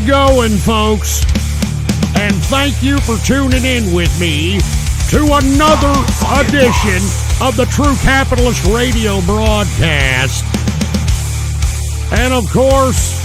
it going, folks? And thank you for tuning in with me to another edition of the True Capitalist Radio broadcast. And of course,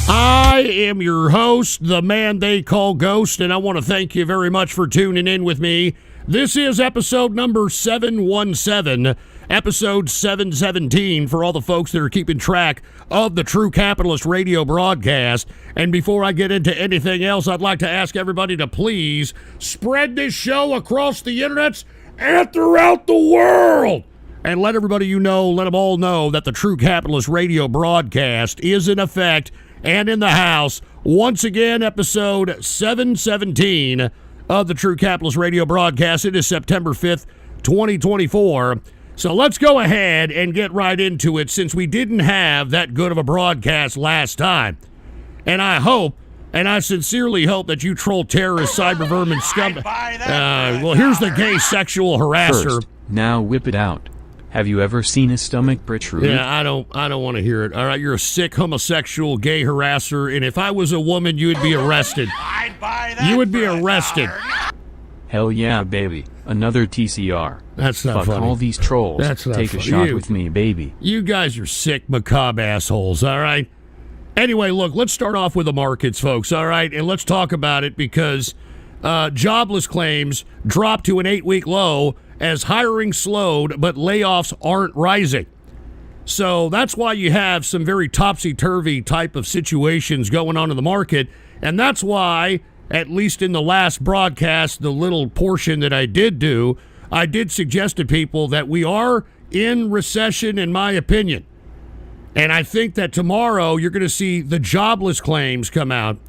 I am your host, the man they call Ghost, and I want to thank you very much for tuning in with me. This is episode number 717, episode 717 for all the folks that are keeping track of the True Capitalist Radio broadcast. And before I get into anything else, I'd like to ask everybody to please spread this show across the internets and throughout the world. And let everybody you know, let them all know that the True Capitalist Radio broadcast is in effect and in the house. Once again, episode 717 of the True Capitalist Radio broadcast. It is September 5th, 2024. So let's go ahead and get right into it since we didn't have that good of a broadcast last time. And I hope, and I sincerely hope that you troll terrorist cyber vermin scum. Well, here's the gay sexual harasser. First, now whip it out. Have you ever seen a stomach protrude? Yeah, I don't want to hear it. All right, you're a sick homosexual gay harasser, and if I was a woman, you would be arrested. I'd buy that. You would be arrested. Hell yeah, baby. Another TCR. That's not Fuck funny. all these trolls. That's not Take funny. a shot with me, baby. You guys are sick, macabre assholes, all right? Anyway, look, let's start off with the markets, folks, all right? And let's talk about it because jobless claims dropped to an 8-week low as hiring slowed, but layoffs aren't rising. So that's why you have some very topsy-turvy type of situations going on in the market. And that's why, at least in the last broadcast, the little portion that I did do, I did suggest to people that we are in recession, in my opinion. And I think that tomorrow you're going to see the jobless claims come out.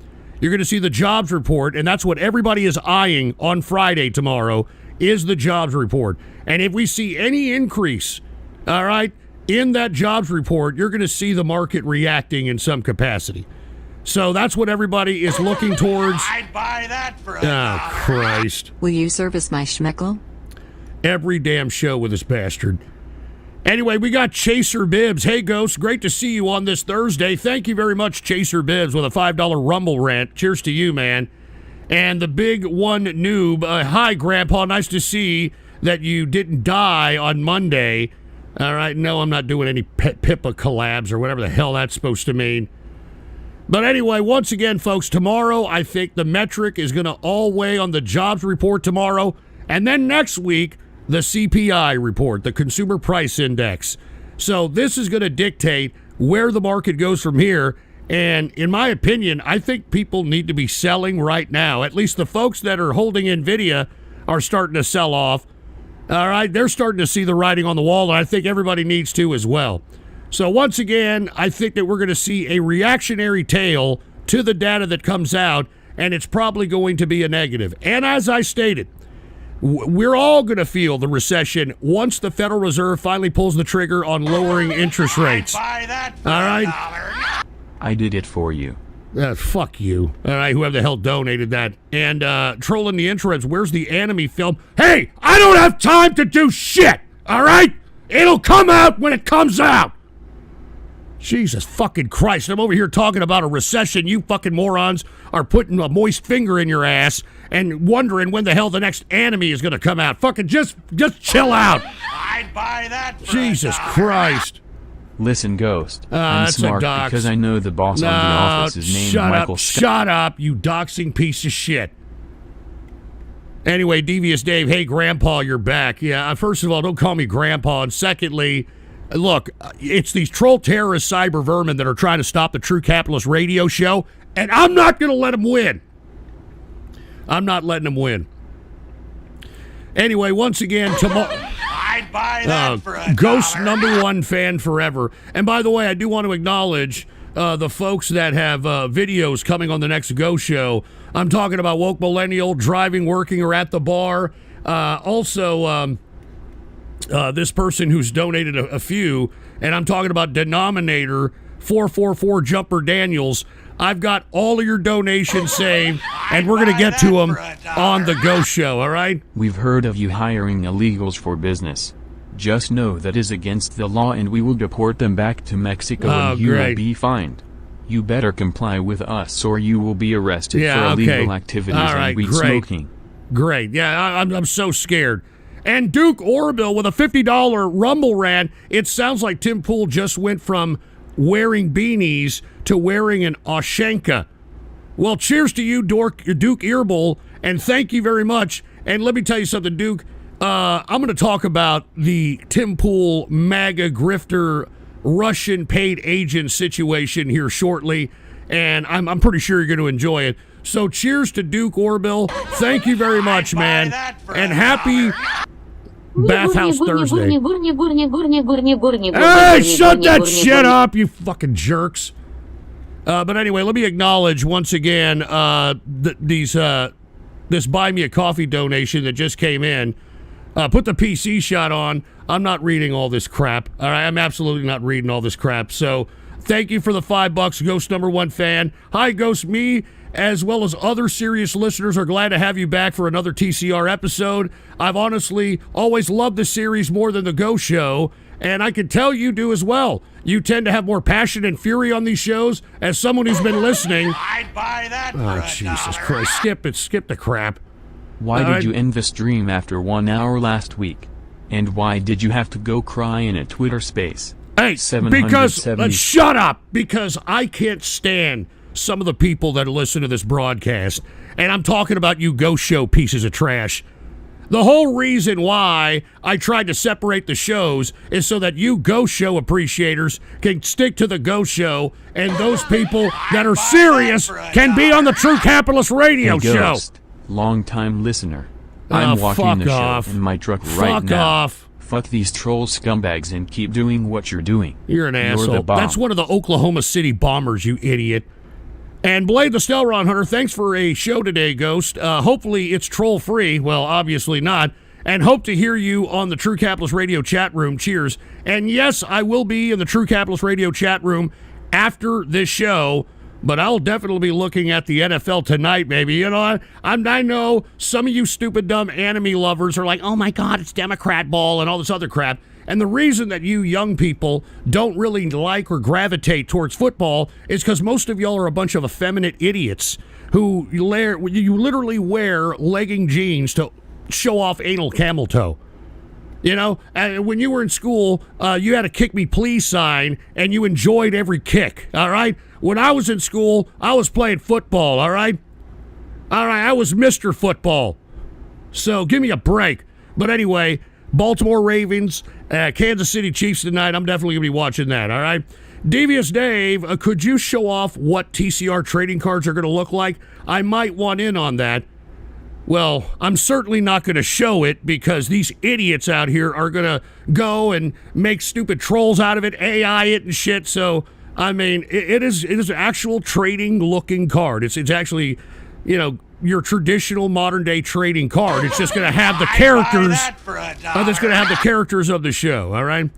You're going to see the jobs report, and that's what everybody is eyeing on Friday tomorrow, is the jobs report. And if we see any increase, all right, in that jobs report, you're going to see the market reacting in some capacity. So that's what everybody is looking towards. I'd buy that for a Oh, dollar. Christ. Will you service my schmeckel? Every damn show with this bastard. Anyway, we got Chaser Bibbs. Hey, Ghost, great to see you on this Thursday. Thank you very much, Chaser Bibbs, with a $5 Rumble rant. Cheers to you, man. And the big one noob. Hi, Grandpa. Nice to see that you didn't die on Monday. All right, no, I'm not doing any Pippa collabs or whatever the hell that's supposed to mean. But anyway, once again, folks, tomorrow I think the metric is going to all weigh on the jobs report tomorrow. And then next week, the CPI report, the Consumer Price Index. So this is going to dictate where the market goes from here. And in my opinion, I think people need to be selling right now. At least the folks that are holding NVIDIA are starting to sell off. All right, they're starting to see the writing on the wall, and I think everybody needs to as well. So once again, I think that we're going to see a reactionary tail to the data that comes out, and it's probably going to be a negative. And as I stated, we're all going to feel the recession once the Federal Reserve finally pulls the trigger on lowering interest rates. I'd buy that for All right. a dollar. I did it for you. Fuck you. All right, whoever the hell donated that. And trolling the intros, where's the anime film? Hey, I don't have time to do shit, all right? It'll come out when it comes out. Jesus fucking Christ, I'm over here talking about a recession. You fucking morons are putting a moist finger in your ass and wondering when the hell the next anime is going to come out. Fucking just chill out. I'd buy that for Jesus a dollar. Christ. Listen, Ghost. I'm that's a smart dox. because I know the boss on the office is named Michael Scott. Shut up, you doxing piece of shit. Anyway, Devious Dave, hey, Grandpa, you're back. Yeah, first of all, don't call me Grandpa. And secondly, look, it's these troll terrorist cyber vermin that are trying to stop the True Capitalist Radio show, and I'm not going to let them win. I'm not letting them win. Anyway, once again, tomorrow... I'd buy that for a Ghost dollar. #1 fan forever. And by the way, I do want to acknowledge the folks that have videos coming on the next Ghost show. I'm talking about Woke Millennial, driving, working, or at the bar. Also, this person who's donated a few, and I'm talking about Denominator 444 Jumper Daniels. I've got all of your donations saved, and we're going to get to them on the Ghost Show, all right? We've heard of you hiring illegals for business. Just know that is against the law and we will deport them back to Mexico and you will be fined. You better comply with us or you will be arrested for illegal activities and weed smoking. Great. Yeah, I'm so scared. And Duke Orville with a $50 Rumble rant. It sounds like Tim Pool just went from wearing beanies to wearing an Oshenka. Well, cheers to you, Duke Earbull, and thank you very much. And let me tell you something, Duke. I'm going to talk about the Tim Pool MAGA grifter Russian paid agent situation here shortly, and I'm pretty sure you're going to enjoy it. So cheers to Duke Orville. Thank you very much, man. And happy Bathhouse Thursday. Hey, shut that shit up, you fucking jerks. But anyway, let me acknowledge once again this Buy Me a Coffee donation that just came in. Put the PC shot on. I'm not reading all this crap. All right, I'm absolutely not reading all this crap. So thank you for the $5, Ghost #1 fan. Hi, Ghost. Me, as well as other serious listeners, are glad to have you back for another TCR episode. I've honestly always loved the series more than the Ghost Show, and I can tell you do as well. You tend to have more passion and fury on these shows. As someone who's been listening, I'd buy that for oh, Jesus Christ, skip it, skip the crap. Why did you end the stream after 1 hour last week? And why did you have to go cry in a Twitter space? Hey, because, shut up, because I can't stand some of the people that listen to this broadcast, and I'm talking about you Ghost Show pieces of trash. The whole reason why I tried to separate the shows is so that you Ghost Show appreciators can stick to the Ghost Show, and those people that are serious can be on the True Capitalist Radio show. Long-time listener. I'm walking the show in my truck right now. Fuck off. Fuck these troll scumbags and keep doing what you're doing. You're an asshole. That's one of the Oklahoma City bombers, you idiot. And Blade the Stelron Hunter, thanks for a show today, Ghost. Hopefully it's troll-free. Well, obviously not. And hope to hear you on the True Capitalist Radio chat room. Cheers. And yes, I will be in the True Capitalist Radio chat room after this show, but I'll definitely be looking at the NFL tonight, baby. You know, I know some of you stupid, dumb anime lovers are like, oh my God, it's Democrat ball and all this other crap. And the reason that you young people don't really like or gravitate towards football is because most of y'all are a bunch of effeminate idiots who you literally wear legging jeans to show off anal camel toe. You know, when you were in school, you had a kick me please sign and you enjoyed every kick, all right? When I was in school, I was playing football, all right? All right, I was Mr. Football. So give me a break. But anyway, Baltimore Ravens, Kansas City Chiefs tonight. I'm definitely going to be watching that, all right? Devious Dave, could you show off what TCR trading cards are going to look like? I might want in on that. Well, I'm certainly not going to show it because these idiots out here are going to go and make stupid trolls out of it, AI it and shit. So, I mean, it is an actual trading looking card. It's actually, you know, your traditional modern day trading card. It's just going to have the characters. It's going to have the characters of the show. All right.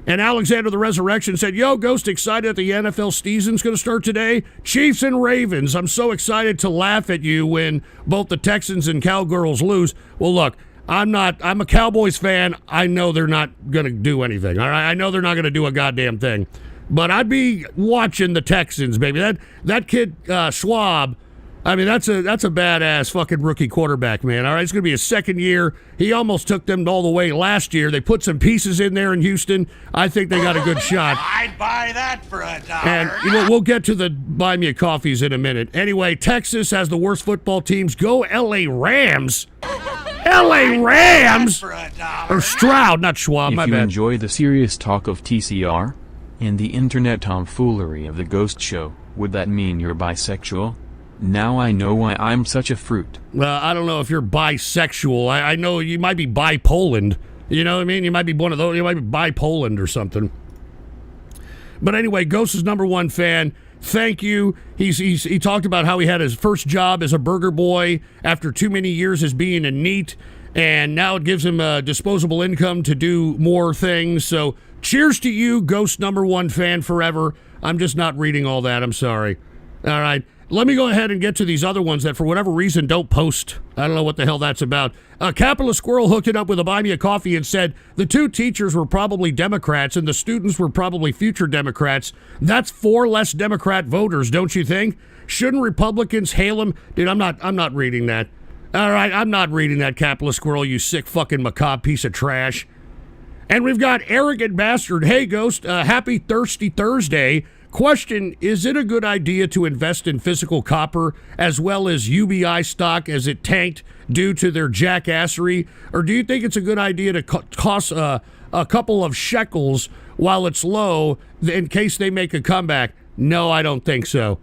And Alexander the Resurrection said, yo, Ghost, excited that the NFL season's going to start today? Chiefs and Ravens. I'm so excited to laugh at you when both the Texans and Cowgirls lose. Well, look, I'm a Cowboys fan. I know they're not going to do anything. All right. I know they're not going to do a goddamn thing. But I'd be watching the Texans, baby. That kid, Schwab, I mean, that's a badass fucking rookie quarterback, man. All right, it's going to be his second year. He almost took them all the way last year. They put some pieces in there in Houston. I think they got a good shot. I'd buy that for $1. And we'll get to the buy me a coffees in a minute. Anyway, Texas has the worst football teams. Go LA Rams. LA Rams. Or Stroud, not Schwab, my bad. If you enjoy the serious talk of TCR and the internet tomfoolery of the Ghost Show, would that mean you're bisexual? Now I know why I'm such a fruit. I don't know if you're bisexual. I know you might be bipoland. You know what I mean? You might be one of those. You might be bipoland or something. But anyway, Ghost is #1 fan. Thank you. He talked about how he had his first job as a burger boy after too many years as being a NEET, and now it gives him a disposable income to do more things. So cheers to you, Ghost #1 fan forever. I'm just not reading all that. I'm sorry. All right. let me go ahead and get to these other ones that for whatever reason don't post. I don't know what the hell that's about. Capitalist Squirrel hooked it up with a Buy Me a Coffee and said the 2 teachers were probably Democrats and the students were probably future Democrats. That's 4 less Democrat voters, don't you think? Shouldn't Republicans hail them? Dude, I'm not reading that. All right, I'm not reading that, Capitalist Squirrel, you sick fucking macabre piece of trash. And we've got Arrogant Bastard. Hey, Ghost, happy Thirsty Thursday. Question, is it a good idea to invest in physical copper as well as UBI stock as it tanked due to their jackassery? Or do you think it's a good idea to toss a couple of shekels while it's low in case they make a comeback? No, I don't think so.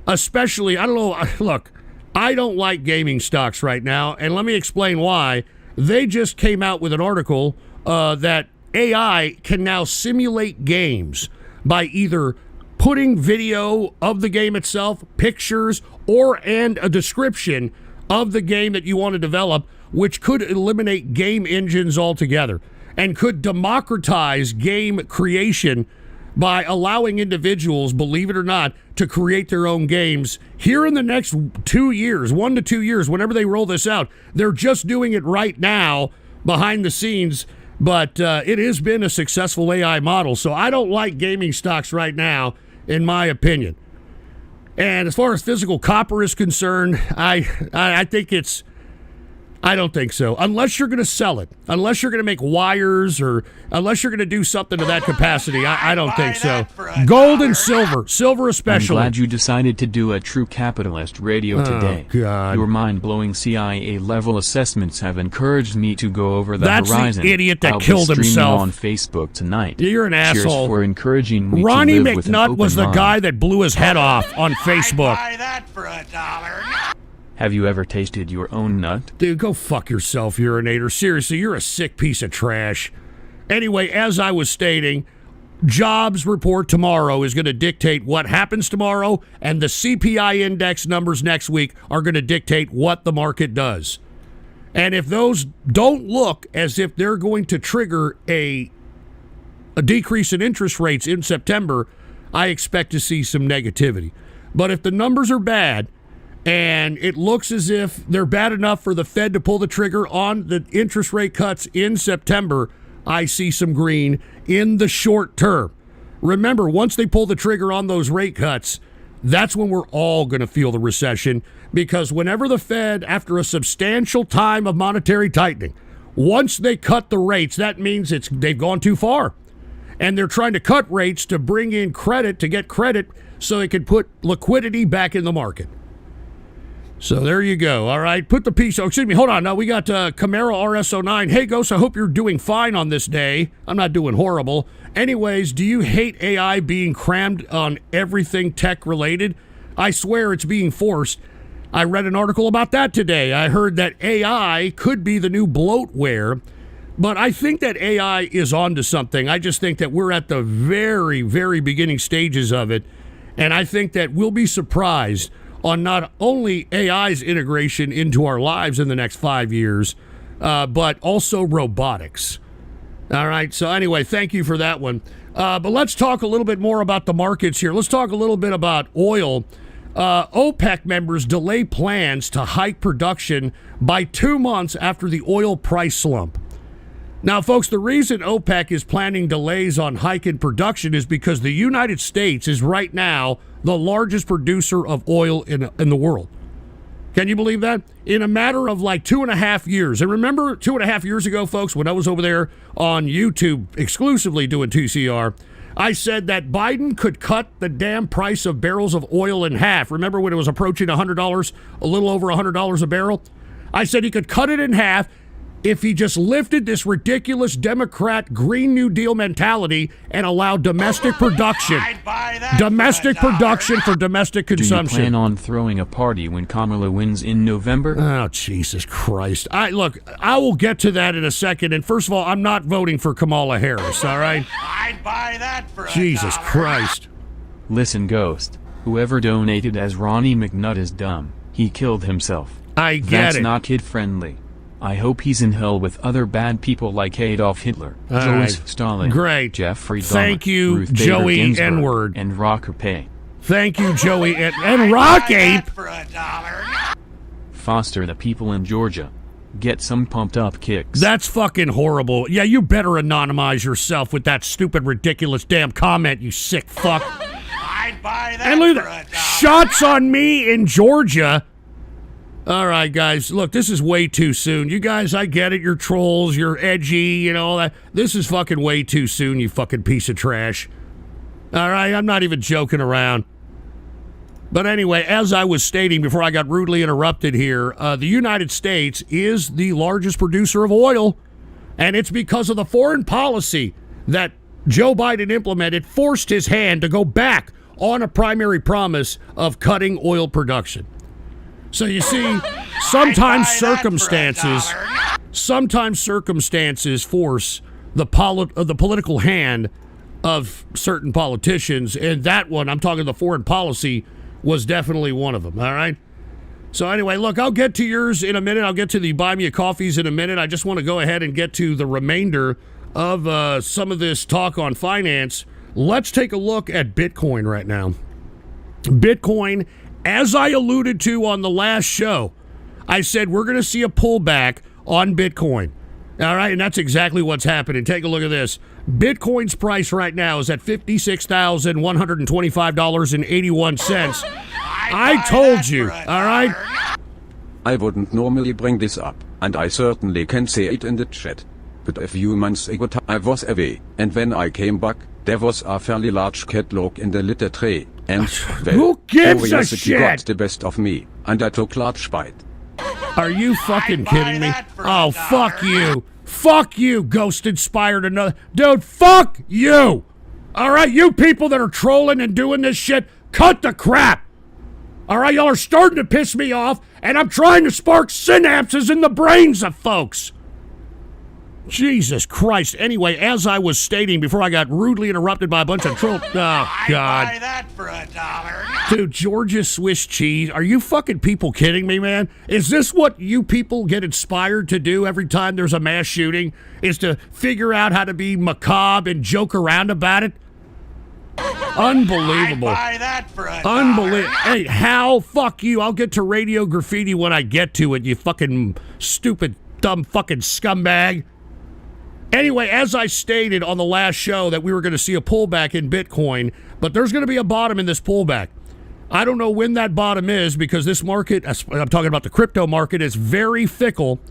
Especially, I don't know, look, I don't like gaming stocks right now, and let me explain why. They just came out with an article that AI can now simulate games by either putting video of the game itself, pictures, and a description of the game that you want to develop, which could eliminate game engines altogether and could democratize game creation by allowing individuals, believe it or not, to create their own games here in the next 2 years, 1 to 2 years, whenever they roll this out. They're just doing it right now behind the scenes, but it has been a successful AI model. So I don't like gaming stocks right now, in my opinion. And as far as physical copper is concerned, I think it's, I don't think so. Unless you're going to sell it, unless you're going to make wires, or unless you're going to do something to that capacity, I don't think so. Gold and silver especially. I'm glad you decided to do a true capitalist radio today. God. Your mind-blowing CIA-level assessments have encouraged me to go over the horizon. That's the idiot that I'll killed be streaming himself on Facebook tonight. You're an asshole. Cheers for encouraging me Ronnie to live with an McNutt open was the mind. guy that blew his head off on Facebook. I'd buy that for $1. Have you ever tasted your own nut? Dude, go fuck yourself, urinator. Seriously, you're a sick piece of trash. Anyway, as I was stating, jobs report tomorrow is going to dictate what happens tomorrow, and the CPI index numbers next week are going to dictate what the market does. And if those don't look as if they're going to trigger a decrease in interest rates in September, I expect to see some negativity. But if the numbers are bad, and it looks as if they're bad enough for the Fed to pull the trigger on the interest rate cuts in September, I see some green in the short term. Remember, once they pull the trigger on those rate cuts, that's when we're all going to feel the recession, because whenever the Fed, after a substantial time of monetary tightening, once they cut the rates, that means they've gone too far. And they're trying to cut rates to bring in credit, to get credit, so they can put liquidity back in the market. So there you go. All right. Put the piece. Oh, excuse me. Hold on. Now we got Camaro RS09. Hey, Ghost, I hope you're doing fine on this day. I'm not doing horrible. Anyways, do you hate AI being crammed on everything tech related? I swear it's being forced. I read an article about that today. I heard that AI could be the new bloatware, but I think that AI is onto something. I just think that we're at the very, very beginning stages of it, and I think that we'll be surprised on not only AI's integration into our lives in the next 5 years, but also robotics. All right, so anyway, thank you for that one. But let's talk a little bit more about the markets here. Let's talk a little bit about oil. OPEC members delay plans to hike production by 2 months after the oil price slump. Now, folks, the reason OPEC is planning delays on hiking production is because the United States is right now the largest producer of oil in the world. Can you believe that? In a matter of like 2.5 years. And remember 2.5 years ago, folks, when I was over there on YouTube exclusively doing TCR, I said that Biden could cut the damn price of barrels of oil in half. Remember when it was approaching $100, a little over $100 a barrel? I said he could cut it in half if he just lifted this ridiculous Democrat Green New Deal mentality and allowed domestic production. I'd buy that Domestic for $1. production for domestic consumption. Do you plan on throwing a party when Kamala wins in November? Oh, Jesus Christ. I will get to that in a second. And first of all, I'm not voting for Kamala Harris, all right? I'd buy that for Jesus $1. Christ. Listen, Ghost, whoever donated as Ronnie McNutt is dumb. He killed himself. I get That's it. not kid-friendly. I hope he's in hell with other bad people like Adolf Hitler, All Joseph right. Stalin, Great. Jeffrey Dahmer, Thank you, Ruth Bader Joey Ginsburg, N-word. and Rocker Pay. Thank you, Joey. And I'd Rock buy Ape. that for $1. Foster the people in Georgia. Get some pumped up kicks. That's fucking horrible. Yeah, you better anonymize yourself with that stupid, ridiculous damn comment, you sick fuck. I'd buy that And look for at that. $1. Shots on me in Georgia. All right, guys. Look, this is way too soon. You guys, I get it. You're trolls. You're edgy. You know, that. This is fucking way too soon, you fucking piece of trash. All right? I'm not even joking around. But anyway, as I was stating before I got rudely interrupted here, the United States is the largest producer of oil, and it's because of the foreign policy that Joe Biden implemented, forced his hand to go back on a primary promise of cutting oil production. So you see, sometimes circumstances force the political hand of certain politicians, and that one, I'm talking the foreign policy, was definitely one of them, all right? So anyway, look, I'll get to yours in a minute. I'll get to the Buy Me a Coffees in a minute. I just want to go ahead and get to the remainder of some of this talk on finance. Let's take a look at Bitcoin right now. Bitcoin, as I alluded to on the last show, I said we're going to see a pullback on Bitcoin. All right, and that's exactly what's happening. Take a look at this. Bitcoin's price right now is at $56,125.81. I told you, all right? I wouldn't normally bring this up, and I certainly can say it in the chat. But a few months ago I was away, and when I came back, there was a fairly large catalog in the litter tray, and, well, Who gives a curiosity shit? got the best of me, and I took large bite. Are you fucking I'd buy kidding me? that for Oh, $1. fuck you. Fuck you, Ghost inspired another. Dude, fuck you. All right, you people that are trolling and doing this shit, cut the crap. All right, y'all are starting to piss me off, and I'm trying to spark synapses in the brains of folks. Jesus Christ. Anyway, as I was stating before I got rudely interrupted by a bunch of trolls. Oh, I'd God. buy that for $1. Dude, Georgia Swiss cheese. Are you fucking people kidding me, man? Is this what you people get inspired to do every time there's a mass shooting? Is to figure out how to be macabre and joke around about it? Unbelievable. I'd buy that for $1. Unbelievable. Hey, Hal, fuck you. I'll get to Radio Graffiti when I get to it, you fucking stupid, dumb fucking scumbag. Anyway, as I stated on the last show that we were going to see a pullback in Bitcoin, but there's going to be a bottom in this pullback. I don't know when that bottom is because this market, I'm talking about the crypto market, is very fickle.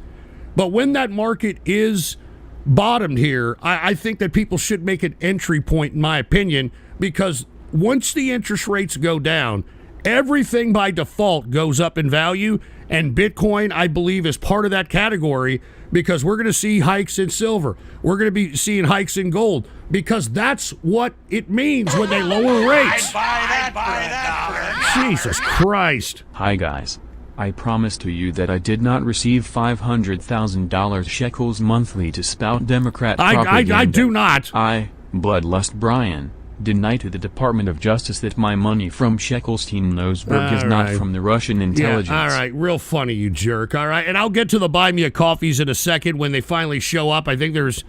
But when that market is bottomed here, I think that people should make an entry point, in my opinion, because once the interest rates go down, everything by default goes up in value, and Bitcoin, I believe, is part of that category because we're going to see hikes in silver. We're going to be seeing hikes in gold because that's what it means when they lower rates. I'd buy that for $1. Jesus Christ. Hi guys. I promise to you that I did not receive $500,000 shekels monthly to spout Democrat propaganda. I do not. I, Bloodlust Brian, deny to the Department of Justice that my money from Shekelstein Nosberg is not right. from the Russian intelligence. Yeah, all right, real funny, you jerk. All right, and I'll get to the Buy Me a Coffees in a second when they finally show up. I think there's,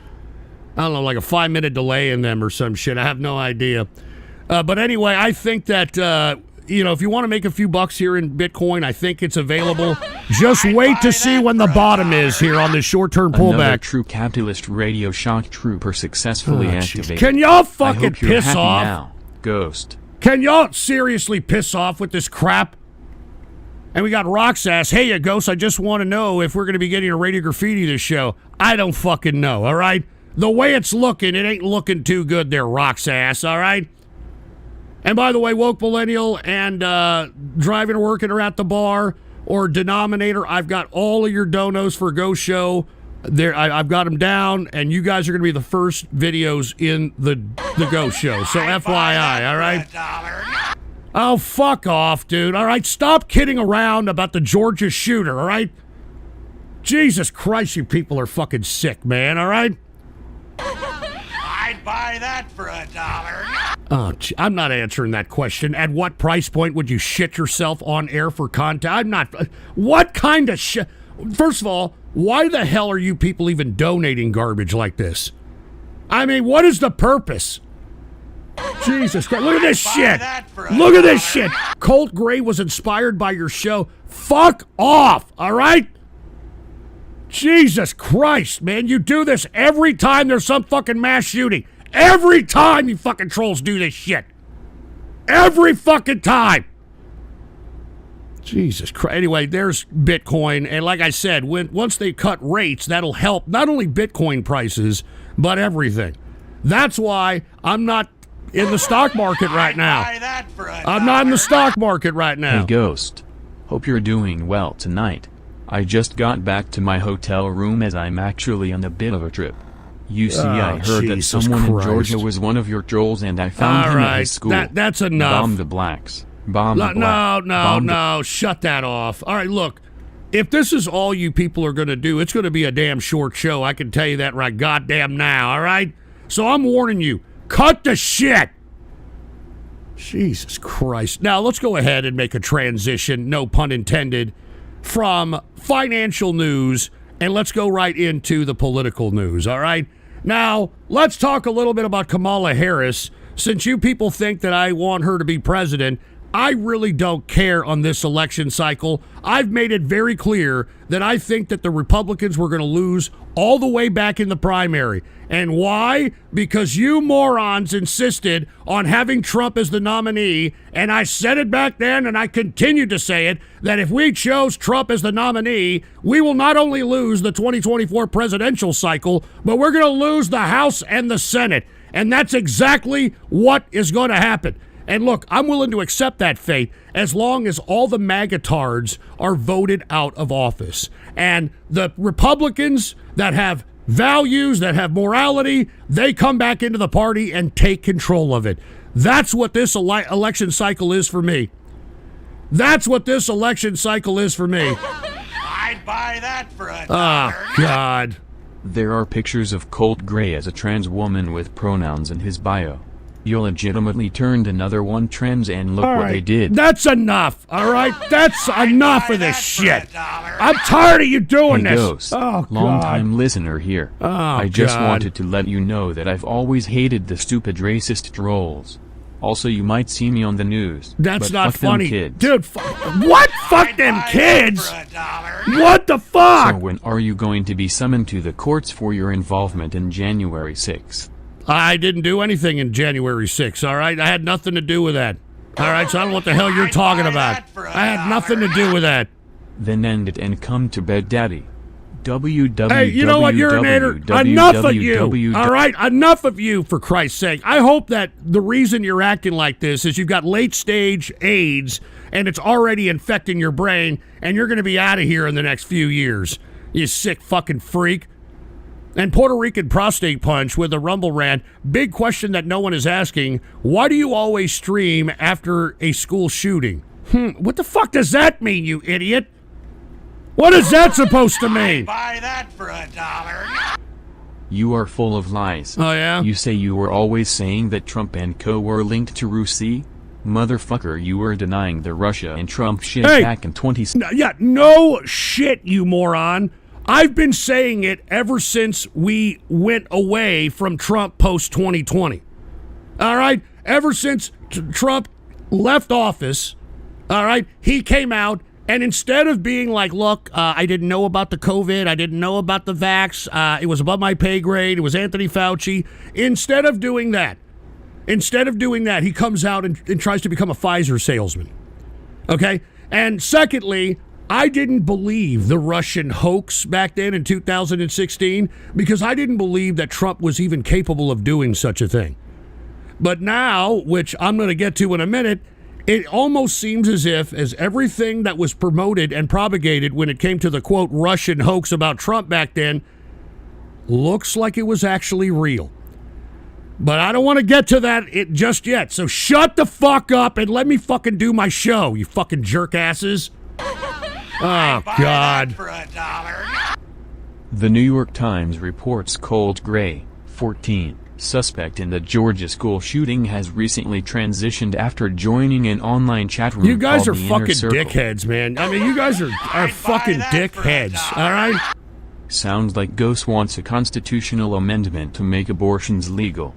I don't know, like a 5-minute delay in them or some shit. I have no idea. But anyway, I think that, if you want to make a few bucks here in Bitcoin, I think it's available. Just wait to see when the bottom is here on this short-term Another pullback. true capitalist radio shock trooper successfully activated. Can y'all I fucking hope you're piss happy off? now, Ghost. Can y'all seriously piss off with this crap? And we got Rock's ass. Hey, Ghost, I just want to know if we're going to be getting a Radio Graffiti this show. I don't fucking know, all right? The way it's looking, it ain't looking too good there, Rock's ass, all right? And by the way, Woke Millennial and Driving or Working or at the Bar or Denominator, I've got all of your donos for Ghost Show. There, I've got them down, and you guys are going to be the first videos in the Ghost Show. So FYI, all right? $1. Oh, fuck off, dude. All right, stop kidding around about the Georgia shooter, all right? Jesus Christ, you people are fucking sick, man, all right? I'd buy that for $1. Oh, I'm not answering that question. At what price point would you shit yourself on air for content? I'm not. What kind of shit? First of all, why the hell are you people even donating garbage like this? I mean, what is the purpose? Jesus Christ. Look at this Buy shit. that for a Look at this dollar. shit. Colt Gray was inspired by your show. Fuck off, all right? Jesus Christ, man. You do this every time there's some fucking mass shooting. Every time you fucking trolls do this shit. Every fucking time. Jesus Christ. Anyway, there's Bitcoin. And like I said, once they cut rates, that'll help not only Bitcoin prices, but everything. That's why I'm not in the stock market right now. Buy that for a I'm not in the dollar. stock market right now. Hey Ghost. Hope you're doing well tonight. I just got back to my hotel room as I'm actually on a bit of a trip. You see, I heard that Jesus someone in Christ. Georgia was one of your trolls and I found All him at right, his school. that's enough. Bomb the blacks. Bomb the No, blacks. no, shut that off. All right, look, if this is all you people are going to do, it's going to be a damn short show. I can tell you that right goddamn now, all right? So I'm warning you, cut the shit. Jesus Christ. Now, let's go ahead and make a transition, no pun intended, from financial news, and let's go right into the political news, all right? Now, let's talk a little bit about Kamala Harris. Since you people think that I want her to be president, I really don't care on this election cycle. I've made it very clear that I think that the Republicans were going to lose all the way back in the primary. And why? Because you morons insisted on having Trump as the nominee, and I said it back then, and I continue to say it, that if we chose Trump as the nominee, we will not only lose the 2024 presidential cycle, but we're going to lose the House and the Senate. And that's exactly what is going to happen. And look, I'm willing to accept that fate as long as all the MAGA-tards are voted out of office. And the Republicans that have values, that have morality, they come back into the party and take control of it. That's what this election cycle is for me. That's what this election cycle is for me. I'd buy that for a Oh, dollar. God. There are pictures of Colt Gray as a trans woman with pronouns in his bio. You legitimately turned another one trans and look All what right, they did. that's enough, all right? That's enough buy of this that for a shit. dollar. I'm tired of you doing Hey this. Ghost, Oh, long-time God. listener here. Oh, I just God. wanted to let you know that I've always hated the stupid racist trolls. Also, you might see me on the news. That's but not fuck them funny. kids. Dude, what? Fuck I'd them buy that kids? for a dollar. What the fuck? So when are you going to be summoned to the courts for your involvement in January 6th? I didn't do anything in January 6th, all right? I had nothing to do with that. All right, so I don't know what the hell you're I'd talking buy about. that for a I had nothing to dollar. do with that. Then end it and come to bed, daddy. www. Hey, you know what, urinator? Enough of you. All right, enough of you, for Christ's sake. I hope that the reason you're acting like this is you've got late-stage AIDS, and it's already infecting your brain, and you're going to be out of here in the next few years. You sick fucking freak. And Puerto Rican prostate punch with a Rumble rant. Big question that no one is asking. Why do you always stream after a school shooting? What the fuck does that mean, you idiot? What is that supposed to mean? Buy that for a dollar. You are full of lies. Oh, yeah? You say you were always saying that Trump and co were linked to Russia? Motherfucker, you were denying the Russia and Trump shit Hey! back in 20... No shit, you moron. I've been saying it ever since we went away from Trump post-2020. All right? Ever since Trump left office, all right, he came out, and instead of being like, look, I didn't know about the COVID, I didn't know about the vax, it was above my pay grade, it was Anthony Fauci, instead of doing that, he comes out and tries to become a Pfizer salesman. Okay? And secondly, I didn't believe the Russian hoax back then in 2016 because I didn't believe that Trump was even capable of doing such a thing. But now, which I'm going to get to in a minute, it almost seems as if everything that was promoted and propagated when it came to the, quote, Russian hoax about Trump back then looks like it was actually real. But I don't want to get to that just yet. So shut the fuck up and let me fucking do my show, you fucking jerk asses. Oh, Buy God. that for a dollar. The New York Times reports Colt Gray, 14, suspect in the Georgia school shooting has recently transitioned after joining an online chat room You guys are called the fucking Inner Circle. dickheads, man. I mean, you guys are fucking that for a dickheads, dollar. all right? Sounds like Ghost wants a constitutional amendment to make abortions legal.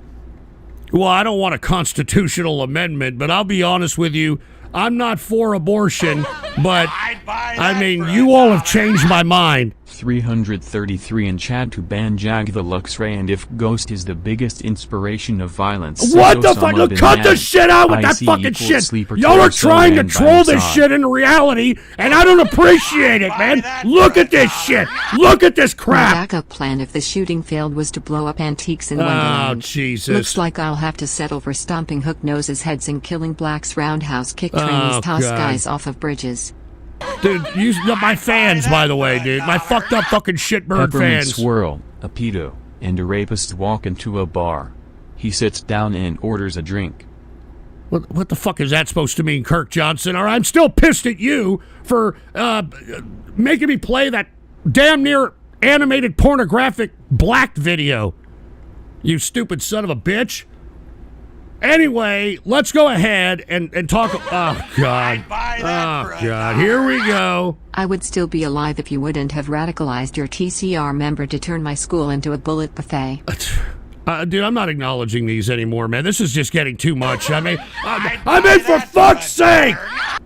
Well, I don't want a constitutional amendment, but I'll be honest with you. I'm not for abortion, but I'd buy I that mean, for you all have changed my mind. 333 in chat to ban Jag the Luxray, and if Ghost is the biggest inspiration of violence. What the Osama fuck? Look, bin cut the Laden. shit out with that IC fucking equals shit. sleeper Y'all are torso trying to and troll this Bangsan. shit into reality, and I don't appreciate it, man. Look at this shit. Lolook at this My crap. backup plan if the shooting failed was to blow up antiques in Oh, Wonderland. Jesus. Looks like I'll have to settle for stomping hook noses heads and killing blacks roundhouse kick trainees Oh, toss God. guys off of bridges. Dude, my fans, by the way, dude. My fucked up fucking shitbird Peppermint fans. Swirl, a pedo, and a rapist walk into a bar. He sits down and orders a drink. What the fuck is that supposed to mean, Kirk Johnson? Or I'm still pissed at you for making me play that damn near animated pornographic black video. You stupid son of a bitch. Anyway, let's go ahead and talk. Oh, God. I'd buy that for Oh, a God. dollar. Here we go. I would still be alive if you wouldn't have radicalized your TCR member to turn my school into a bullet buffet. Dude, I'm not acknowledging these anymore, man. This is just getting too much. I mean, I'd I buy mean, for that fuck's for a sake. dollar.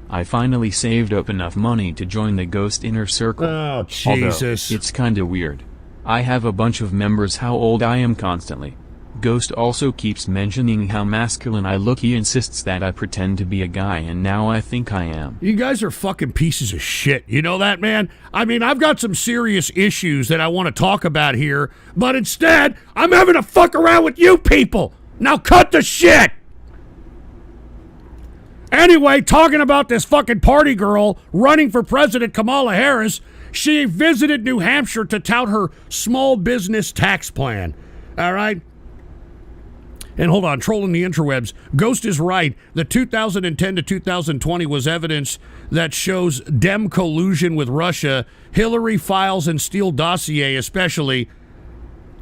I finally saved up enough money to join the Ghost Inner Circle. Oh, Although, Jesus. it's kinda weird. I have a bunch of members how old I am constantly. Ghost also keeps mentioning how masculine I look. He insists that I pretend to be a guy, and now I think I am. You guys are fucking pieces of shit. You know that, man? I mean, I've got some serious issues that I want to talk about here, but instead, I'm having to fuck around with you people. Now cut the shit! Anyway, talking about this fucking party girl running for president, Kamala Harris, she visited New Hampshire to tout her small business tax plan. All right? And hold on, trolling the interwebs. Ghost is right. The 2010 to 2020 was evidence that shows Dem collusion with Russia, Hillary files and Steele dossier especially.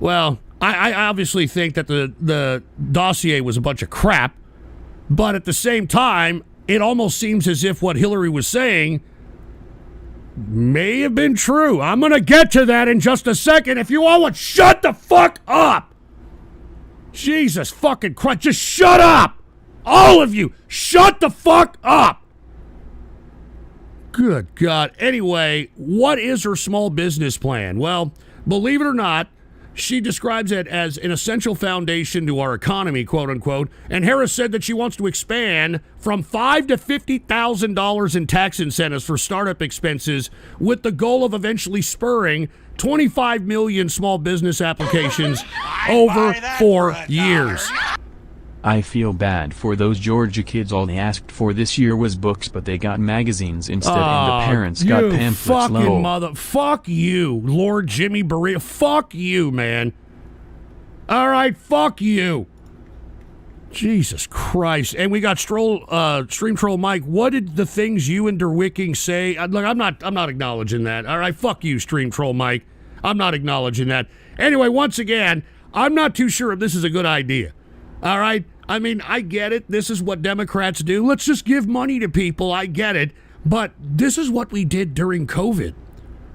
Well, I obviously think that the dossier was a bunch of crap, but at the same time, it almost seems as if what Hillary was saying may have been true. I'm going to get to that in just a second. If you all would shut the fuck up. Jesus fucking Christ, just shut up! All of you, shut the fuck up! Good God. Anyway, what is her small business plan? Well, believe it or not, she describes it as an essential foundation to our economy, quote unquote, and Harris said that she wants to expand from $5,000 to $50,000 in tax incentives for startup expenses with the goal of eventually spurring 25 million small business applications over buy that 4 for a years. dollar. I feel bad for those Georgia kids. All they asked for this year was books, but they got magazines instead, and the parents got pamphlets. Fucking fuck you, Lord Jimmy Berea. Fuck you, man. All right, fuck you. Jesus Christ. And we got Stream Troll Mike. What did the things you and DeWicking say? Look, I'm not acknowledging that. All right, fuck you, Stream Troll Mike. I'm not acknowledging that. Anyway, once again, I'm not too sure if this is a good idea. All right? I mean, I get it. This is what Democrats do. Let's just give money to people. I get it. But this is what we did during COVID.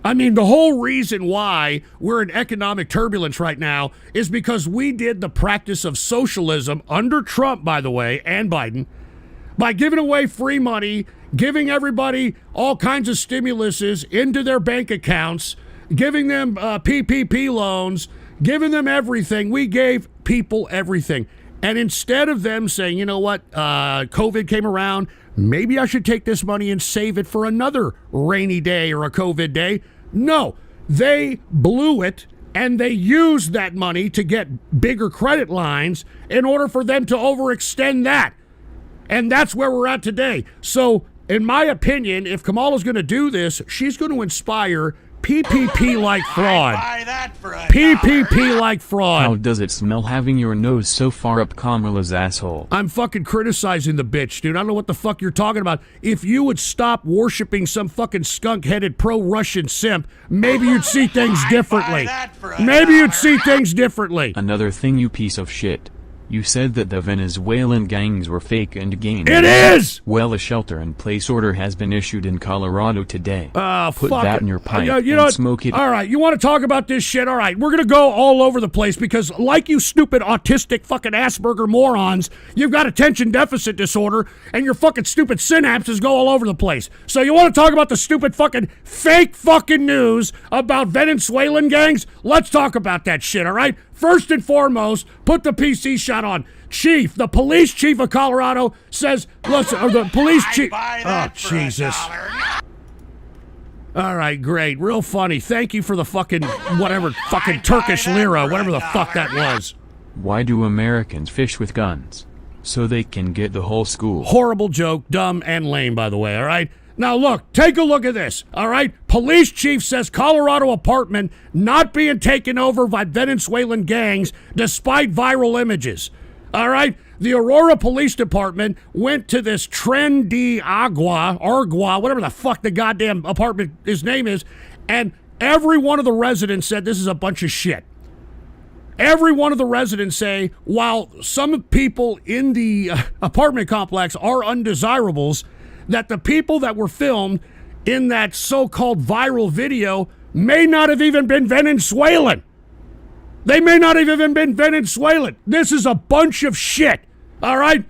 I mean, the whole reason why we're in economic turbulence right now is because we did the practice of socialism under Trump, by the way, and Biden, by giving away free money, giving everybody all kinds of stimuluses into their bank accounts, giving them PPP loans, giving them everything. We gave people everything. And instead of them saying, you know what, COVID came around, maybe I should take this money and save it for another rainy day or a COVID day. No, they blew it, and they used that money to get bigger credit lines in order for them to overextend that. And that's where we're at today. So, in my opinion, if Kamala's going to do this, she's going to inspire PPP-like fraud. I'd buy that for a dollar. PPP-like fraud. How does it smell having your nose so far up Kamala's asshole? I'm fucking criticizing the bitch, dude. I don't know what the fuck you're talking about. If you would stop worshiping some fucking skunk-headed pro-Russian simp, maybe you'd see things differently. that for a Maybe you'd dollar. see things differently. Another thing, you piece of shit. You said that the Venezuelan gangs were fake and gained. It is! Well, a shelter-in-place order has been issued in Colorado today. Fuck Put that it. in your pipe You know and what? smoke it. All right, you want to talk about this shit? All right, we're going to go all over the place because, like you stupid autistic fucking Asperger morons, you've got attention deficit disorder and your fucking stupid synapses go all over the place. So you want to talk about the stupid fucking fake fucking news about Venezuelan gangs? Let's talk about that shit, all right? First and foremost, put the PC shot on. Chief, the police chief of Colorado says, listen, or the police chief. Buy Oh, that for Jesus. $1. All right, great. Real funny. Thank you for the fucking, whatever, fucking Turkish lira, whatever the fuck that was. Why do Americans fish with guns? So they can get the whole school. Horrible joke, dumb and lame, by the way, all right? Now, look, take a look at this, all right? Police chief says Colorado apartment not being taken over by Venezuelan gangs despite viral images, all right? The Aurora Police Department went to this Tren de Agua, whatever the fuck the goddamn apartment, his name is, and every one of the residents said this is a bunch of shit. Every one of the residents say, while some people in the apartment complex are undesirables, that the people that were filmed in that so-called viral video may not have even been Venezuelan. They may not have even been Venezuelan. This is a bunch of shit, all right?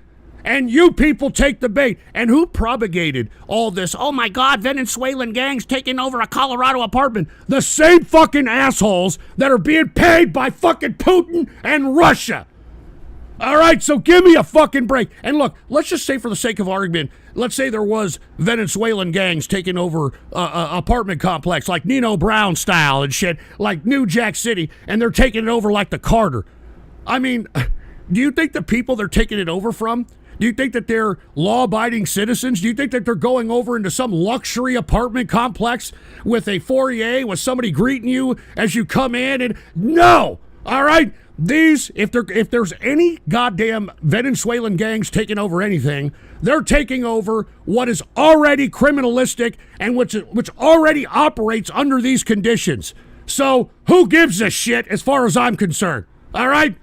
And you people take the bait. And who propagated all this? Oh my God, Venezuelan gangs taking over a Colorado apartment. The same fucking assholes that are being paid by fucking Putin and Russia. All right, so give me a fucking break. And look, let's just say for the sake of argument, let's say there was Venezuelan gangs taking over apartment complex like Nino Brown style and shit, like New Jack City, and they're taking it over like the Carter. I mean, do you think the people they're taking it over from, do you think that they're law-abiding citizens? Do you think that they're going over into some luxury apartment complex with a foyer with somebody greeting you as you come in? And no, all right? These, if there's any goddamn Venezuelan gangs taking over anything, they're taking over what is already criminalistic and which already operates under these conditions. So who gives a shit as far as I'm concerned? All right?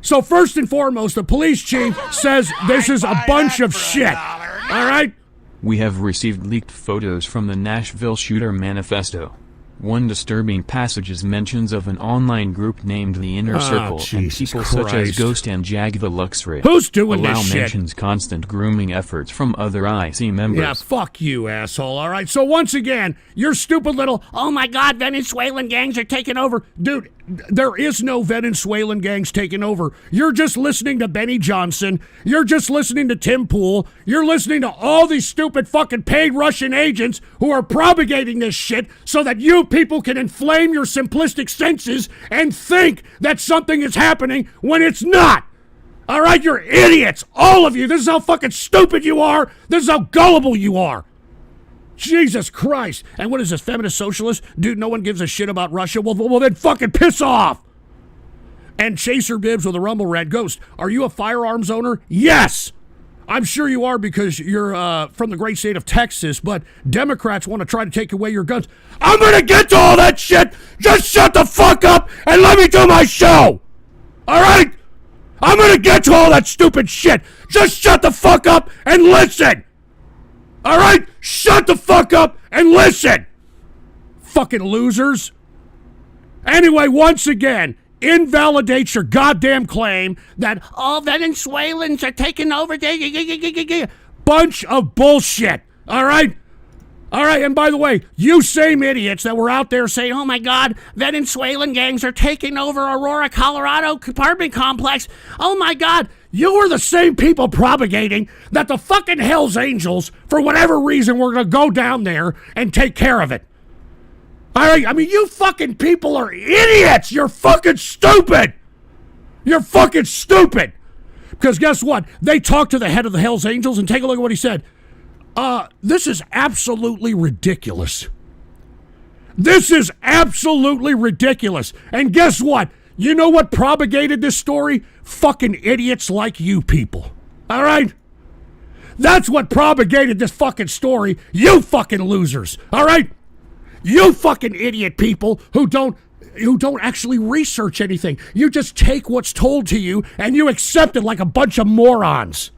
So first and foremost, the police chief says this is a bunch of shit. All right? We have received leaked photos from the Nashville Shooter Manifesto. One disturbing passage is mentions of an online group named the Inner Circle and people such as Ghost and Jag the Luxray. Who's doing this shit? Mentions constant grooming efforts from other IC members. Yeah, fuck you, asshole, all right? So once again, your stupid little, oh my God, Venezuelan gangs are taking over. Dude, there is no Venezuelan gangs taking over. You're just listening to Benny Johnson. You're just listening to Tim Pool. You're listening to all these stupid fucking paid Russian agents who are propagating this shit so that you people can inflame your simplistic senses and think that something is happening when it's not. All right, you're idiots, all of you. This is how fucking stupid you are. This is how gullible you are. Jesus Christ. And what is this, feminist socialist? Dude, no one gives a shit about Russia. Well, then fucking piss off. And Chaser Bibbs with a Rumble Rant. Ghost, are you a firearms owner? Yes. I'm sure you are because you're from the great state of Texas, but Democrats want to try to take away your guns. I'm going to get to all that shit. Just shut the fuck up and let me do my show. All right? I'm going to get to all that stupid shit. Just shut the fuck up and listen. All right? Shut the fuck up and listen. Fucking losers. Anyway, once again, invalidates your goddamn claim that all Venezuelans are taking over. Bunch of bullshit. All right? All right, and by the way, you same idiots that were out there saying, oh my God, Venezuelan gangs are taking over Aurora, Colorado apartment complex. Oh my God, you were the same people propagating that the fucking Hells Angels, for whatever reason, were going to go down there and take care of it. All right, I mean, you fucking people are idiots. You're fucking stupid. You're fucking stupid. Because guess what? They talked to the head of the Hells Angels, and take a look at what he said. This is absolutely ridiculous. This is absolutely ridiculous. And guess what? You know what propagated this story? Fucking idiots like you people. All right? That's what propagated this fucking story. You fucking losers. All right? You fucking idiot people who don't who don't actually research anything. You just take what's told to you and you accept it like a bunch of morons.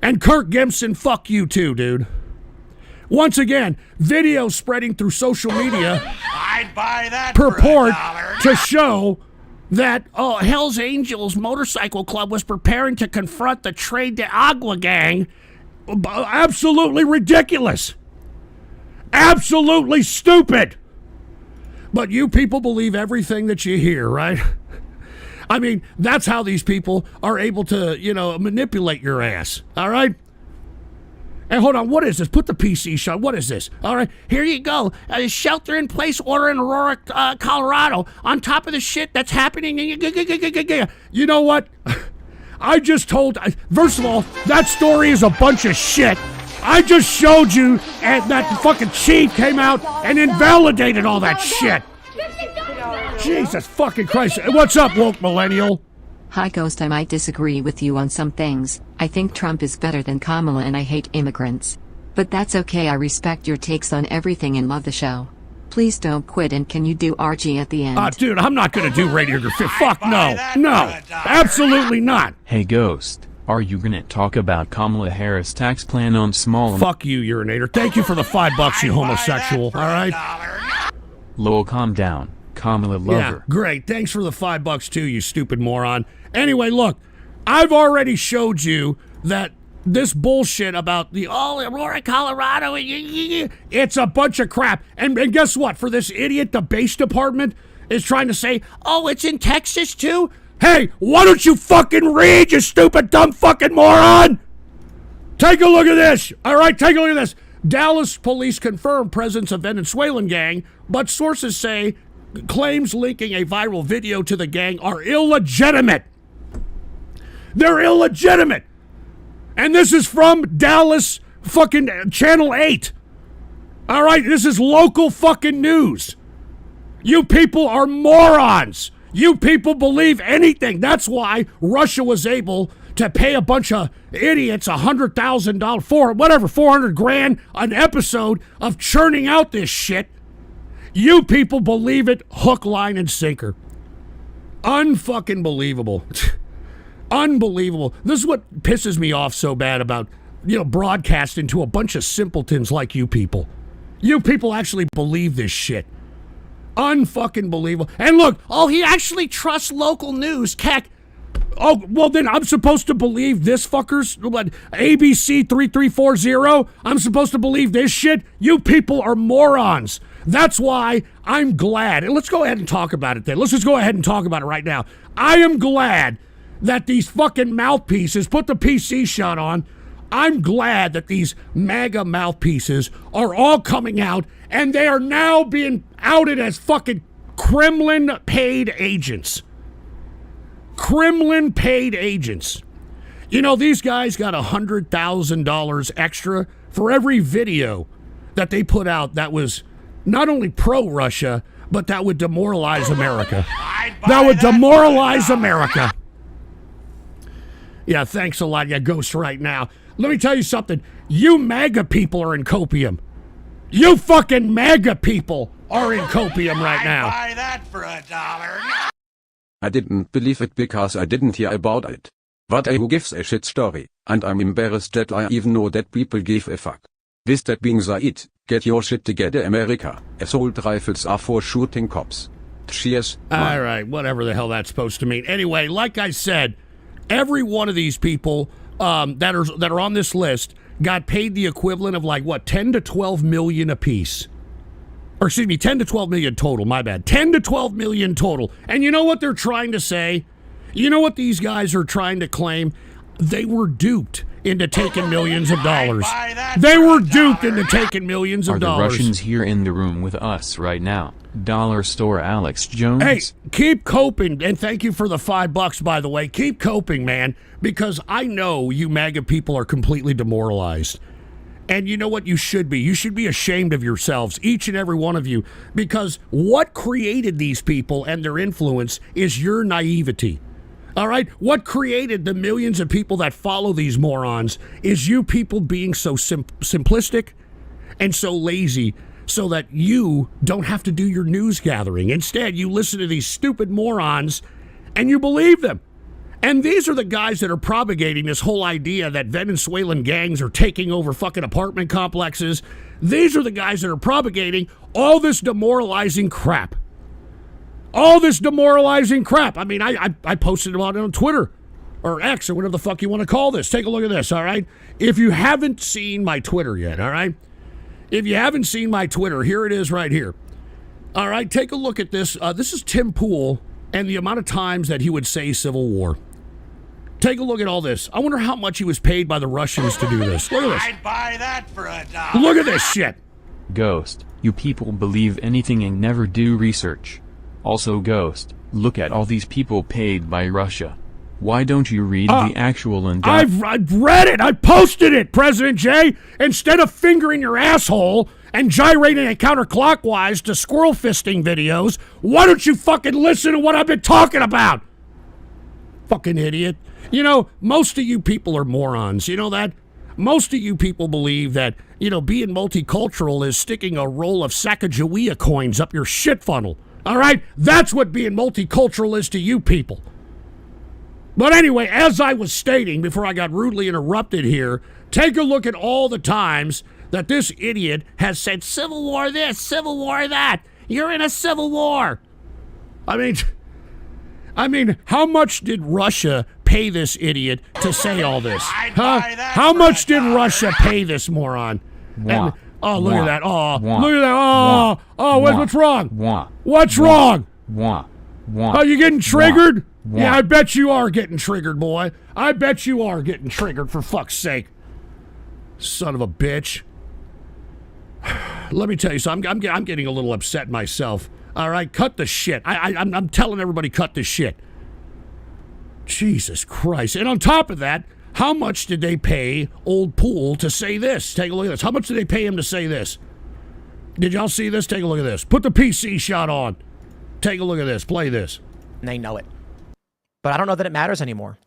And Kirk Gibson, fuck you too, dude. Once again, videos spreading through social media I'd buy that purport for $1. to show that Hell's Angels Motorcycle Club was preparing to confront the Trade de Agua gang. Absolutely ridiculous. Absolutely stupid. But you people believe everything that you hear, right? I mean, that's how these people are able to, manipulate your ass, all right? And hold on, what is this? Put the PC shot. What is this? All right, here you go. Shelter-in-place order in Aurora, Colorado, on top of the shit that's happening. You know what? I just told... First of all, that story is a bunch of shit. I just showed you, and that fucking chief came out and invalidated all that shit. Jesus fucking Christ. What's up, woke millennial? Hi Ghost, I might disagree with you on some things. I think Trump is better than Kamala and I hate immigrants. But that's okay, I respect your takes on everything and love the show. Please don't quit, and can you do RG at the end? Dude, I'm not gonna do radiography. Fuck no. No. Absolutely not. Hey Ghost, are you gonna talk about Kamala Harris' tax plan on small... Fuck you, urinator. Thank you for the $5, you homosexual, alright? Lowell, calm down. Kamala lover. Yeah, great. Thanks for the $5 too, you stupid moron. Anyway, look, I've already showed you that this bullshit about the Aurora, Colorado, it's a bunch of crap. And guess what? For this idiot, the base department is trying to say, oh, it's in Texas too? Hey, why don't you fucking read, you stupid, dumb fucking moron? Take a look at this. All right, take a look at this. Dallas police confirm presence of Venezuelan gang, but sources say claims linking a viral video to the gang are illegitimate. They're illegitimate. And this is from Dallas fucking Channel 8. All right, this is local fucking news. You people are morons. You people believe anything. That's why Russia was able to pay a bunch of idiots $100,000 for whatever, 400 grand an episode of churning out this shit. You people believe it hook, line, and sinker. Unfucking believable. Unbelievable. This is what pisses me off so bad about, broadcasting to a bunch of simpletons like you people. You people actually believe this shit. Unfucking believable. And look, he actually trusts local news. Keck. Oh, well then I'm supposed to believe this fucker's, ABC 3340? I'm supposed to believe this shit? You people are morons. That's why I'm glad. And let's go ahead and talk about it then. Let's just go ahead and talk about it right now. I am glad that these fucking mouthpieces, put the PC shot on, I'm glad that these MAGA mouthpieces are all coming out and they are now being outed as fucking Kremlin paid agents. Kremlin paid agents. These guys got $100,000 extra for every video that they put out that was not only pro-Russia, but that would demoralize America. That would demoralize America. Yeah, thanks a lot, you Ghost right now. Let me tell you something. You MAGA people are in copium. You fucking MAGA people are in copium right now. I'd buy that for $1. I didn't believe it because I didn't hear about it. But who gives a shit story, and I'm embarrassed that I even know that people give a fuck. With that being said, get your shit together, America. Assault rifles are for shooting cops. Cheers. All right, whatever the hell that's supposed to mean. Anyway, like I said, every one of these people that are on this list got paid the equivalent of 10 to 12 million apiece. Or excuse me, 10 to 12 million total, my bad. 10 to 12 million total. And you know what they're trying to say? You know what these guys are trying to claim? They were duped into taking millions of dollars. They were duped into taking millions of dollars. Are the Russians here in the room with us right now? Dollar store Alex Jones? Hey, keep coping, and thank you for the $5, by the way. Keep coping, man, because I know you MAGA people are completely demoralized. And you know what you should be? You should be ashamed of yourselves, each and every one of you, because what created these people and their influence is your naivety. All right? What created the millions of people that follow these morons is you people being so simplistic and so lazy so that you don't have to do your news gathering. Instead, you listen to these stupid morons and you believe them. And these are the guys that are propagating this whole idea that Venezuelan gangs are taking over fucking apartment complexes. These are the guys that are propagating all this demoralizing crap. All this demoralizing crap. I mean, I posted about it on Twitter or X or whatever the fuck you want to call this. Take a look at this, all right? If you haven't seen my Twitter yet, all right? If you haven't seen my Twitter, here it is right here. All right, take a look at this. This is Tim Pool and the amount of times that he would say civil war. Take a look at all this. I wonder how much he was paid by the Russians to do this. Look at this. I'd buy that for $1. Look at this shit. Ghost, you people believe anything and never do research. Also Ghost, look at all these people paid by Russia. Why don't you read the actual I've read it. I posted it, President J. Instead of fingering your asshole and gyrating it counterclockwise to squirrel fisting videos, why don't you fucking listen to what I've been talking about? Fucking idiot. You know, most of you people are morons. You know that? Most of you people believe that, you know, being multicultural is sticking a roll of Sacagawea coins up your shit funnel. All right? That's what being multicultural is to you people. But anyway, as I was stating before I got rudely interrupted here, take a look at all the times that this idiot has said civil war this, civil war that. You're in a civil war. I mean, how much did Russia pay this idiot to say all this? Huh? How much did Russia pay this moron? And, oh, look at that. Oh, look at that. Oh, what's wrong? What's wrong? Oh, you getting triggered? Yeah, I bet you are getting triggered, boy. I bet you are getting triggered, for fuck's sake. Son of a bitch. Let me tell you something. I'm getting a little upset myself. All right, cut the shit. I'm telling everybody, cut the shit. Jesus Christ. And on top of that, how much did they pay old Pool to say this? Take a look at this. How much did they pay him to say this? Did y'all see this? Take a look at this. Put the PC shot on. Take a look at this. Play this. And they know it. But I don't know that it matters anymore.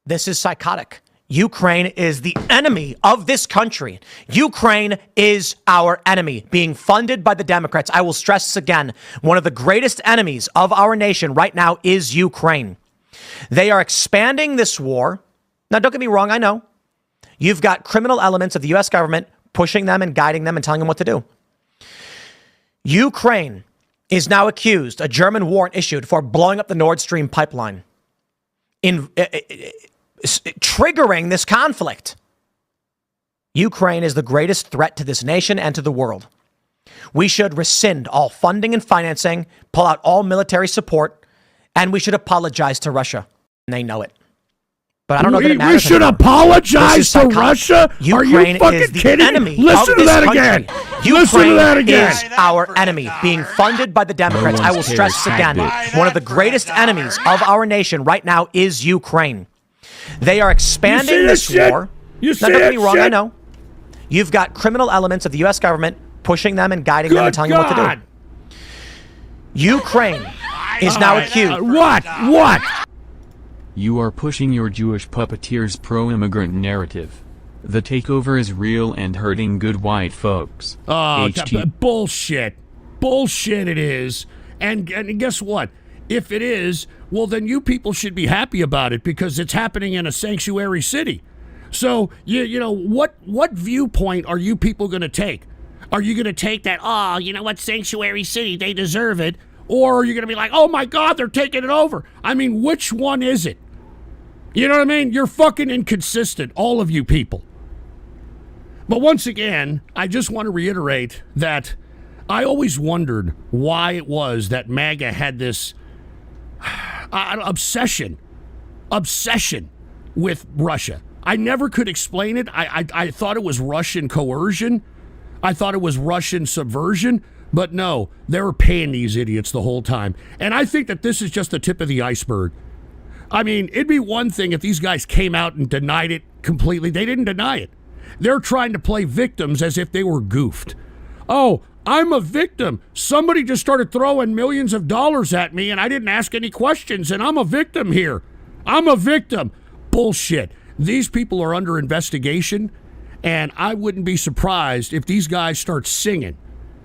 This is psychotic. Ukraine is the enemy of this country. Ukraine is our enemy, being funded by the Democrats. I will stress this again. One of the greatest enemies of our nation right now is Ukraine. They are expanding this war. Now, don't get me wrong. I know you've got criminal elements of the U.S. government pushing them and guiding them and telling them what to do. Ukraine is now accused, a German warrant issued for blowing up the Nord Stream pipeline, triggering this conflict. Ukraine is the greatest threat to this nation and to the world. We should rescind all funding and financing, pull out all military support, and we should apologize to Russia. And they know it. But I don't know that it matters. We should apologize to Russia? Ukraine Are you fucking kidding? Listen to that again. Listen to that again. Ukraine is our enemy, being funded by the Democrats. I will stress this again. One of the greatest enemies of our nation right now is Ukraine. They are expanding this war. You now, don't get me wrong, I know. You've got criminal elements of the U.S. government pushing them and guiding them and telling them what to do. Ukraine is now accused. What? You are pushing your Jewish puppeteers' pro-immigrant narrative. The takeover is real and hurting good white folks. Oh, bullshit. Bullshit it is. And guess what? If it is, well, then you people should be happy about it because it's happening in a sanctuary city. So, you know, what viewpoint are you people going to take? Are you going to take that, oh, you know what, sanctuary city, they deserve it? Or are you going to be like, oh my God, they're taking it over? I mean, which one is it? You know what I mean? You're fucking inconsistent, all of you people. But once again, I just want to reiterate that I always wondered why it was that Maga had this obsession with Russia. I never could explain it. I thought it was Russian coercion. I thought it was Russian subversion. But no, they were paying these idiots the whole time. And I think that this is just the tip of the iceberg. I mean, it'd be one thing if these guys came out and denied it completely. They didn't deny it. They're trying to play victims as if they were goofed. Oh, I'm a victim. Somebody just started throwing millions of dollars at me and I didn't ask any questions and I'm a victim here. I'm a victim. Bullshit. These people are under investigation and I wouldn't be surprised if these guys start singing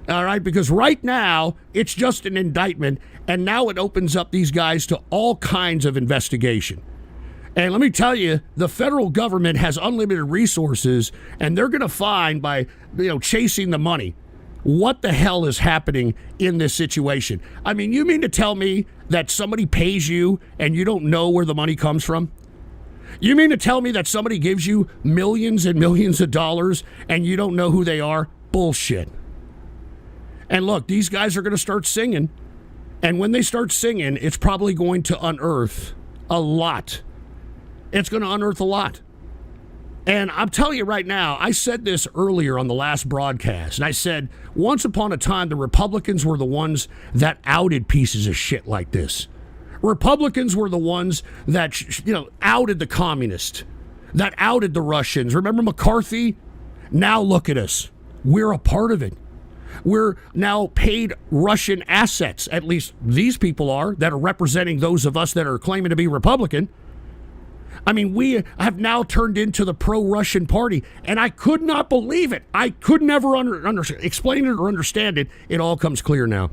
All right, because right now it's just an indictment, and now it opens up these guys to all kinds of investigation. And let me tell you, the federal government has unlimited resources, and they're going to find by, chasing the money, what the hell is happening in this situation. I mean, you mean to tell me that somebody pays you and you don't know where the money comes from? You mean to tell me that somebody gives you millions and millions of dollars and you don't know who they are? Bullshit. And look, these guys are going to start singing. And when they start singing, it's probably going to unearth a lot. It's going to unearth a lot. And I'm telling you right now, I said this earlier on the last broadcast, and I said, once upon a time, the Republicans were the ones that outed pieces of shit like this. Republicans were the ones that, outed the communists, that outed the Russians. Remember McCarthy? Now look at us. We're a part of it. We're now paid Russian assets, at least these people are, that are representing those of us that are claiming to be Republican. I mean, we have now turned into the pro-Russian party, and I could not believe it. I could never explain it or understand it. It all comes clear now.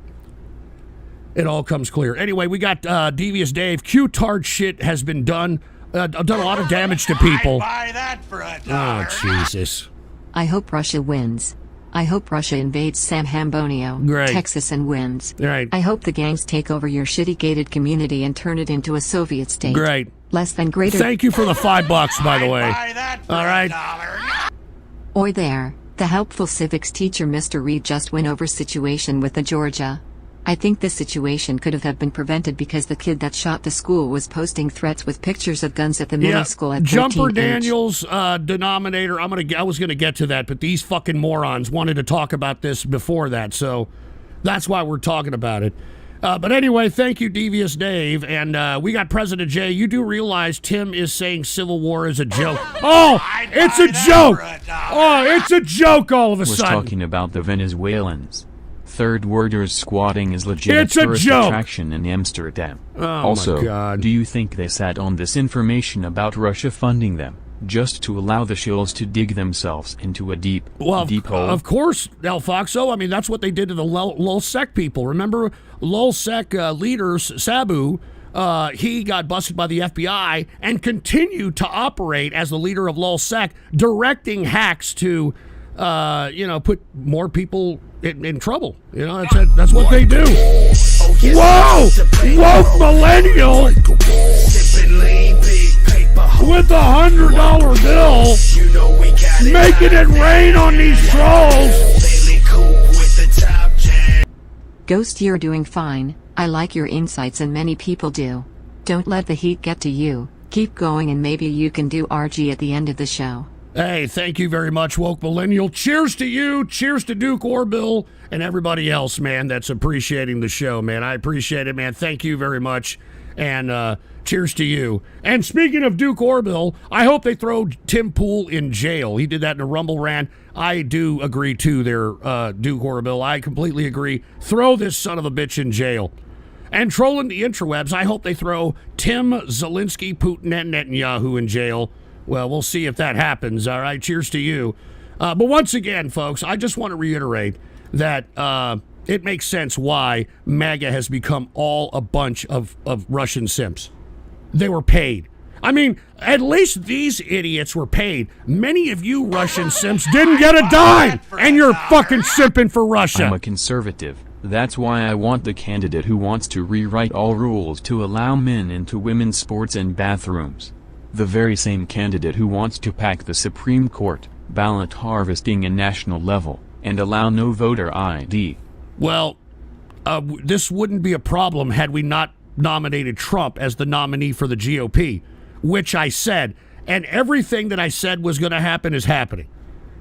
It all comes clear. Anyway, we got Devious Dave. Q-tard shit has been done. Done a lot of damage to people. I'd buy that for $1. Oh, Jesus. I hope Russia wins. I hope Russia invades San Antonio, Great. Texas, and wins. Right. I hope the gangs take over your shitty gated community and turn it into a Soviet state. Great. Less than greater. Thank you for the $5, by the way. Buy that for All right. $1. Oi there, the helpful civics teacher Mr. Reed just went over situation with the Georgia. I think this situation could have been prevented because the kid that shot the school was posting threats with pictures of guns at the middle school at 13 Jumper age. Daniels denominator. I was gonna get to that, but these fucking morons wanted to talk about this before that, so that's why we're talking about it. But anyway, thank you, Devious Dave, and we got President Jay. You do realize Tim is saying civil war is a joke? Oh, it's a joke! Oh, it's a joke! All of a Was sudden, talking about the Venezuelans. Third worders squatting is legit It's a tourist joke. attraction in Amsterdam. Oh, also, my God. do you think they sat on this information about Russia funding them, just to allow the shills to dig themselves into a deep hole? Of course, El Foxo. I mean, that's what they did to the Lulsec people. Remember, Lulsec leader Sabu, he got busted by the FBI and continued to operate as the leader of Lulsec, directing hacks to, put more people in trouble. That's what they do. Whoa! Woke millennial with $100 bill, making it rain on these trolls. Ghost, you're doing fine. I like your insights and many people do. Don't let the heat get to you. Keep going and maybe you can do RG at the end of the show. Hey, thank you very much, Woke Millennial. Cheers to you. Cheers to Duke Orville and everybody else, man, that's appreciating the show, man. I appreciate it, man. Thank you very much. And cheers to you. And speaking of Duke Orville, I hope they throw Tim Pool in jail. He did that in a Rumble rant. I do agree, too, there, Duke Orville. I completely agree. Throw this son of a bitch in jail. And trolling the interwebs, I hope they throw Tim, Zelensky, Putin, and Netanyahu in jail. Well, we'll see if that happens, all right? Cheers to you. But once again, folks, I just want to reiterate that it makes sense why Maga has become all a bunch of Russian simps. They were paid. I mean, at least these idiots were paid. Many of you Russian simps didn't get a dime, and you're fucking simping for Russia. I'm a conservative. That's why I want the candidate who wants to rewrite all rules to allow men into women's sports and bathrooms. The very same candidate who wants to pack the Supreme Court, ballot harvesting and national level, and allow no voter ID. Well, this wouldn't be a problem had we not nominated Trump as the nominee for the GOP, which I said, and everything that I said was going to happen is happening.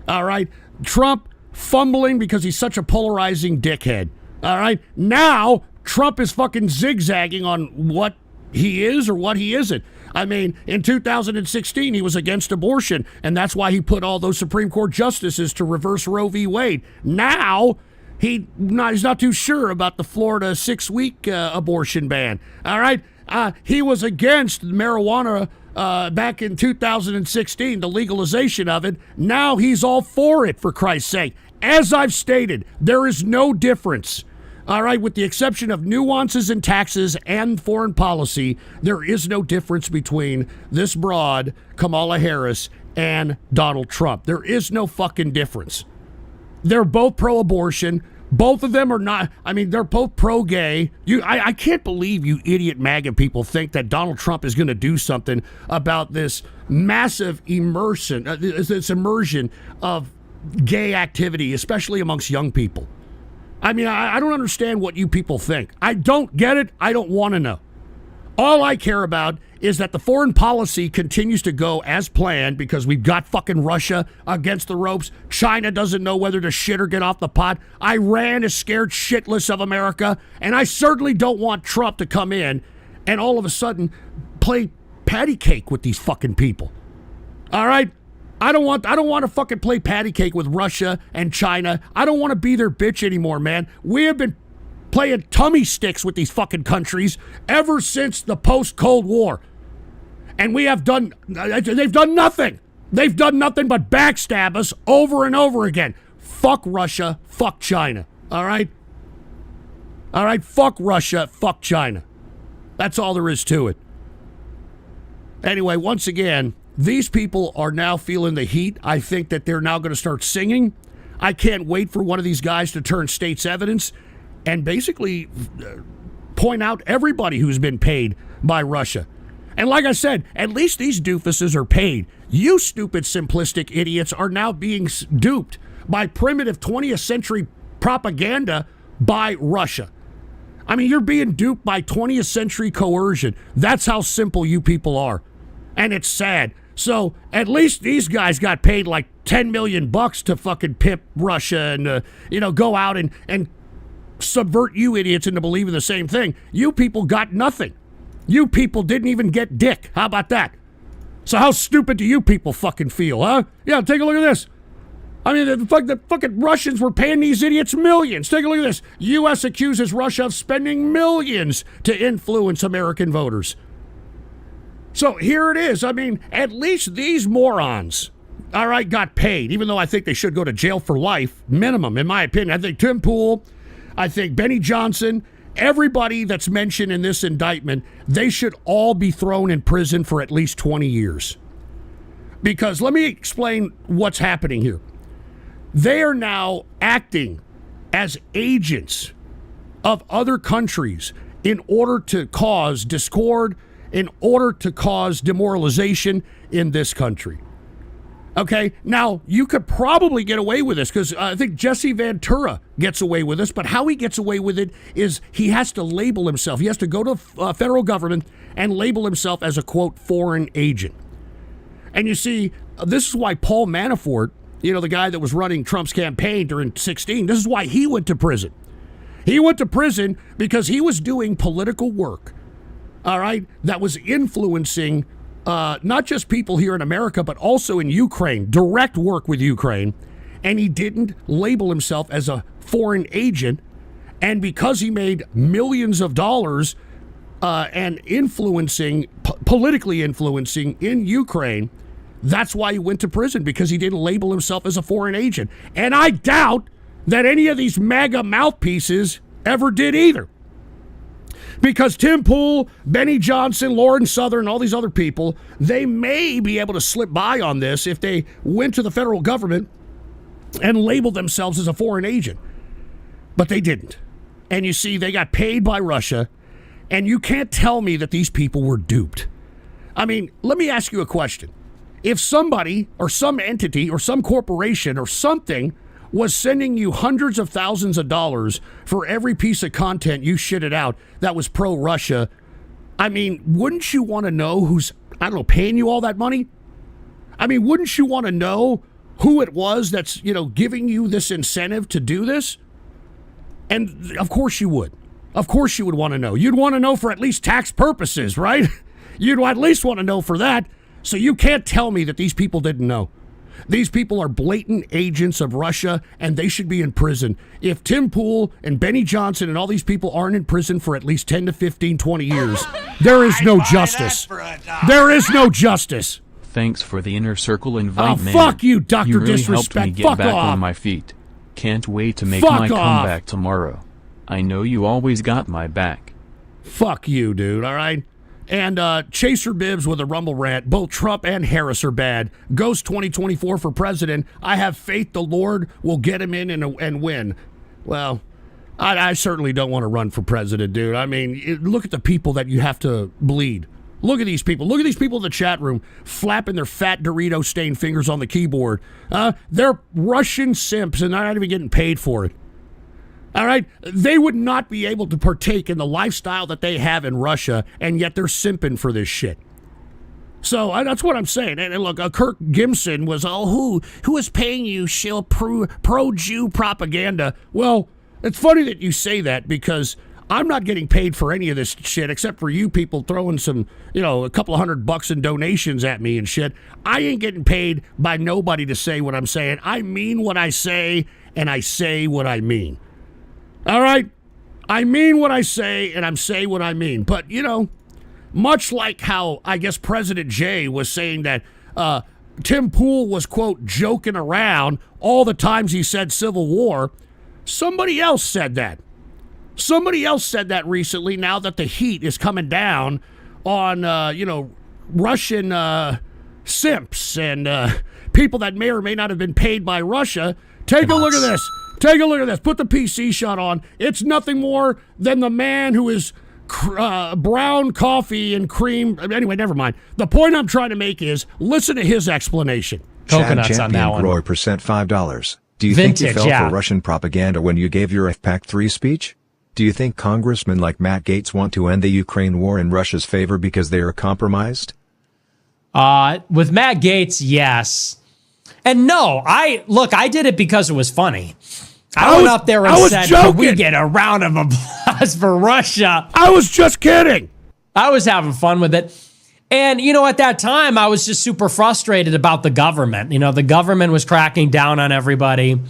All right? Trump fumbling because he's such a polarizing dickhead. All right? Now, Trump is fucking zigzagging on what he is or what he isn't. I mean, in 2016, he was against abortion, and that's why he put all those Supreme Court justices to reverse Roe v. Wade. Now, he's not too sure about the Florida 6-week abortion ban. All right? He was against marijuana back in 2016, the legalization of it. Now he's all for it, for Christ's sake. as I've stated, there is no difference. All right, with the exception of nuances in taxes and foreign policy, there is no difference between this broad, Kamala Harris, and Donald Trump. There is no fucking difference. They're both pro-abortion. Both of them are not, I mean, they're both pro-gay. I can't believe you idiot MAGA people think that Donald Trump is going to do something about this massive immersion of gay activity, especially amongst young people. I mean, I don't understand what you people think. I don't get it. I don't want to know. All I care about is that the foreign policy continues to go as planned because we've got fucking Russia against the ropes. China doesn't know whether to shit or get off the pot. Iran is scared shitless of America. And I certainly don't want Trump to come in and all of a sudden play patty cake with these fucking people. All right? I don't want to fucking play patty cake with Russia and China. I don't want to be their bitch anymore, man. We have been playing tummy sticks with these fucking countries ever since the post-Cold War. And they've done nothing. They've done nothing but backstab us over and over again. Fuck Russia, fuck China. All right? All right, fuck Russia, fuck China. That's all there is to it. Anyway, once again, these people are now feeling the heat. I think that they're now going to start singing. I can't wait for one of these guys to turn state's evidence and basically point out everybody who's been paid by Russia. And like I said, at least these doofuses are paid. You stupid, simplistic idiots are now being duped by primitive 20th century propaganda by Russia. I mean, you're being duped by 20th century coercion. That's how simple you people are. And it's sad. So at least these guys got paid like $10 million to fucking pimp Russia and, go out and subvert you idiots into believing the same thing. You people got nothing. You people didn't even get dick. How about that? So how stupid do you people fucking feel, huh? Yeah, take a look at this. I mean, the fucking Russians were paying these idiots millions. Take a look at this. U.S. accuses Russia of spending millions to influence American voters. So here it is. I mean, at least these morons, all right, got paid, even though I think they should go to jail for life, minimum, in my opinion. I think Tim Pool, I think Benny Johnson, everybody that's mentioned in this indictment, they should all be thrown in prison for at least 20 years. Because let me explain what's happening here. They are now acting as agents of other countries in order to cause discord, in order to cause demoralization in this country. Okay, now you could probably get away with this because I think Jesse Ventura gets away with this, but how he gets away with it is he has to label himself. He has to go to federal government and label himself as a, quote, foreign agent. And you see, this is why Paul Manafort, the guy that was running Trump's campaign during 2016, this is why he went to prison. He went to prison because he was doing political work, all right, that was influencing not just people here in America, but also in Ukraine, direct work with Ukraine. And he didn't label himself as a foreign agent. And because he made millions of dollars and politically influencing in Ukraine, that's why he went to prison, because he didn't label himself as a foreign agent. And I doubt that any of these MAGA mouthpieces ever did either. Because Tim Pool, Benny Johnson, Lauren Southern, all these other people, they may be able to slip by on this if they went to the federal government and labeled themselves as a foreign agent. But they didn't. And you see, they got paid by Russia, and you can't tell me that these people were duped. I mean, let me ask you a question. If somebody or some entity or some corporation or something was sending you hundreds of thousands of dollars for every piece of content you shitted out that was pro-Russia, I mean, wouldn't you want to know who's, paying you all that money? I mean, wouldn't you want to know who it was that's, giving you this incentive to do this? And of course you would. Of course you would want to know. You'd want to know for at least tax purposes, right? You'd at least want to know for that. So you can't tell me that these people didn't know. These people are blatant agents of Russia, and they should be in prison. If Tim Pool and Benny Johnson and all these people aren't in prison for at least 10 to 15, 20 years, there is no justice. There is no justice. Thanks for the inner circle invite, man. Fuck you, Dr. You really Disrespect. helped me get Fuck back off. on my feet. Can't wait to make Fuck my off. comeback tomorrow. I know you always got my back. Fuck you, dude, all right? And Chaser Bibbs with a Rumble rant. Both Trump and Harris are bad. Ghost 2024 for president. I have faith the Lord will get him in and win. Well, I certainly don't want to run for president, dude. I mean, look at the people that you have to bleed. Look at these people. Look at these people in the chat room flapping their fat Dorito-stained fingers on the keyboard. They're Russian simps, and they're not even getting paid for it. All right? They would not be able to partake in the lifestyle that they have in Russia, and yet they're simping for this shit. So that's what I'm saying. And look, Kirk Gimson was, who is paying you, shill pro-Jew propaganda? Well, it's funny that you say that because I'm not getting paid for any of this shit except for you people throwing some, a couple of $100 in donations at me and shit. I ain't getting paid by nobody to say what I'm saying. I mean what I say, and I say what I mean. All right? I mean what I say, and I'm say what I mean. But, much like how I guess President Jay was saying that Tim Pool was, quote, joking around all the times he said Civil War, somebody else said that. Somebody else said that recently now that the heat is coming down on, Russian simps and people that may or may not have been paid by Russia. Take a look at this. Take a look at this. Put the PC shot on. It's nothing more than the man who is brown coffee and cream. Anyway, never mind. The point I'm trying to make is listen to his explanation. Coconuts on that one. Grower % $5. Do you think you fell for Russian propaganda when you gave your FPAC 3 speech? Do you think congressmen like Matt Gaetz want to end the Ukraine war in Russia's favor because they are compromised? With Matt Gaetz, yes. And no, I did it because it was funny. I went up there and said, "Can we get a round of applause for Russia?" I was just kidding. I was having fun with it. And, at that time, I was just super frustrated about the government. The government was cracking down on everybody.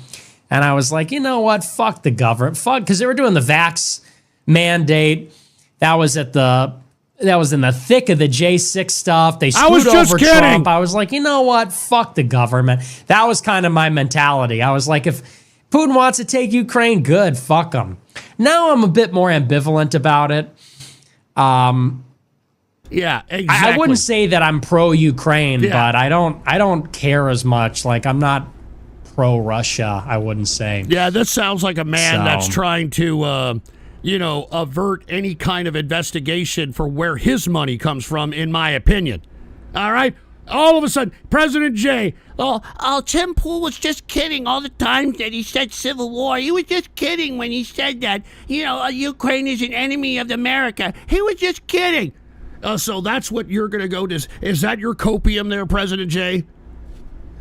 And I was like, you know what? Fuck the government. Fuck, because they were doing the vax mandate. That was in the thick of the J6 stuff. They screwed over Trump. I was like, you know what? Fuck the government. That was kind of my mentality. I was like, if Putin wants to take Ukraine, good. Fuck him. Now I'm a bit more ambivalent about it. Yeah, exactly. I wouldn't say that I'm pro-Ukraine, but I don't care as much. Like, I'm not pro-Russia, I wouldn't say. Yeah, this sounds like a man that's trying to, avert any kind of investigation for where his money comes from, in my opinion. All right? All of a sudden, President Jay, Tim Pool was just kidding all the time that he said Civil War. He was just kidding when he said that, Ukraine is an enemy of America. He was just kidding. So that's what you're going to go to. Is that your copium there, President Jay?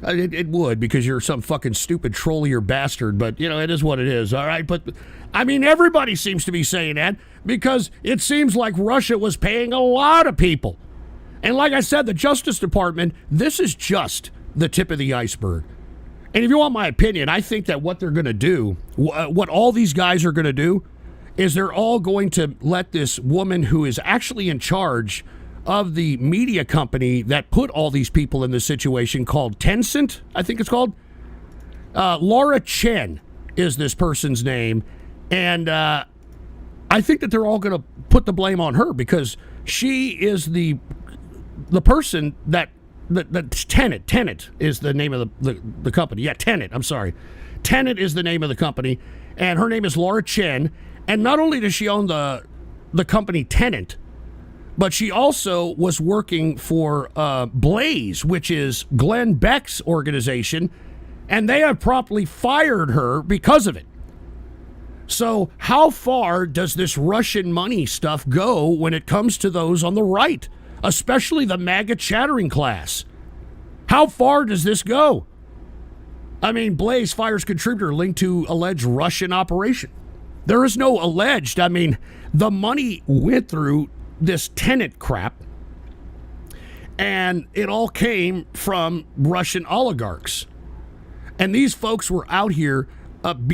It would, because you're some fucking stupid trollier bastard, but, it is what it is, all right? But, I mean, everybody seems to be saying that because it seems like Russia was paying a lot of people. And like I said, the Justice Department, this is just the tip of the iceberg. And if you want my opinion, I think that what they're going to do, what all these guys are going to do, is they're all going to let this woman who is actually in charge of the media company that put all these people in this situation called Tencent, I think it's called. Laura Chen is this person's name. And I think that they're all going to put the blame on her because she is the person that Tenet is the name of the company. Yeah, Tenet, I'm sorry. Tenet is the name of the company. And her name is Laura Chen. And not only does she own the company Tenet, but she also was working for Blaze, which is Glenn Beck's organization, and they have promptly fired her because of it. So how far does this Russian money stuff go when it comes to those on the right, especially the MAGA chattering class? How far does this go? I mean, Blaze fires contributor linked to alleged Russian operation. There is no alleged. I mean, the money went through this Tenet crap, and it all came from Russian oligarchs. And these folks were out here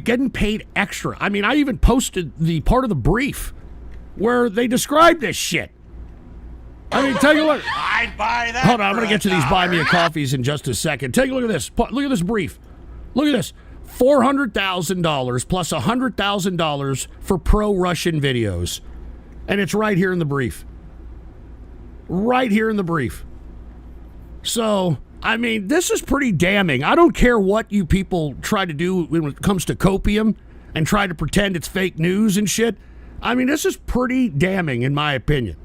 getting paid extra. I mean, I even posted the part of the brief where they described this shit. I mean, take a look. I'd buy that. Hold on, I'm going to get to these buy me a coffees in just a second. Take a look at this. Look at this brief. Look at this. $400,000 plus $100,000 for pro-Russian videos. And it's right here in the brief. Right here in the brief. So, I mean, this is pretty damning. I don't care what you people try to do when it comes to copium and try to pretend it's fake news and shit. I mean, this is pretty damning, in my opinion.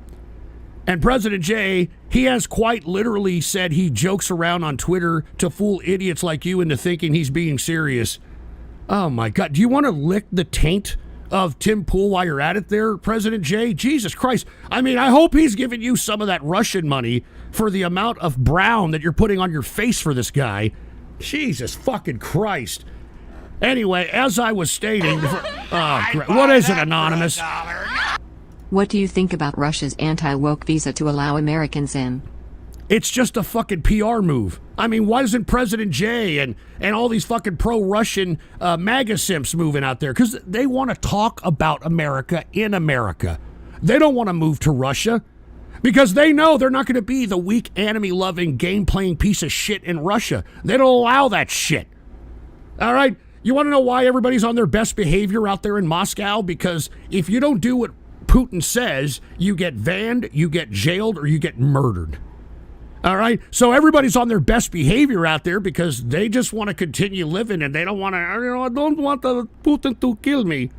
And President Jay, he has quite literally said he jokes around on Twitter to fool idiots like you into thinking he's being serious. Oh, my God. Do you want to lick the taint of Tim Pool while you're at it there, President Jay? Jesus Christ. I mean, I hope he's giving you some of that Russian money for the amount of brown that you're putting on your face for this guy. Jesus fucking Christ. Anyway, as I was stating, what is it, Anonymous? What do you think about Russia's anti-woke visa to allow Americans in? It's just a fucking PR move. I mean, why isn't President Jay and all these fucking pro-Russian MAGA simps moving out there? Because they want to talk about America in America. They don't want to move to Russia because they know they're not going to be the weak, enemy-loving, game-playing piece of shit in Russia. They don't allow that shit. All right? You want to know why everybody's on their best behavior out there in Moscow? Because if you don't do what Putin says, you get banned, you get jailed, or you get murdered. All right? So everybody's on their best behavior out there because they just want to continue living and they don't want to, I don't want the Putin to kill me.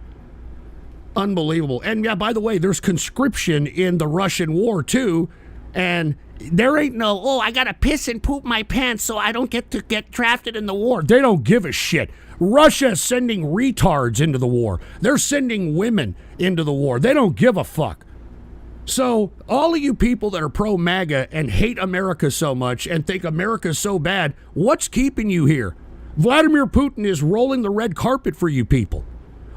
Unbelievable. And yeah, by the way, there's conscription in the Russian war too. And there ain't no, I got to piss and poop my pants so I don't get to get drafted in the war. They don't give a shit. Russia is sending retards into the war. They're sending women into the war. They don't give a fuck. So all of you people that are pro-MAGA and hate America so much and think America's so bad, what's keeping you here? Vladimir Putin is rolling the red carpet for you people.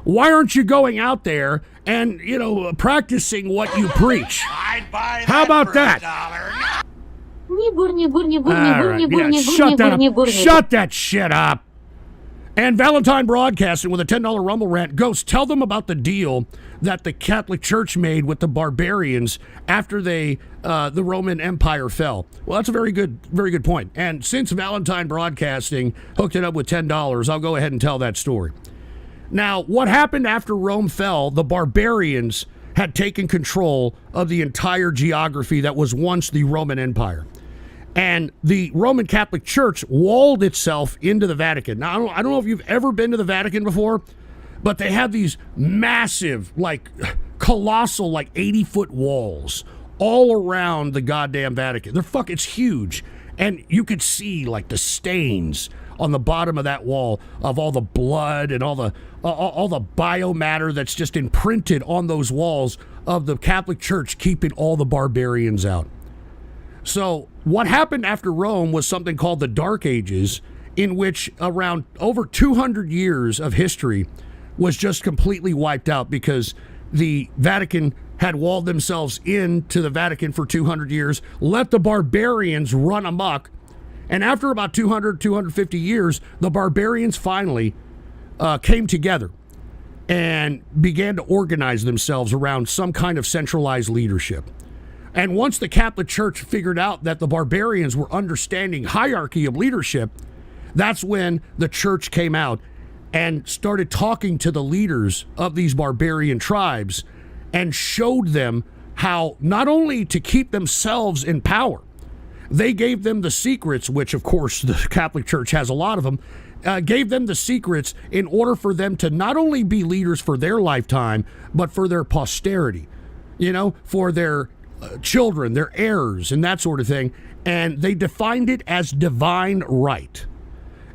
Why aren't you going out there and, practicing what you preach? How about that? Shut that shit up. And Valentine Broadcasting with a $10 Rumble rant. Ghost, tell them about the deal that the Catholic Church made with the barbarians after the Roman Empire fell. Well, that's a very good point. And since Valentine Broadcasting hooked it up with $10, I'll go ahead and tell that story. Now, what happened after Rome fell, the barbarians had taken control of the entire geography that was once the Roman Empire. And the Roman Catholic Church walled itself into the Vatican. Now, I don't know if you've ever been to the Vatican before, but they have these massive, colossal, 80-foot walls all around the goddamn Vatican. It's huge. And you could see, the stains on the bottom of that wall of all the blood and all the biomatter that's just imprinted on those walls of the Catholic Church, keeping all the barbarians out. So what happened after Rome was something called the Dark Ages, in which around over 200 years of history was just completely wiped out because the Vatican had walled themselves into the Vatican for 200 years, let the barbarians run amok. And after about 250 years, the barbarians finally came together and began to organize themselves around some kind of centralized leadership. And once the Catholic Church figured out that the barbarians were understanding hierarchy of leadership, that's when the church came out and started talking to the leaders of these barbarian tribes and showed them how not only to keep themselves in power, they gave them the secrets, which of course the Catholic Church has a lot of them, gave them the secrets in order for them to not only be leaders for their lifetime, but for their posterity, for their children, their heirs, and that sort of thing. And they defined it as divine right.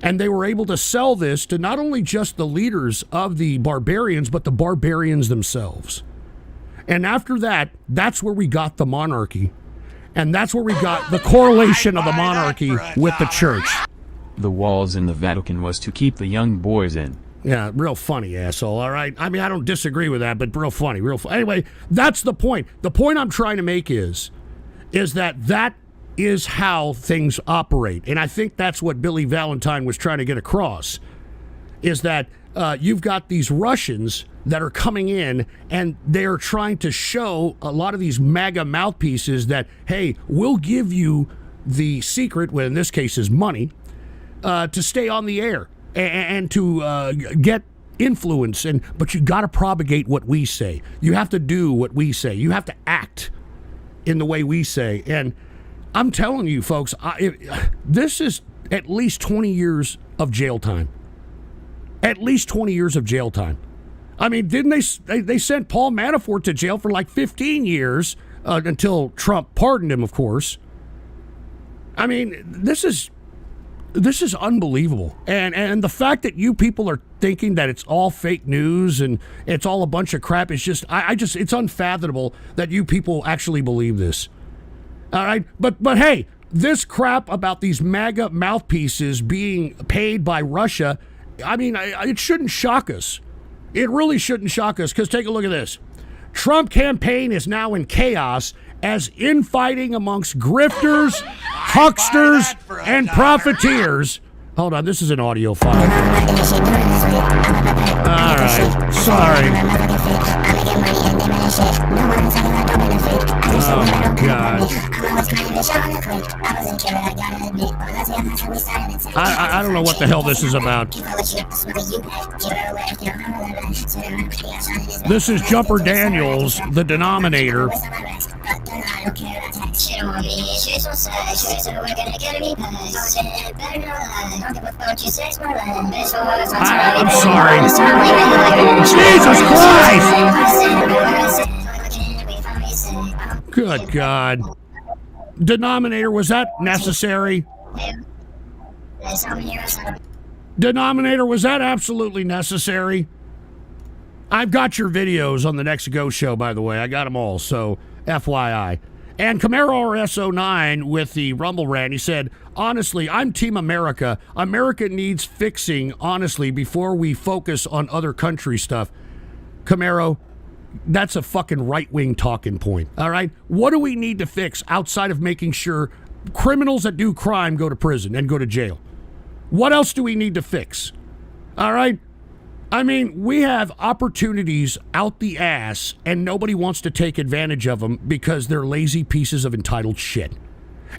And they were able to sell this to not only just the leaders of the barbarians, but the barbarians themselves. And after that, that's where we got the monarchy. And that's where we got the correlation of the monarchy with the church. The walls in the Vatican was to keep the young boys in. Yeah, real funny, asshole, all right? I mean, I don't disagree with that, but real funny. Anyway, that's the point. The point I'm trying to make is that is how things operate. And I think that's what Billy Valentine was trying to get across, is that you've got these Russians that are coming in and they're trying to show a lot of these MAGA mouthpieces that, hey, we'll give you the secret, well, in this case is money, to stay on the air. and to get influence, but you got to propagate what we say. You have to do what we say. You have to act in the way we say. And I'm telling you, folks, this is at least 20 years of jail time. At least 20 years of jail time. I mean, didn't they sent Paul Manafort to jail for like 15 years until Trump pardoned him, of course. I mean, this is unbelievable. And the fact that you people are thinking that it's all fake news and it's all a bunch of crap is just, it's unfathomable that you people actually believe this. All right. But hey, this crap about these MAGA mouthpieces being paid by Russia, I mean, it shouldn't shock us. It really shouldn't shock us, because take a look at this. Trump campaign is now in chaos as infighting amongst grifters, hucksters, and profiteers. Hold on, this is an audio file. All right, sorry. Oh my God. I don't know what the hell this is about. This is Jumper Daniels, the Denominator. I'm sorry. Jesus Christ! Good God. Denominator, was that necessary? Denominator, was that absolutely necessary? I've got your videos on the next Ghost Show, by the way. I got them all, so FYI. And Camaro RS09 with the Rumble rant, he said, honestly, I'm Team America. America needs fixing, honestly, before we focus on other country stuff. Camaro, that's a fucking right-wing talking point, all right? What do we need to fix outside of making sure criminals that do crime go to prison and go to jail? What else do we need to fix? All right? I mean, we have opportunities out the ass, and nobody wants to take advantage of them because they're lazy pieces of entitled shit.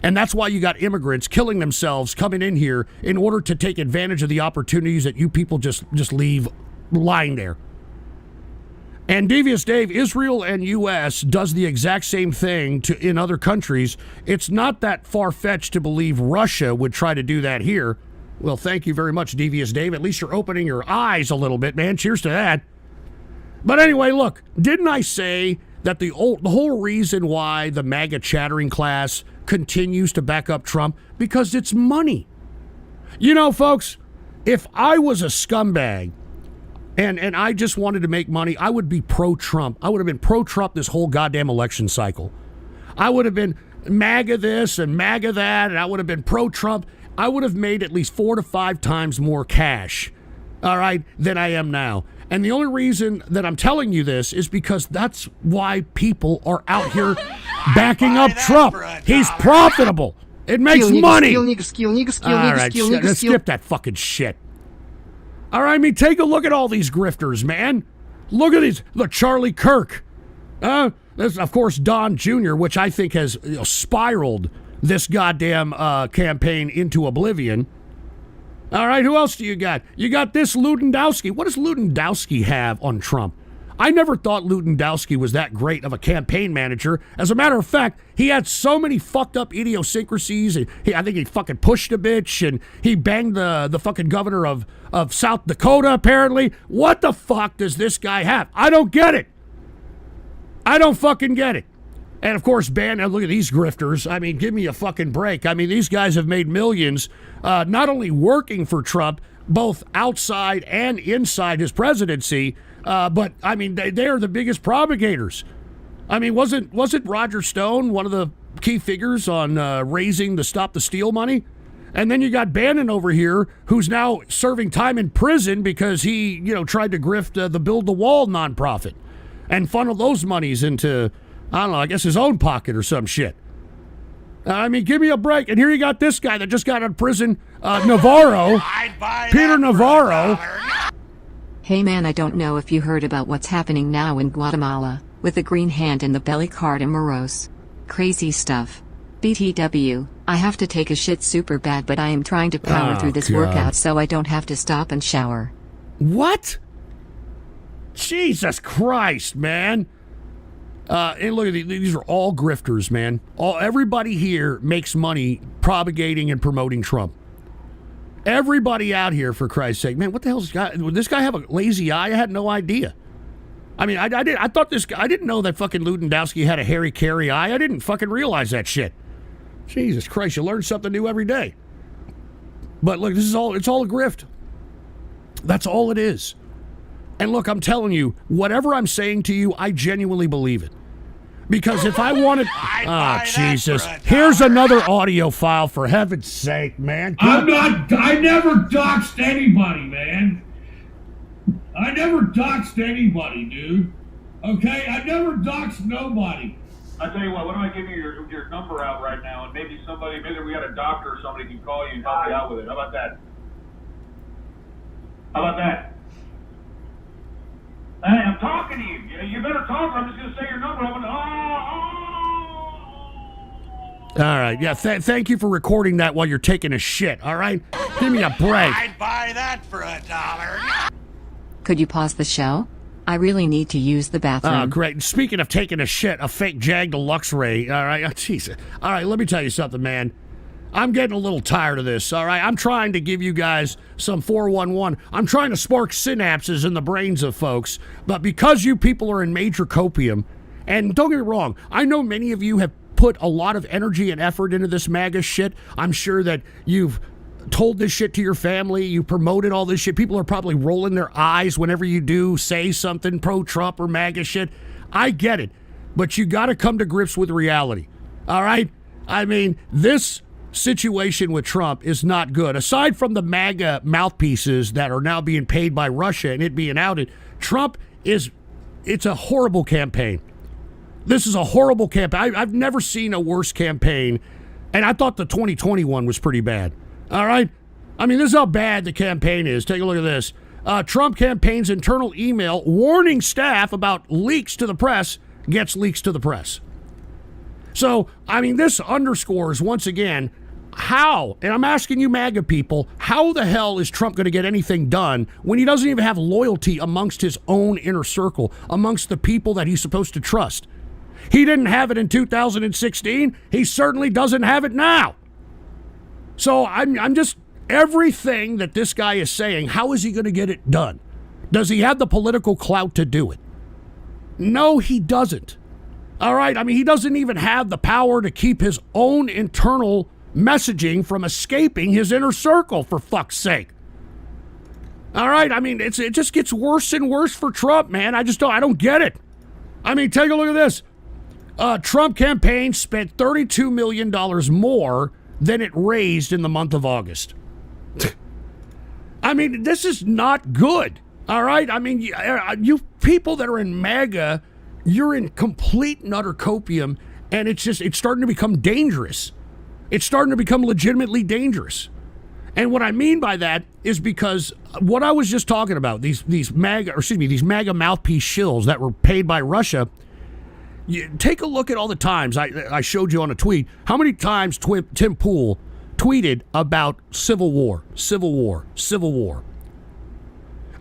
And that's why you got immigrants killing themselves coming in here in order to take advantage of the opportunities that you people just leave lying there. And Devious Dave, Israel and U.S. does the exact same thing in other countries. It's not that far-fetched to believe Russia would try to do that here. Well, thank you very much, Devious Dave. At least you're opening your eyes a little bit, man. Cheers to that. But anyway, look, didn't I say that the whole reason why the MAGA chattering class continues to back up Trump? Because it's money. You know, folks, if I was a scumbag and I just wanted to make money, I would be pro-Trump. I would have been pro-Trump this whole goddamn election cycle. I would have been MAGA this and MAGA that, and I would have been pro-Trump. I would have made at least 4 to 5 times more cash, all right, than I am now. And the only reason that I'm telling you this is because that's why people are out here backing up Trump. He's profitable. It makes money. All right, let's skip that fucking shit. All right, I mean, take a look at all these grifters, man. Look at these. Look, Charlie Kirk. This, of course, Don Jr., which I think has spiraled this goddamn campaign into oblivion. All right, who else do you got? You got this Ludendowski. What does Ludendowski have on Trump? I never thought Ludendowski was that great of a campaign manager. As a matter of fact, he had so many fucked up idiosyncrasies. I think he fucking pushed a bitch, and he banged the fucking governor of South Dakota, apparently. What the fuck does this guy have? I don't get it. I don't fucking get it. And, of course, look at these grifters. I mean, give me a fucking break. I mean, these guys have made millions, not only working for Trump, both outside and inside his presidency, but, I mean, they are the biggest propagators. I mean, wasn't Roger Stone one of the key figures on raising the Stop the Steal money? And then you got Bannon over here, who's now serving time in prison because he, tried to grift the Build the Wall nonprofit and funnel those monies into, I don't know, I guess his own pocket or some shit. I mean, give me a break. And here you got this guy that just got out of prison, Navarro, Peter Navarro. Hey man, I don't know if you heard about what's happening now in Guatemala, with the green hand in the belly card and Moros. Crazy stuff. BTW, I have to take a shit super bad, but I am trying to power through this workout so I don't have to stop and shower. What? Jesus Christ, man. And look at these are all grifters, man. Everybody here makes money propagating and promoting Trump. Everybody out here, for Christ's sake, man. What the hell is this guy? Would this guy have a lazy eye? I had no idea. I mean, I thought this guy. I didn't know that fucking Ludendowski had a Harry Carey eye. I didn't fucking realize that shit. Jesus Christ, you learn something new every day. But look, it's all a grift. That's all it is. And look, I'm telling you, whatever I'm saying to you, I genuinely believe it. Because if I wanted... Jesus. Here's another audio file, for heaven's sake, man. I never doxed anybody, man. I never doxed anybody, dude. Okay? I never doxed nobody. I tell you what do I give you your number out right now, and maybe we got a doctor or somebody can call you and help you out with it. How about that? Hey, I'm talking to you. You better talk, or I'm just going to say your number. All right, yeah, thank you for recording that while you're taking a shit, all right? Give me a break. I'd buy that for $1. Could you pause the show? I really need to use the bathroom. Great. Speaking of taking a shit, a fake Jag Deluxe Ray, all right? Jesus. All right, let me tell you something, man. I'm getting a little tired of this, all right? I'm trying to give you guys some 411. I'm trying to spark synapses in the brains of folks, but because you people are in major copium, and don't get me wrong, I know many of you have put a lot of energy and effort into this MAGA shit. I'm sure that you've told this shit to your family, you promoted all this shit. People are probably rolling their eyes whenever you do say something pro-Trump or MAGA shit. I get it, but you got to come to grips with reality, all right? I mean, this situation with Trump is not good. Aside from the MAGA mouthpieces that are now being paid by Russia and it being outed, it's a horrible campaign. This is a horrible campaign. I've never seen a worse campaign, and I thought the 2021 was pretty bad. All right? I mean, this is how bad the campaign is. Take a look at this. Trump campaign's internal email warning staff about leaks to the press gets leaks to the press. So, I mean, this underscores, once again, how, and I'm asking you MAGA people, how the hell is Trump going to get anything done when he doesn't even have loyalty amongst his own inner circle, amongst the people that he's supposed to trust? He didn't have it in 2016. He certainly doesn't have it now. So I'm just, everything that this guy is saying, how is he going to get it done? Does he have the political clout to do it? No, he doesn't. All right? I mean, he doesn't even have the power to keep his own internal messaging from escaping his inner circle, for fuck's sake. All right? I mean, it just gets worse and worse for Trump, man. I don't get it. I mean, take a look at this. Trump campaign spent $32 million more than it raised in the month of August. I mean, this is not good. All right? I mean, you people that are in MAGA, you're in complete and utter copium, and it's starting to become dangerous. It's starting to become legitimately dangerous. And what I mean by that is because what I was just talking about, these MAGA mouthpiece shills that were paid by Russia, take a look at all the times I showed you on a tweet, how many times Tim Pool tweeted about civil war.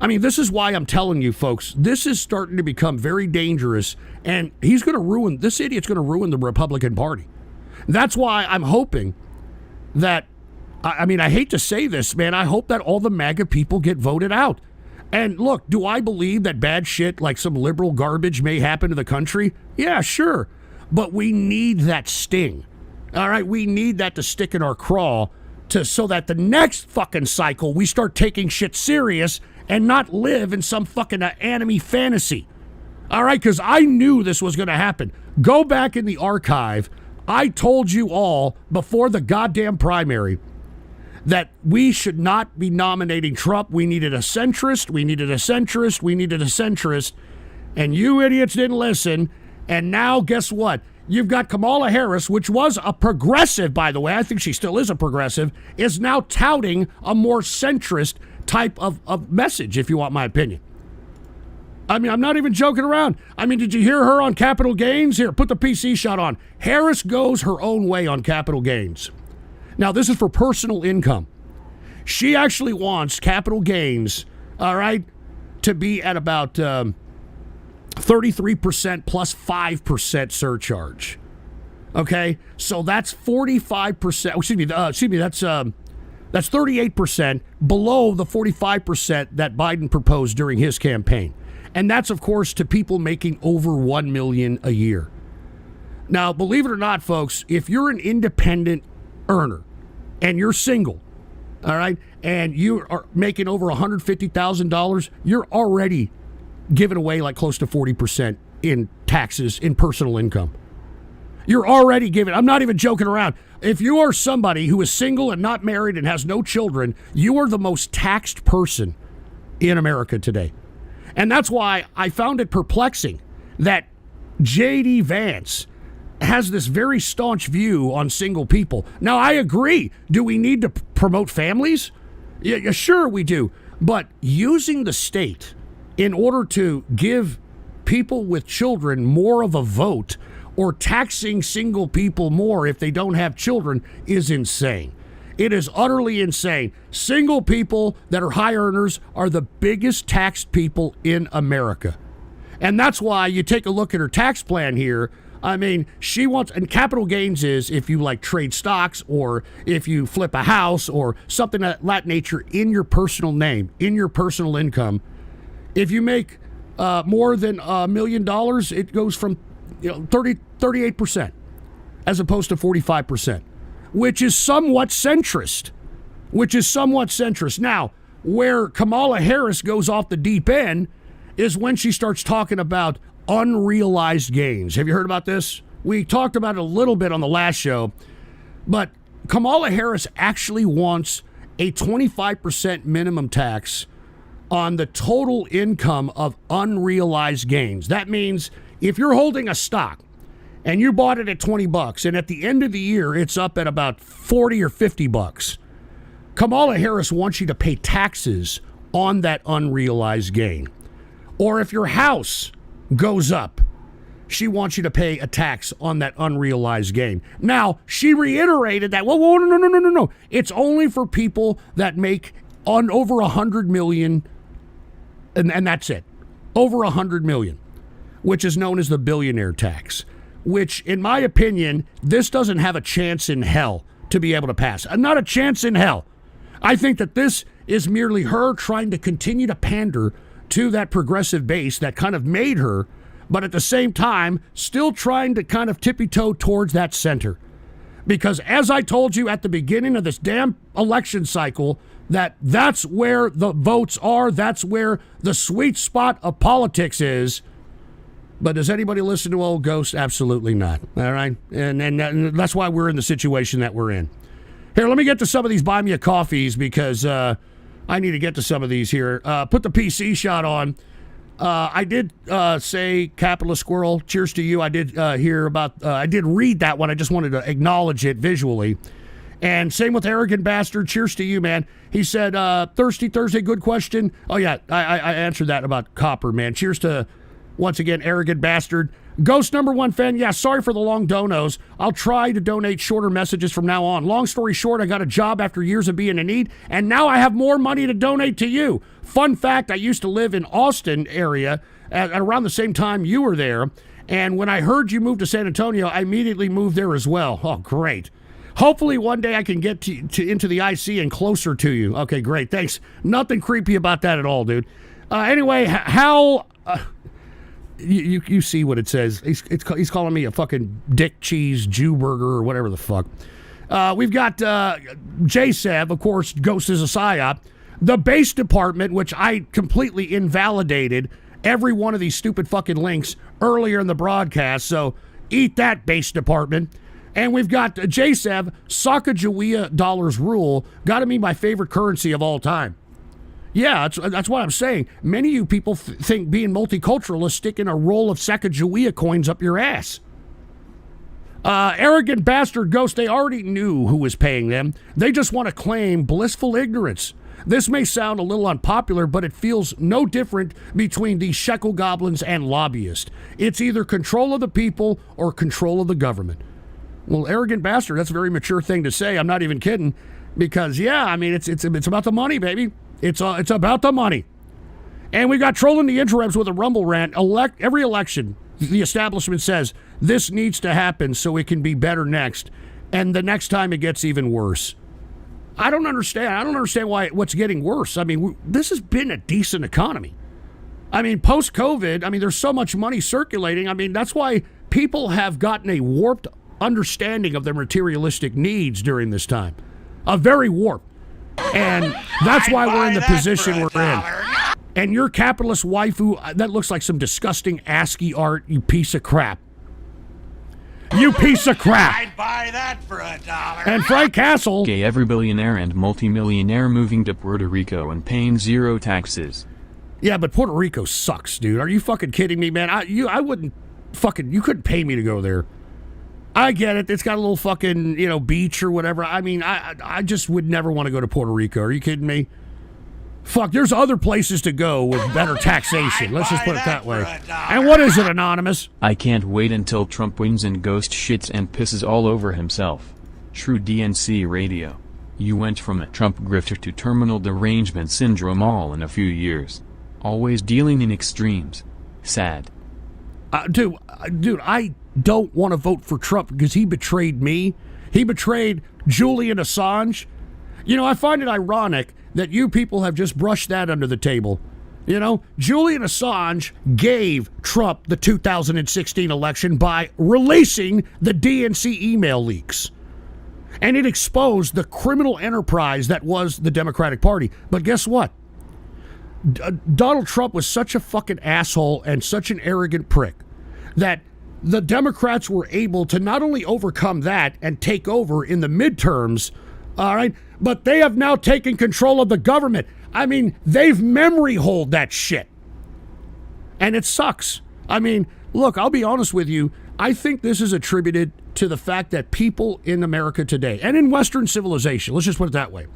I mean, this is why I'm telling you, folks, this is starting to become very dangerous, and this idiot's going to ruin the Republican Party. That's why I'm hoping that, I mean, I hate to say this, man, I hope that all the MAGA people get voted out. And look, do I believe that bad shit like some liberal garbage may happen to the country? Yeah, sure. But we need that sting. All right, we need that to stick in our craw so that the next fucking cycle we start taking shit serious and not live in some fucking anime fantasy. All right, because I knew this was going to happen. Go back in the archive. I told you all before the goddamn primary that we should not be nominating Trump. We needed a centrist. And you idiots didn't listen. And now, guess what? You've got Kamala Harris, which was a progressive, by the way. I think she still is a progressive, is now touting a more centrist type of message, if you want my opinion. I mean, I'm not even joking around. I mean, did you hear her on capital gains? Here, put the PC shot on. Harris goes her own way on capital gains. Now, this is for personal income. She actually wants capital gains, all right, to be at about 33% plus 5% surcharge. Okay, so that's 45%. Excuse me. That's 38% below the 45% that Biden proposed during his campaign, and that's of course to people making over $1 million a year. Now, believe it or not, folks, if you're an independent earner and you're single, all right, and you are making over $150,000, you're already giving away like close to 40% in taxes in personal income. You're already giving. I'm not even joking around. If you are somebody who is single and not married and has no children, you are the most taxed person in America today. And that's why I found it perplexing that J.D. Vance has this very staunch view on single people. Now, I agree. Do we need to promote families? Yeah, sure we do. But using the state in order to give people with children more of a vote or taxing single people more if they don't have children is insane. It is utterly insane. Single people that are high earners are the biggest taxed people in America. And that's why you take a look at her tax plan here. I mean, she wants, and capital gains is if you like trade stocks or if you flip a house or something of that nature in your personal name, in your personal income. If you make more than $1 million, it goes from 38% as opposed to 45%, which is somewhat centrist. Now, where Kamala Harris goes off the deep end is when she starts talking about unrealized gains. Have you heard about this? We talked about it a little bit on the last show, but Kamala Harris actually wants a 25% minimum tax on the total income of unrealized gains. That means if you're holding a stock and you bought it at $20 and at the end of the year it's up at about $40 or $50, Kamala Harris wants you to pay taxes on that unrealized gain. Or if your house goes up, she wants you to pay a tax on that unrealized gain. Now, she reiterated that, no. It's only for people that make on over $100 million, and that's it. Over $100 million, which is known as the billionaire tax, which, in my opinion, this doesn't have a chance in hell to be able to pass. Not a chance in hell. I think that this is merely her trying to continue to pander to that progressive base that kind of made her, but at the same time, still trying to kind of tippy-toe towards that center. Because as I told you at the beginning of this damn election cycle, that's where the votes are, that's where the sweet spot of politics is. But does anybody listen to old Ghost? Absolutely not. All right? And that's why we're in the situation that we're in. Here, let me get to some of these buy me a coffees because I need to get to some of these here. Put the PC shot on. I did say Capitalist Squirrel. Cheers to you. I did hear about, I did read that one. I just wanted to acknowledge it visually. And same with Arrogant Bastard. Cheers to you, man. He said, Thirsty Thursday, good question. Oh, yeah, I answered that about copper, man. Cheers to, once again, Arrogant Bastard. Ghost #1 fan, yeah, sorry for the long donos. I'll try to donate shorter messages from now on. Long story short, I got a job after years of being in need, and now I have more money to donate to you. Fun fact, I used to live in Austin area at around the same time you were there, and when I heard you moved to San Antonio, I immediately moved there as well. Oh, great. Hopefully one day I can get to into the IC and closer to you. Okay, great, thanks. Nothing creepy about that at all, dude. Anyway, Hal... You see what it says. He's calling me a fucking dick cheese Jew burger or whatever the fuck. We've got JSEV, of course, Ghost is a psyop. The base department, which I completely invalidated every one of these stupid fucking links earlier in the broadcast, so eat that, base department. And we've got JSEV, Sacagawea dollars rule, gotta be my favorite currency of all time. Yeah, that's what I'm saying. Many of you people think being multicultural is sticking a roll of Sacagawea coins up your ass. Arrogant Bastard Ghost, they already knew who was paying them. They just want to claim blissful ignorance. This may sound a little unpopular, but it feels no different between these shekel goblins and lobbyists. It's either control of the people or control of the government. Well, arrogant bastard, that's a very mature thing to say. I'm not even kidding. Because, yeah, I mean, it's about the money, baby. It's about the money. And we got trolling the interims with a Rumble rant. Every election, the establishment says, this needs to happen so it can be better next. And the next time it gets even worse. I don't understand what's getting worse. I mean, this has been a decent economy. I mean, post-COVID, I mean, there's so much money circulating. I mean, that's why people have gotten a warped understanding of their materialistic needs during this time. A very warped. And that's why we're in the position we're in. And your capitalist waifu, that looks like some disgusting ASCII art, you piece of crap. You piece of crap. I'd buy that for $1. And Frank Castle. Gay every billionaire and multimillionaire moving to Puerto Rico and paying zero taxes. Yeah, but Puerto Rico sucks, dude. Are you fucking kidding me, man? I wouldn't fucking, you couldn't pay me to go there. I get it. It's got a little fucking, beach or whatever. I mean, I just would never want to go to Puerto Rico. Are you kidding me? Fuck, there's other places to go with better taxation. Let's just put it that way. And what is it, Anonymous? I can't wait until Trump wins and Ghost shits and pisses all over himself. True DNC Radio. You went from a Trump grifter to terminal derangement syndrome all in a few years. Always dealing in extremes. Sad. Dude, I don't want to vote for Trump because he betrayed me. He betrayed Julian Assange. I find it ironic that you people have just brushed that under the table. Julian Assange gave Trump the 2016 election by releasing the DNC email leaks. And it exposed the criminal enterprise that was the Democratic Party. But guess what? Donald Trump was such a fucking asshole and such an arrogant prick that the Democrats were able to not only overcome that and take over in the midterms, all right, but they have now taken control of the government. I mean, they've memory holed that shit. And it sucks. I mean, look, I'll be honest with you. I think this is attributed to the fact that people in America today and in Western civilization, let's just put it that way,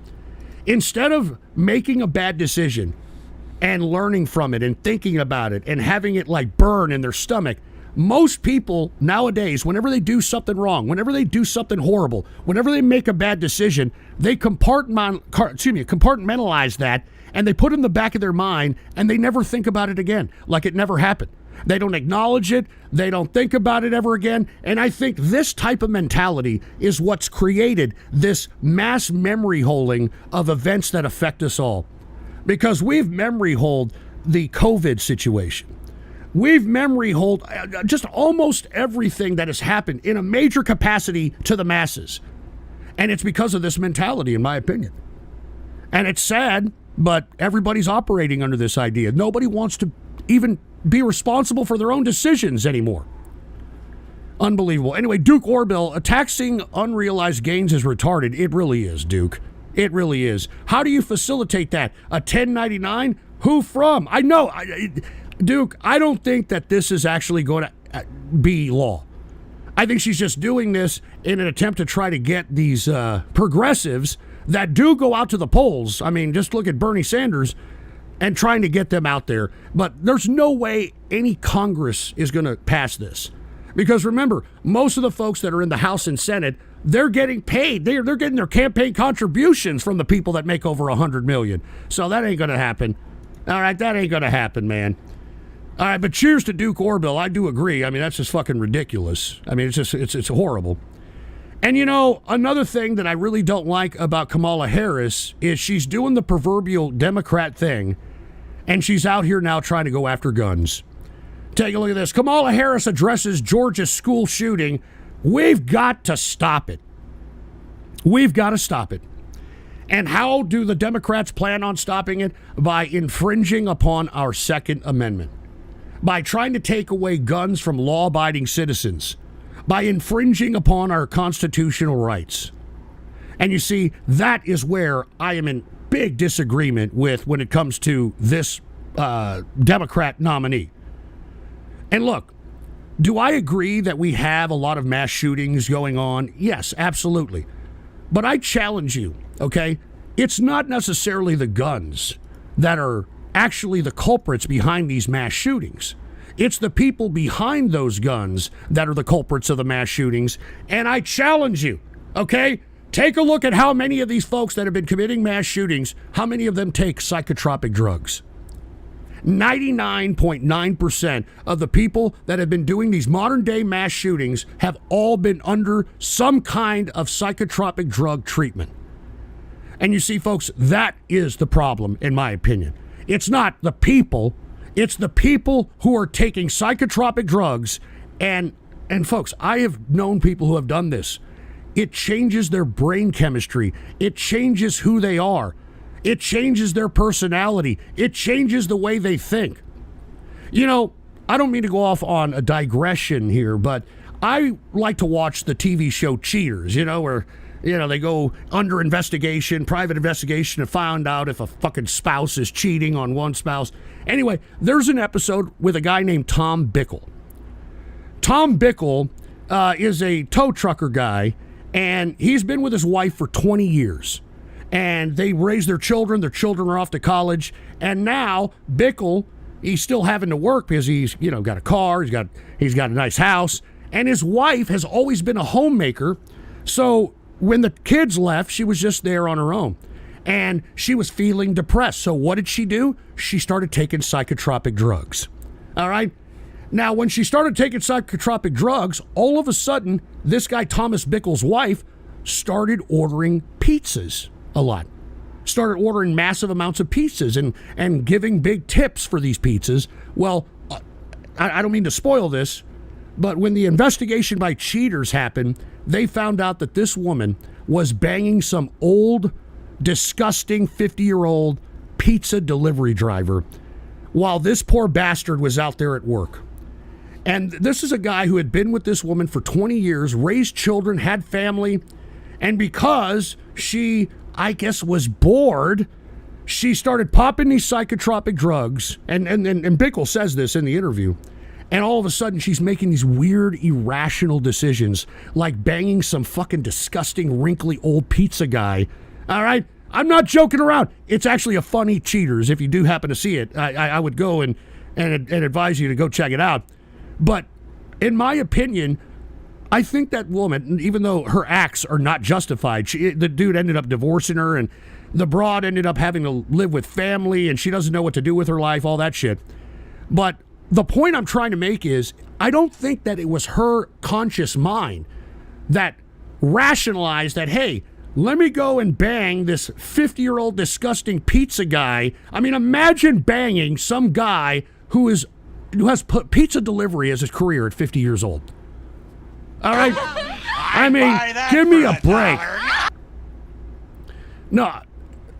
instead of making a bad decision and learning from it and thinking about it and having it like burn in their stomach, most people nowadays, whenever they do something wrong, whenever they do something horrible, whenever they make a bad decision, they compartmentalize that and they put it in the back of their mind and they never think about it again, like it never happened. They don't acknowledge it. They don't think about it ever again. And I think this type of mentality is what's created this mass memory holding of events that affect us all. Because we've memory holed the COVID situation. We've memory hold just almost everything that has happened in a major capacity to the masses. And it's because of this mentality, in my opinion. And it's sad, but everybody's operating under this idea. Nobody wants to even be responsible for their own decisions anymore. Unbelievable. Anyway, Duke Orbill, taxing unrealized gains is retarded. It really is, Duke. It really is. How do you facilitate that? A 1099? Who from? I know. Duke, I don't think that this is actually going to be law. I think she's just doing this in an attempt to try to get these progressives that do go out to the polls. I mean, just look at Bernie Sanders and trying to get them out there. But there's no way any Congress is going to pass this. Because remember, most of the folks that are in the House and Senate, they're getting paid. They're getting their campaign contributions from the people that make over $100 million. So that ain't going to happen. All right, that ain't going to happen, man. All right, but cheers to Duke Orbill. I do agree. I mean, that's just fucking ridiculous. I mean, it's horrible. And another thing that I really don't like about Kamala Harris is she's doing the proverbial Democrat thing, and she's out here now trying to go after guns. Take a look at this. Kamala Harris addresses Georgia's school shooting. We've got to stop it. We've got to stop it. And how do the Democrats plan on stopping it? By infringing upon our Second Amendment. By trying to take away guns from law-abiding citizens, by infringing upon our constitutional rights. And you see, that is where I am in big disagreement with when it comes to this Democrat nominee. And look, do I agree that we have a lot of mass shootings going on? Yes, absolutely. But I challenge you, okay? it's not necessarily the guns that are actually the culprits behind these mass shootings. It's the people behind those guns that are the culprits of the mass shootings. And I challenge you, okay? Take a look at how many of these folks that have been committing mass shootings, how many of them take psychotropic drugs. 99.9% of the people that have been doing these modern day mass shootings have all been under some kind of psychotropic drug treatment. And you see, folks, that is the problem, in my opinion. It's not the people. It's the people who are taking psychotropic drugs. And folks, I have known people who have done this. It changes their brain chemistry. It changes who they are. It changes their personality. It changes the way they think. You know, I don't mean to go off on a digression here, but I like to watch the TV show Cheaters, you know, where, you know, they go under investigation, private investigation, to find out if a fucking spouse is cheating on one spouse. Anyway, there's an episode with a guy named Tom Bickle. Tom Bickle is a tow trucker guy, and he's been with his wife for 20 years. And they raise their children. Their children are off to college. And now Bickle, he's still having to work because he's, you know, got a car. He's got a nice house. And his wife has always been a homemaker. So when the kids left, she was just there on her own. And she was feeling depressed. So what did she do? She started taking psychotropic drugs. All right? Now, when she started taking psychotropic drugs, all of a sudden, this guy, Thomas Bickle's wife, started ordering pizzas a lot. Started ordering massive amounts of pizzas and giving big tips for these pizzas. Well, I don't mean to spoil this, but when the investigation by Cheaters happened, they found out that this woman was banging some old, disgusting 50-year-old pizza delivery driver while this poor bastard was out there at work. And this is a guy who had been with this woman for 20 years, raised children, had family, and because she, I guess, was bored, she started popping these psychotropic drugs, and Bickle says this in the interview, and all of a sudden she's making these weird, irrational decisions, like banging some fucking disgusting, wrinkly old pizza guy. All right? I'm not joking around. It's actually a funny Cheaters. If you do happen to see it, I would go and advise you to go check it out. But in my opinion, I think that woman, even though her acts are not justified, the dude ended up divorcing her, and the broad ended up having to live with family, and she doesn't know what to do with her life, all that shit. But the point I'm trying to make is, I don't think that it was her conscious mind that rationalized that, hey, let me go and bang this 50-year-old disgusting pizza guy. I mean, imagine banging some guy who has put pizza delivery as his career at 50 years old. All right? I mean, give me a break. No,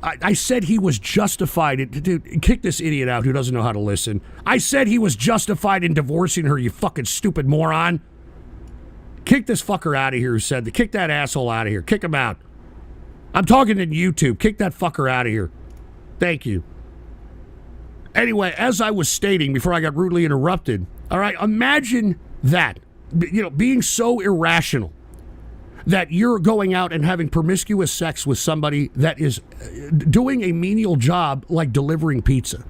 I said he was justified. Dude, kick this idiot out who doesn't know how to listen. I said he was justified in divorcing her, you fucking stupid moron. Kick this fucker out of here who said that. Kick that asshole out of here. Kick him out. I'm talking in YouTube. Kick that fucker out of here. Thank you. Anyway, as I was stating before I got rudely interrupted, all right, imagine that, you know, being so irrational that you're going out and having promiscuous sex with somebody that is doing a menial job like delivering pizza.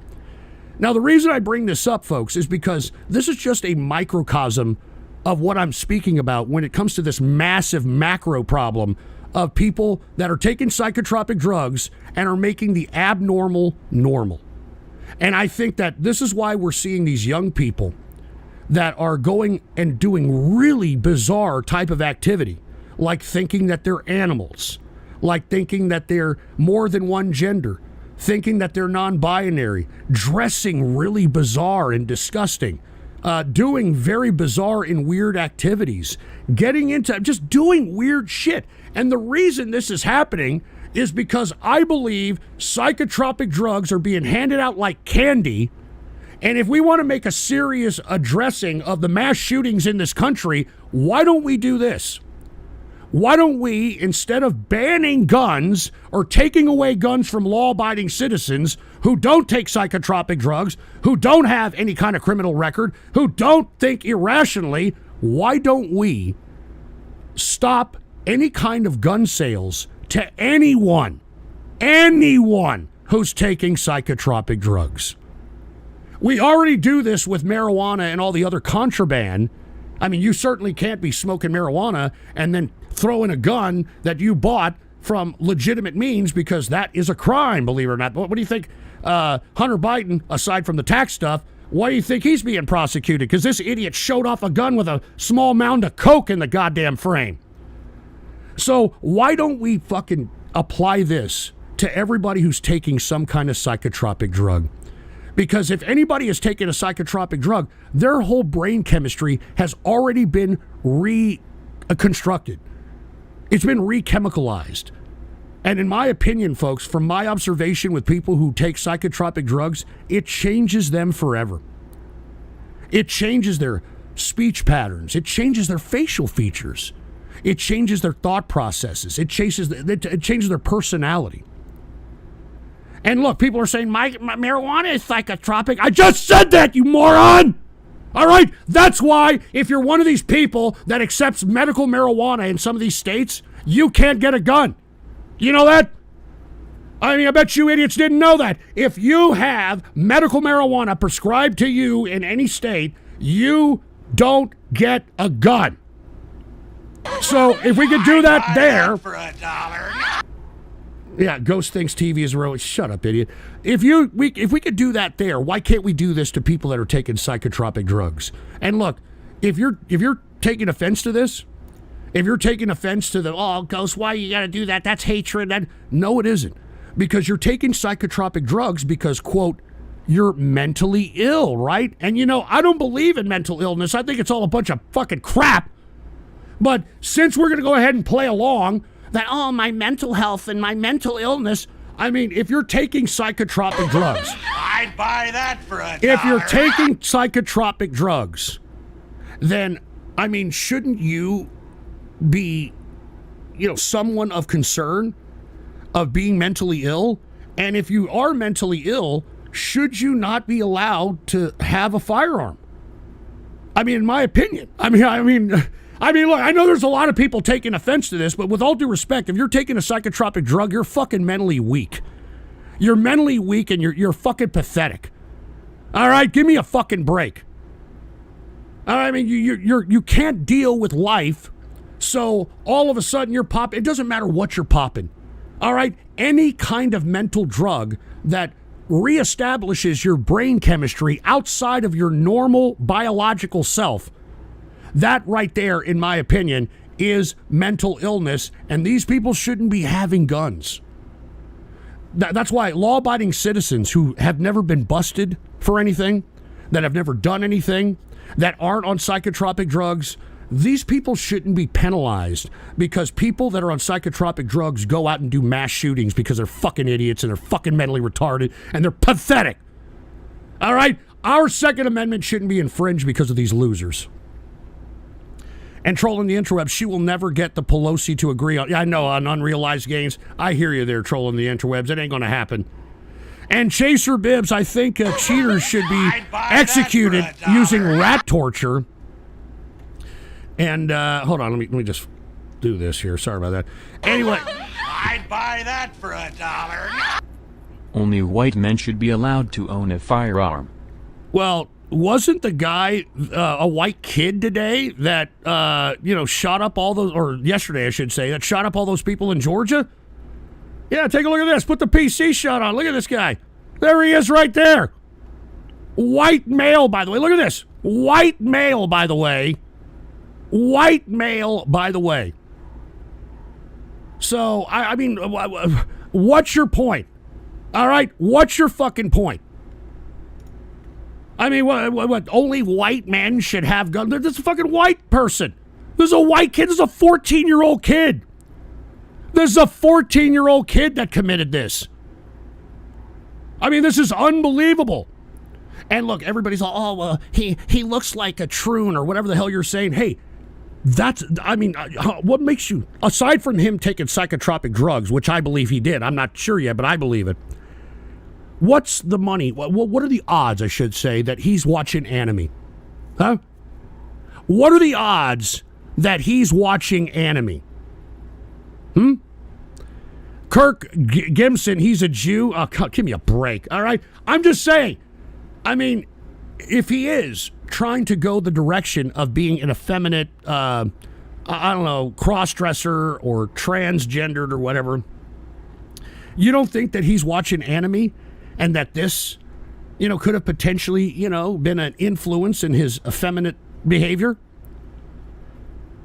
Now, the reason I bring this up, folks, is because this is just a microcosm of what I'm speaking about when it comes to this massive macro problem of people that are taking psychotropic drugs and are making the abnormal normal. And I think that this is why we're seeing these young people that are going and doing really bizarre type of activity, like thinking that they're animals, like thinking that they're more than one gender, thinking that they're non-binary, dressing really bizarre and disgusting, doing very bizarre and weird activities, getting into just doing weird shit. And the reason this is happening is because I believe psychotropic drugs are being handed out like candy. And if we want to make a serious addressing of the mass shootings in this country, why don't we do this? Why don't we, instead of banning guns or taking away guns from law-abiding citizens who don't take psychotropic drugs, who don't have any kind of criminal record, who don't think irrationally, why don't we stop any kind of gun sales to anyone anyone who's taking psychotropic drugs. We already do this with marijuana and all the other contraband. I mean, you certainly can't be smoking marijuana and then throw in a gun that you bought from legitimate means, because that is a crime, believe it or not. What do you think Hunter Biden, aside from the tax stuff, why do you think he's being prosecuted? Because this idiot showed off a gun with a small mound of coke in the goddamn frame. So why don't we fucking apply this to everybody who's taking some kind of psychotropic drug? Because if anybody is taking a psychotropic drug, their whole brain chemistry has already been reconstructed. It's been rechemicalized. And in my opinion, folks, from my observation with people who take psychotropic drugs, it changes them forever. It changes their speech patterns. It changes their facial features. It changes their thought processes. It changes their personality. And look, people are saying my marijuana is psychotropic. I just said that, you moron! All right? That's why if you're one of these people that accepts medical marijuana in some of these states, you can't get a gun. You know that? I mean, I bet you idiots didn't know that. If you have medical marijuana prescribed to you in any state, you don't get a gun. So if we could do that there... For $1. Yeah, Ghost thinks TV is real. Shut up, idiot. If we could do that there, why can't we do this to people that are taking psychotropic drugs? And look, if you're taking offense to this, if you're taking offense to Ghost, why you got to do that? That's hatred. No, it isn't. Because you're taking psychotropic drugs because, quote, you're mentally ill, right? And I don't believe in mental illness. I think it's all a bunch of fucking crap. But since we're going to go ahead and play along that, my mental health and my mental illness, I mean, if you're taking psychotropic drugs, I'd buy that for $1. if you're taking psychotropic drugs, then, I mean, shouldn't you be, someone of concern of being mentally ill? And if you are mentally ill, should you not be allowed to have a firearm? I mean, in my opinion. I mean, look, I know there's a lot of people taking offense to this, but with all due respect, if you're taking a psychotropic drug, you're fucking mentally weak. You're mentally weak and you're fucking pathetic. All right, give me a fucking break. I mean, you can't deal with life, so all of a sudden you're popping. It doesn't matter what you're popping. All right, any kind of mental drug that reestablishes your brain chemistry outside of your normal biological self, that right there, in my opinion, is mental illness, and these people shouldn't be having guns. That's why law-abiding citizens who have never been busted for anything, that have never done anything, that aren't on psychotropic drugs, these people shouldn't be penalized because people that are on psychotropic drugs go out and do mass shootings because they're fucking idiots and they're fucking mentally retarded and they're pathetic. All right? Our Second Amendment shouldn't be infringed because of these losers. And trolling the interwebs, she will never get the Pelosi to agree on. Yeah, I know, on unrealized gains. I hear you there, trolling the interwebs. It ain't going to happen. And Chaser Bibbs, I think cheaters should be executed using rat torture. And hold on, let me just do this here. Sorry about that. Anyway, I'd buy that for $1. Only white men should be allowed to own a firearm. Well, wasn't the guy a white kid today that shot up all those, or yesterday I should say, that shot up all those people in Georgia? Yeah, take a look at this. Put the PC shot on. Look at this guy. There he is right there. White male, by the way. Look at this. White male, by the way. White male, by the way. So, I mean, what's your point? All right? What's your fucking point? I mean, what only white men should have guns? This is a fucking white person. This is a white kid. This is a 14-year-old kid. This is a 14-year-old kid that committed this. I mean, this is unbelievable. And look, everybody's all, he looks like a troon or whatever the hell you're saying. Hey, what makes you, aside from him taking psychotropic drugs, which I believe he did, I'm not sure yet, but I believe it. What's the money? What are the odds, I should say, that he's watching anime? Huh? What are the odds that he's watching anime? Kirk Gimson, he's a Jew. Give me a break, all right? I'm just saying. I mean, if he is trying to go the direction of being an effeminate, I don't know, cross-dresser or transgendered or whatever, you don't think that he's watching anime and that this, could have potentially, been an influence in his effeminate behavior?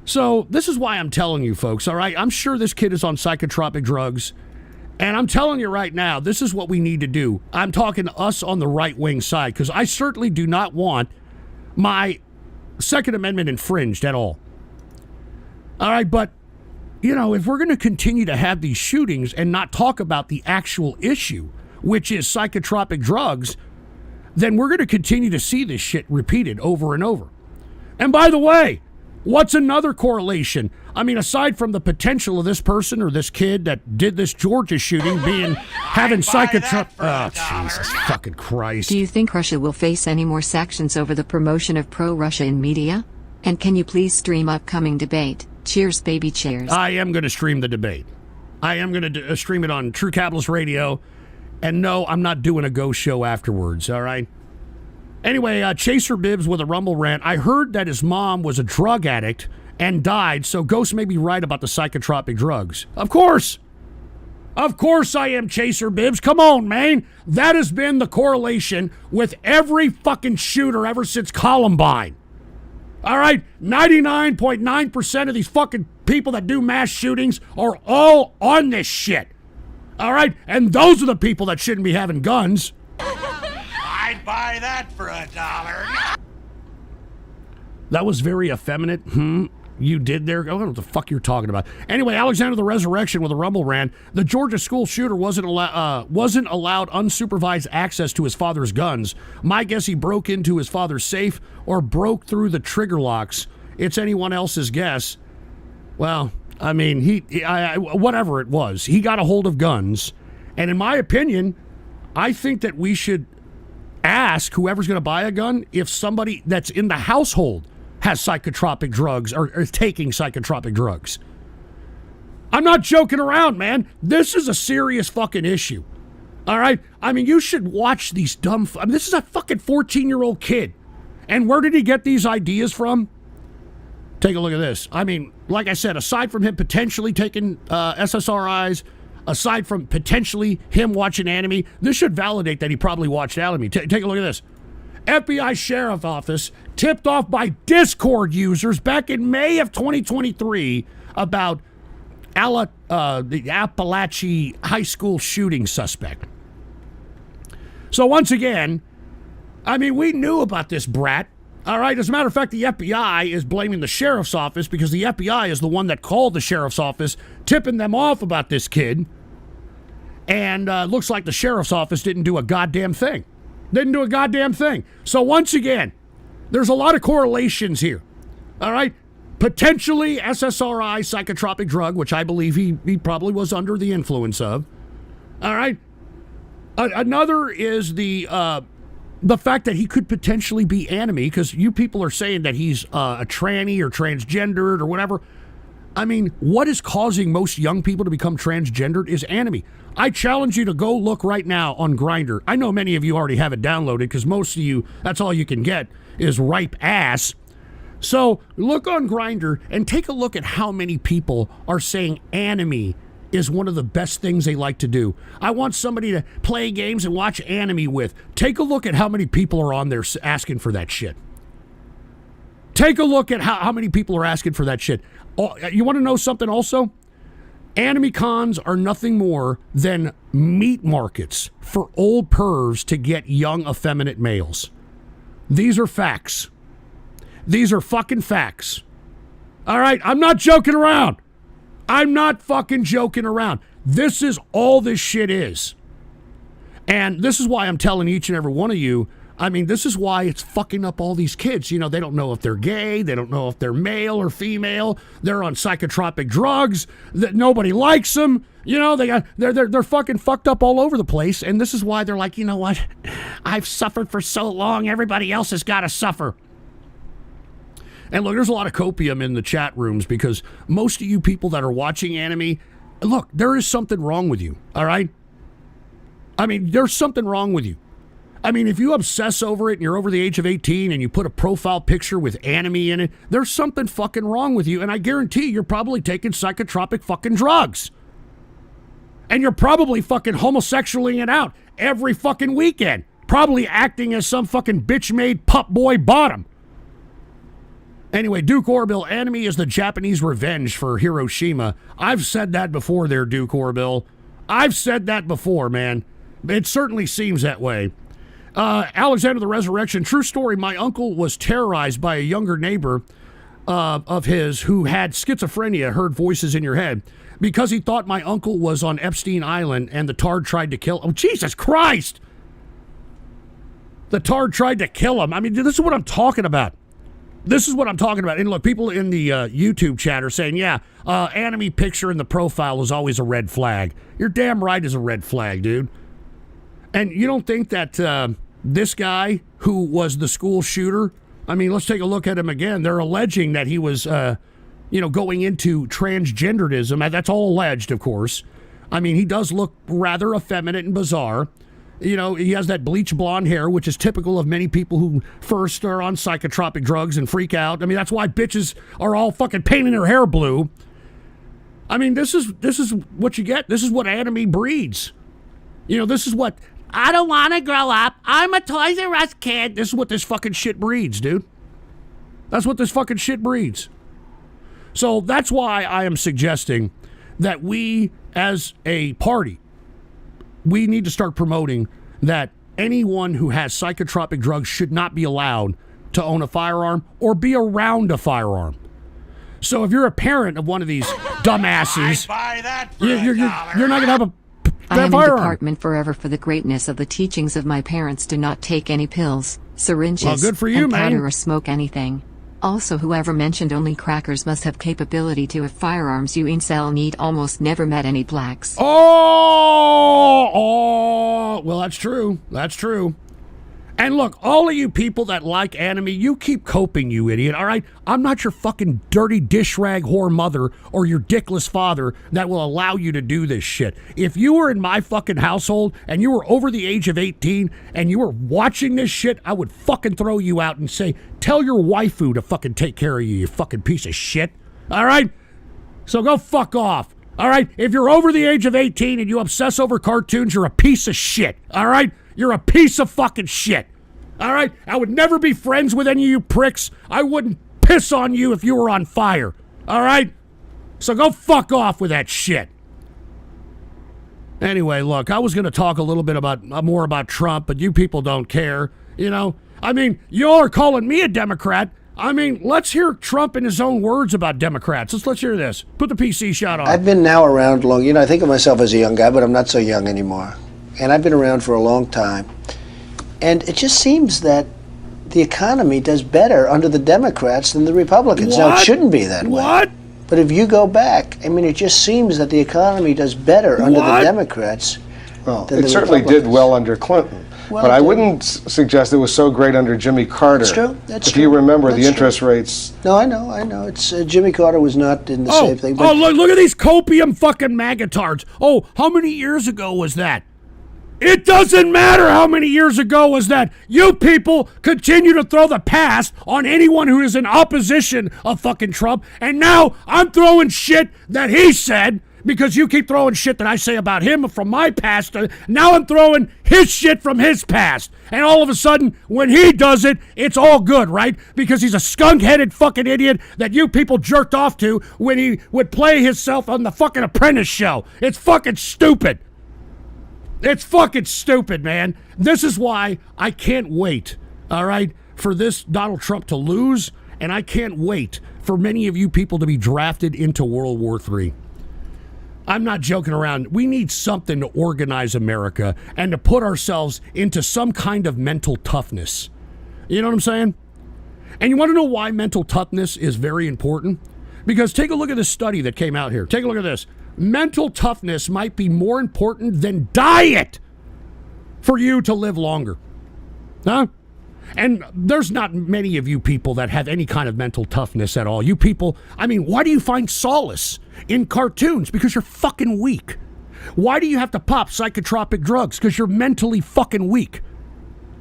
So this is why I'm telling you folks, all right? I'm sure this kid is on psychotropic drugs, and I'm telling you right now, this is what we need to do. I'm talking to us on the right-wing side, because I certainly do not want my Second Amendment infringed at all. All right, but, if we're going to continue to have these shootings and not talk about the actual issue, which is psychotropic drugs, then we're going to continue to see this shit repeated over and over. And by the way, what's another correlation? I mean, aside from the potential of this person or this kid that did this Georgia shooting having psychotropic... Oh, Jesus fucking Christ. Do you think Russia will face any more sanctions over the promotion of pro-Russia in media? And can you please stream upcoming debate? Cheers, baby, cheers. I am going to stream the debate. I am going to stream it on True Capitalist Radio. And no, I'm not doing a ghost show afterwards, all right? Anyway, Chaser Bibbs with a Rumble rant. I heard that his mom was a drug addict and died, so Ghost may be right about the psychotropic drugs. Of course. Of course I am, Chaser Bibbs. Come on, man. That has been the correlation with every fucking shooter ever since Columbine. All right? 99.9% of these fucking people that do mass shootings are all on this shit. All right? And those are the people that shouldn't be having guns. I'd buy that for $1. That was very effeminate. You did there? I don't know what the fuck you're talking about. Anyway, Alexander the Resurrection with a Rumble rant. The Georgia school shooter wasn't allowed unsupervised access to his father's guns. My guess he broke into his father's safe or broke through the trigger locks. It's anyone else's guess. Well, I mean, whatever it was, he got a hold of guns. And in my opinion, I think that we should ask whoever's going to buy a gun if somebody that's in the household has psychotropic drugs or is taking psychotropic drugs. I'm not joking around, man. This is a serious fucking issue. All right? I mean, you should watch these dumb... this is a fucking 14-year-old kid. And where did he get these ideas from? Take a look at this. I mean, like I said, aside from him potentially taking SSRIs, aside from potentially him watching anime, this should validate that he probably watched anime. Take a look at this. FBI Sheriff Office tipped off by Discord users back in May of 2023 about the Appalachia high school shooting suspect. So once again, I mean, we knew about this brat. All right, as a matter of fact, the FBI is blaming the sheriff's office because the FBI is the one that called the sheriff's office, tipping them off about this kid. And looks like the sheriff's office didn't do a goddamn thing. Didn't do a goddamn thing. So once again, there's a lot of correlations here. All right? Potentially SSRI, psychotropic drug, which I believe he probably was under the influence of. All right? Another is the fact that he could potentially be anime, because you people are saying that he's a tranny or transgendered or whatever. I mean, what is causing most young people to become transgendered is anime. I challenge you to go look right now on Grindr. I know many of you already have it downloaded because most of you, that's all you can get is ripe ass. So look on Grindr and take a look at how many people are saying anime is one of the best things they like to do. I want somebody to play games and watch anime with. Take a look at how many people are on there asking for that shit. Take a look at how many people are asking for that shit. You want to know something also? Anime cons are nothing more than meat markets for old pervs to get young effeminate males. These are facts. These are fucking facts. All right, I'm not joking around. I'm not fucking joking around. This is all this shit is. And this is why I'm telling each and every one of you, I mean, this is why it's fucking up all these kids. You know, they don't know if they're gay. They don't know if they're male or female. They're on psychotropic drugs. That nobody likes them. You know, they're fucking fucked up all over the place. And this is why they're like, you know what? I've suffered for so long. Everybody else has got to suffer. And look, there's a lot of copium in the chat rooms because most of you people that are watching anime, look, there is something wrong with you, all right? I mean, there's something wrong with you. I mean, if you obsess over it and you're over the age of 18 and you put a profile picture with anime in it, there's something fucking wrong with you. And I guarantee you're probably taking psychotropic fucking drugs. And you're probably fucking homosexualing it out every fucking weekend. Probably acting as some fucking bitch-made pup boy bottom. Anyway, Duke Orville, anime is the Japanese revenge for Hiroshima. I've said that before there, Duke Orville. I've said that before, man. It certainly seems that way. Alexander the Resurrection, true story. My uncle was terrorized by a younger neighbor of his who had schizophrenia, heard voices in your head, because he thought my uncle was on Epstein Island and the tard tried to kill him. Oh, Jesus Christ! The tard tried to kill him. I mean, this is what I'm talking about. This is what I'm talking about. And look, people in the YouTube chat are saying, yeah, anime picture in the profile is always a red flag. You're damn right is a red flag, dude. And you don't think that this guy who was the school shooter, I mean, let's take a look at him again. They're alleging that he was, going into transgenderism. That's all alleged, of course. I mean, he does look rather effeminate and bizarre. You know, he has that bleach blonde hair, which is typical of many people who first are on psychotropic drugs and freak out. I mean, that's why bitches are all fucking painting their hair blue. I mean, this is what you get. This is what anime breeds. You know, this is what, I don't want to grow up. I'm a Toys R Us kid. This is what this fucking shit breeds, dude. That's what this fucking shit breeds. So that's why I am suggesting that we, as a party, we need to start promoting that anyone who has psychotropic drugs should not be allowed to own a firearm or be around a firearm. So if you're a parent of one of these dumbasses, I'd buy that for you're not going to have a I am in firearm. department forever for the greatness of the teachings of my parents. Do not take any pills, syringes, Well, good for you, and powder man. or smoke anything. Also, whoever mentioned only crackers must have capability to have firearms. You incel need almost never met any blacks. Oh, well, that's true. That's true. And look, all of you people that like anime, you keep coping, you idiot, all right? I'm not your fucking dirty dish rag whore mother or your dickless father that will allow you to do this shit. If you were in my fucking household and you were over the age of 18 and you were watching this shit, I would fucking throw you out and say, tell your waifu to fucking take care of you, you fucking piece of shit. All right? So go fuck off. All right? If you're over the age of 18 and you obsess over cartoons, you're a piece of shit. All right? You're a piece of fucking shit. All right? I would never be friends with any of you pricks. I wouldn't piss on you if you were on fire. All right? So go fuck off with that shit. Anyway, look, I was going to talk a little bit more about Trump, but you people don't care. You know? I mean, y'all are calling me a Democrat. I mean, let's hear Trump in his own words about Democrats. Let's hear this. Put the PC shot on. I've been now around long. You know, I think of myself as a young guy, but I'm not so young anymore. And I've been around for a long time. And it just seems that the economy does better under the Democrats than the Republicans. What? Now, it shouldn't be that way. What? But if you go back, I mean, it just seems that the economy does better under the Democrats Well, than it the certainly did Republicans. well under Clinton. Well, but I wouldn't suggest it was so great under Jimmy Carter. That's true. That's if true. you remember, That's the interest rates. No, I know. It's Jimmy Carter was not in the same thing. Oh, look at these copium fucking magatards. Oh, how many years ago was that? It doesn't matter how many years ago was that. You people continue to throw the past on anyone who is in opposition of fucking Trump. And now I'm throwing shit that he said because you keep throwing shit that I say about him from my past. Now I'm throwing his shit from his past. And all of a sudden, when he does it, it's all good, right? Because he's a skunk-headed fucking idiot that you people jerked off to when he would play himself on the fucking Apprentice show. It's fucking stupid. It's fucking stupid, man. This is why I can't wait, all right, for this Donald Trump to lose, and I can't wait for many of you people to be drafted into World War III. I'm not joking around. We need something to organize America and to put ourselves into some kind of mental toughness. You know what I'm saying? And you want to know why mental toughness is very important? Because take a look at this study that came out here. Take a look at this. Mental toughness might be more important than diet for you to live longer. Huh? And there's not many of you people that have any kind of mental toughness at all. You people, I mean, why do you find solace in cartoons? Because you're fucking weak. Why do you have to pop psychotropic drugs? Because you're mentally fucking weak.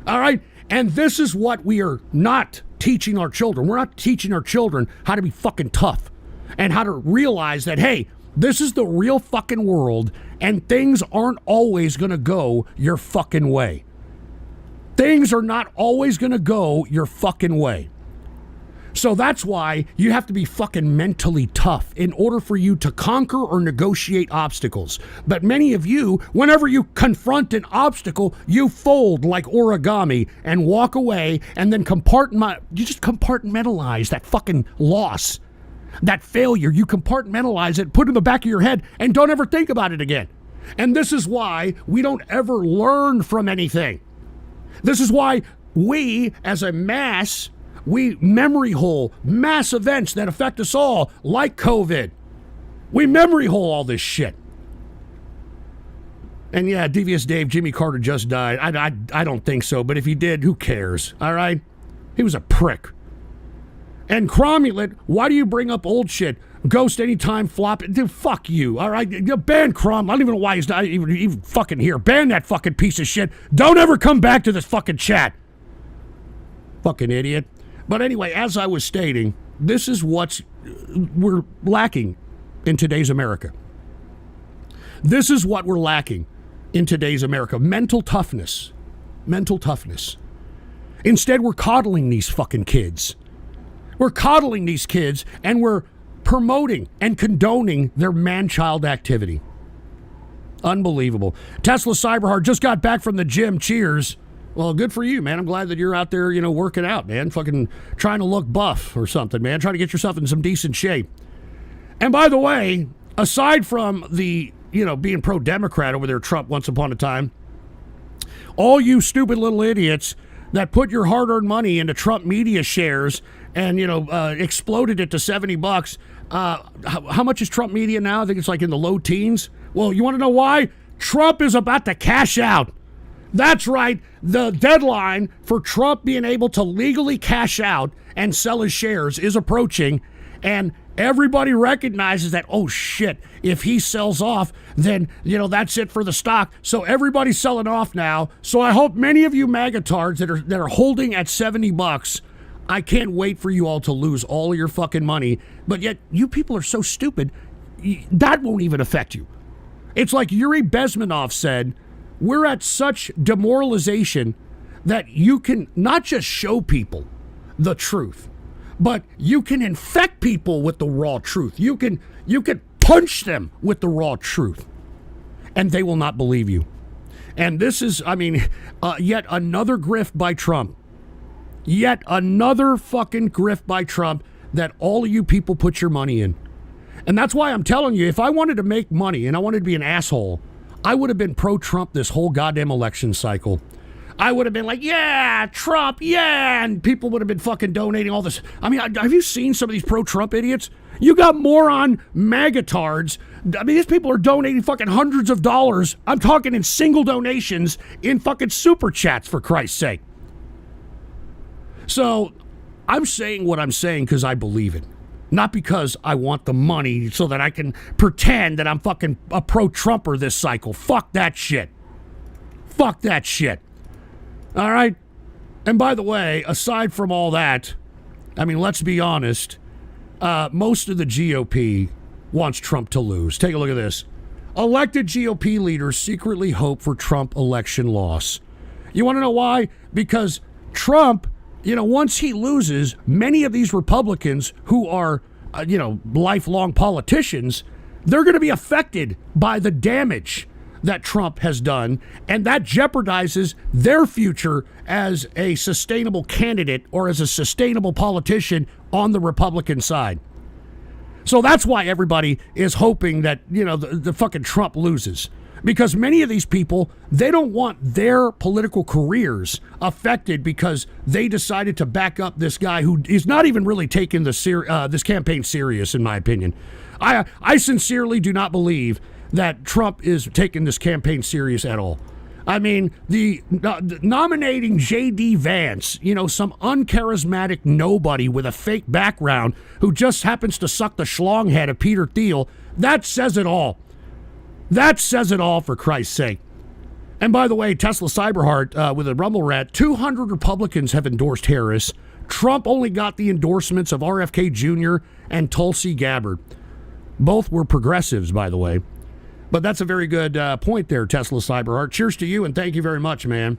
All right? And this is what we are not teaching our children. We're not teaching our children how to be fucking tough and how to realize that, hey, this is the real fucking world and things aren't always going to go your fucking way. Things are not always going to go your fucking way. So that's why you have to be fucking mentally tough in order for you to conquer or negotiate obstacles. But many of you, whenever you confront an obstacle, you fold like origami and walk away and then you just compartmentalize that fucking loss, that failure. You compartmentalize it, put it in the back of your head, and don't ever think about it again. And this is why we don't ever learn from anything. This is why we, as a mass, we memory hole mass events that affect us all, like COVID. We memory hole all this shit. And yeah, Devious Dave, Jimmy Carter just died. I don't think so, but if he did, who cares? All right? He was a prick. And Cromulent, why do you bring up old shit? Ghost anytime flop. Dude, fuck you, all right? Ban Crom. I don't even know why he's not even fucking here. Ban that fucking piece of shit. Don't ever come back to this fucking chat. Fucking idiot. But anyway, as I was stating, this is what we're lacking in today's America. This is what we're lacking in today's America. Mental toughness. Mental toughness. Instead, we're coddling these fucking kids. We're coddling these kids and we're promoting and condoning their man-child activity. Unbelievable. Tesla Cyberheart just got back from the gym. Cheers. Well, good for you, man. I'm glad that you're out there, working out, man. Fucking trying to look buff or something, man. Trying to get yourself in some decent shape. And by the way, aside from the, being pro-Democrat over there, Trump once upon a time, all you stupid little idiots that put your hard-earned money into Trump media shares and, exploded it to $70. How much is Trump media now? I think it's like in the low teens. Well, you want to know why? Trump is about to cash out. That's right. The deadline for Trump being able to legally cash out and sell his shares is approaching, and everybody recognizes that, oh shit, if he sells off, then, that's it for the stock. So everybody's selling off now. So I hope many of you magatards that are holding at $70, I can't wait for you all to lose all of your fucking money. But yet you people are so stupid, that won't even affect you. It's like Yuri Bezmenov said, we're at such demoralization that you can not just show people the truth, but you can infect people with the raw truth. You can punch them with the raw truth, and they will not believe you. And this is, yet another grift by Trump. Yet another fucking grift by Trump that all of you people put your money in. And that's why I'm telling you, if I wanted to make money and I wanted to be an asshole, I would have been pro-Trump this whole goddamn election cycle. I would have been like, yeah, Trump, yeah, and people would have been fucking donating all this. Have you seen some of these pro-Trump idiots? You got moron magatards. These people are donating fucking hundreds of dollars. I'm talking in single donations in fucking super chats, for Christ's sake. So I'm saying what I'm saying because I believe it. Not because I want the money so that I can pretend that I'm fucking a pro-Trumper this cycle. Fuck that shit. Fuck that shit. All right? And by the way, aside from all that, let's be honest, most of the GOP wants Trump to lose. Take a look at this. Elected GOP leaders secretly hope for Trump election loss. You want to know why? Because Trump, once he loses, many of these Republicans who are, lifelong politicians, they're going to be affected by the damage that Trump has done, and that jeopardizes their future as a sustainable candidate or as a sustainable politician on the Republican side. So that's why everybody is hoping that, the fucking Trump loses. Because many of these people, they don't want their political careers affected because they decided to back up this guy who is not even really taking this campaign serious, in my opinion. I sincerely do not believe that Trump is taking this campaign serious at all. I mean, the nominating J.D. Vance, some uncharismatic nobody with a fake background who just happens to suck the schlong head of Peter Thiel, that says it all. That says it all, for Christ's sake. And by the way, Tesla Cyberheart with a Rumble rant, 200 Republicans have endorsed Harris. Trump only got the endorsements of RFK Jr. and Tulsi Gabbard. Both were progressives, by the way. But that's a very good point there, Tesla Cyberheart. Cheers to you, and thank you very much, man.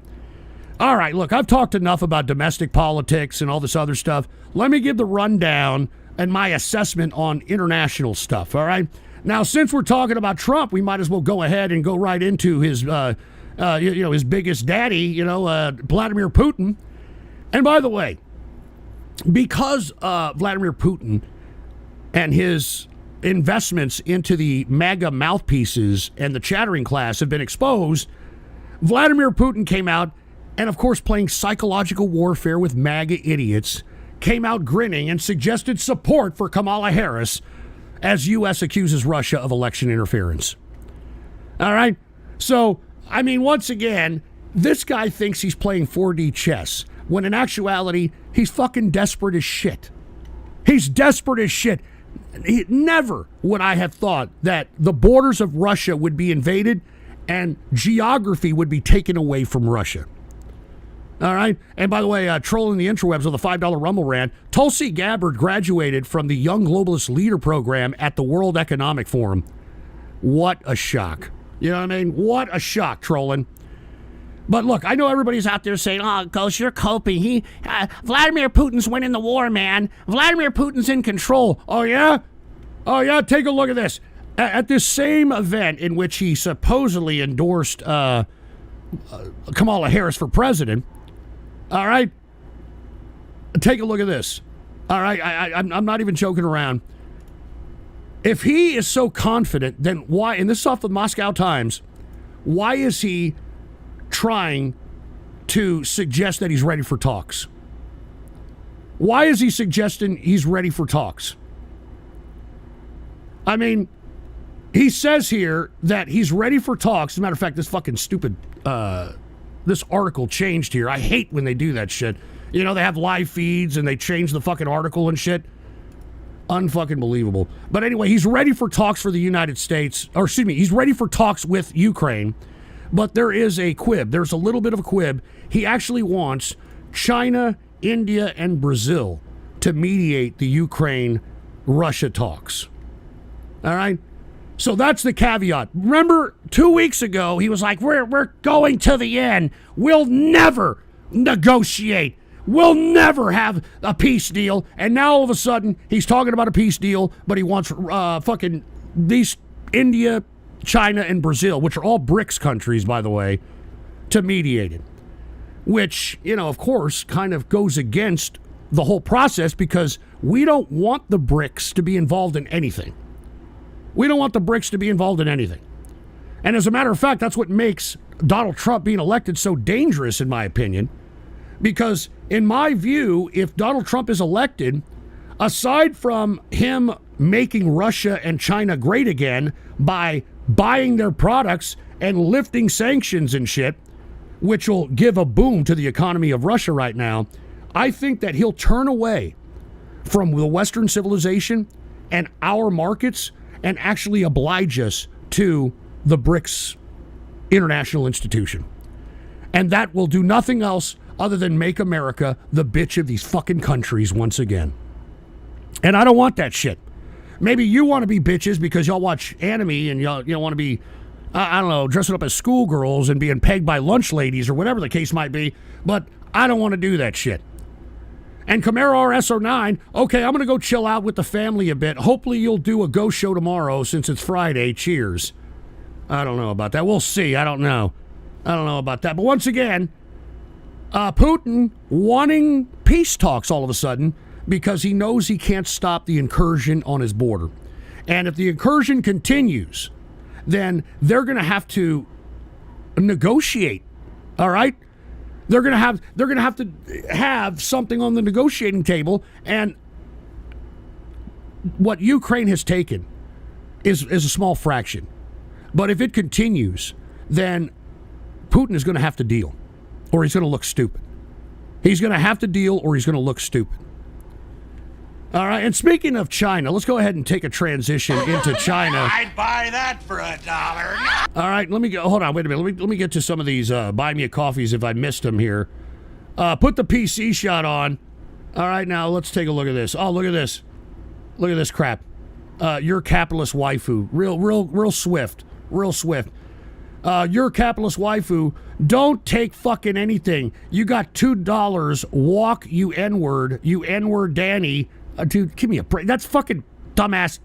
All right, look, I've talked enough about domestic politics and all this other stuff. Let me give the rundown and my assessment on international stuff, all right? Now, since we're talking about Trump, we might as well go ahead and go right into his, his biggest daddy, Vladimir Putin. And by the way, because Vladimir Putin and his investments into the Maga mouthpieces and the chattering class have been exposed, Vladimir Putin came out and, of course, playing psychological warfare with MAGA idiots, came out grinning and suggested support for Kamala Harris as U.S. accuses Russia of election interference. All right? So, I mean, once again, this guy thinks he's playing 4D chess, when in actuality, he's fucking desperate as shit. He's desperate as shit. Never would I have thought that the borders of Russia would be invaded and geography would be taken away from Russia. All right? And by the way, trolling the interwebs with a $5 Rumble rant, Tulsi Gabbard graduated from the Young Globalist Leader Program at the World Economic Forum. What a shock. You know what I mean? What a shock, trolling. But look, I know everybody's out there saying, oh, Ghost, you're coping. Vladimir Putin's winning the war, man. Vladimir Putin's in control. Oh, yeah? Oh, yeah? Take a look at this. At this same event in which he supposedly endorsed Kamala Harris for president, all right? Take a look at this. All right? I'm not even joking around. If he is so confident, then why, and this is off the Moscow Times, why is he trying to suggest that he's ready for talks? Why is he suggesting he's ready for talks? I mean, he says here that he's ready for talks. As a matter of fact, this fucking stupid, this article changed here. I hate when they do that shit. They have live feeds and they change the fucking article and shit. Unfucking believable. But anyway, he's ready for talks for the United States, or excuse me, he's ready for talks with Ukraine. But there is a quib. There's a little bit of a quib. He actually wants China, India, and Brazil to mediate the Ukraine-Russia talks. All right? So that's the caveat. Remember, 2 weeks ago, he was like, we're going to the end. We'll never negotiate. We'll never have a peace deal. And now all of a sudden, he's talking about a peace deal, but he wants fucking these India, China, and Brazil, which are all BRICS countries, by the way, to mediate it. Which, of course, kind of goes against the whole process because we don't want the BRICS to be involved in anything. We don't want the BRICS to be involved in anything. And as a matter of fact, that's what makes Donald Trump being elected so dangerous, in my opinion. Because, in my view, if Donald Trump is elected, aside from him making Russia and China great again by buying their products and lifting sanctions and shit, which will give a boom to the economy of Russia right now, I think that he'll turn away from the Western civilization and our markets and actually oblige us to the BRICS international institution. And that will do nothing else other than make America the bitch of these fucking countries once again. And I don't want that shit. Maybe you want to be bitches because y'all watch anime and y'all want to be, I don't know, dressing up as schoolgirls and being pegged by lunch ladies or whatever the case might be. But I don't want to do that shit. And Camaro RS09, okay, I'm going to go chill out with the family a bit. Hopefully you'll do a ghost show tomorrow since it's Friday. Cheers. I don't know about that. We'll see. I don't know about that. But once again, Putin wanting peace talks all of a sudden because he knows he can't stop the incursion on his border. And if the incursion continues, then they're going to have to negotiate. All right? They're going to have to have something on the negotiating table, and what Ukraine has taken is a small fraction. But if it continues, then Putin is going to have to deal, or he's going to look stupid. He's going to have to deal, or he's going to look stupid. All right, and speaking of China, let's go ahead and take a transition into China. I'd buy that for $1. All right, let me go. Hold on, wait a minute. Let me get to some of these buy me a coffees if I missed them here. Put the PC shot on. All right, now let's take a look at this. Oh, look at this. Look at this crap. Your capitalist waifu, real swift, real swift. Your capitalist waifu, don't take fucking anything. You got $2. Walk, you N-word Danny. Dude, give me a break. That's fucking dumbass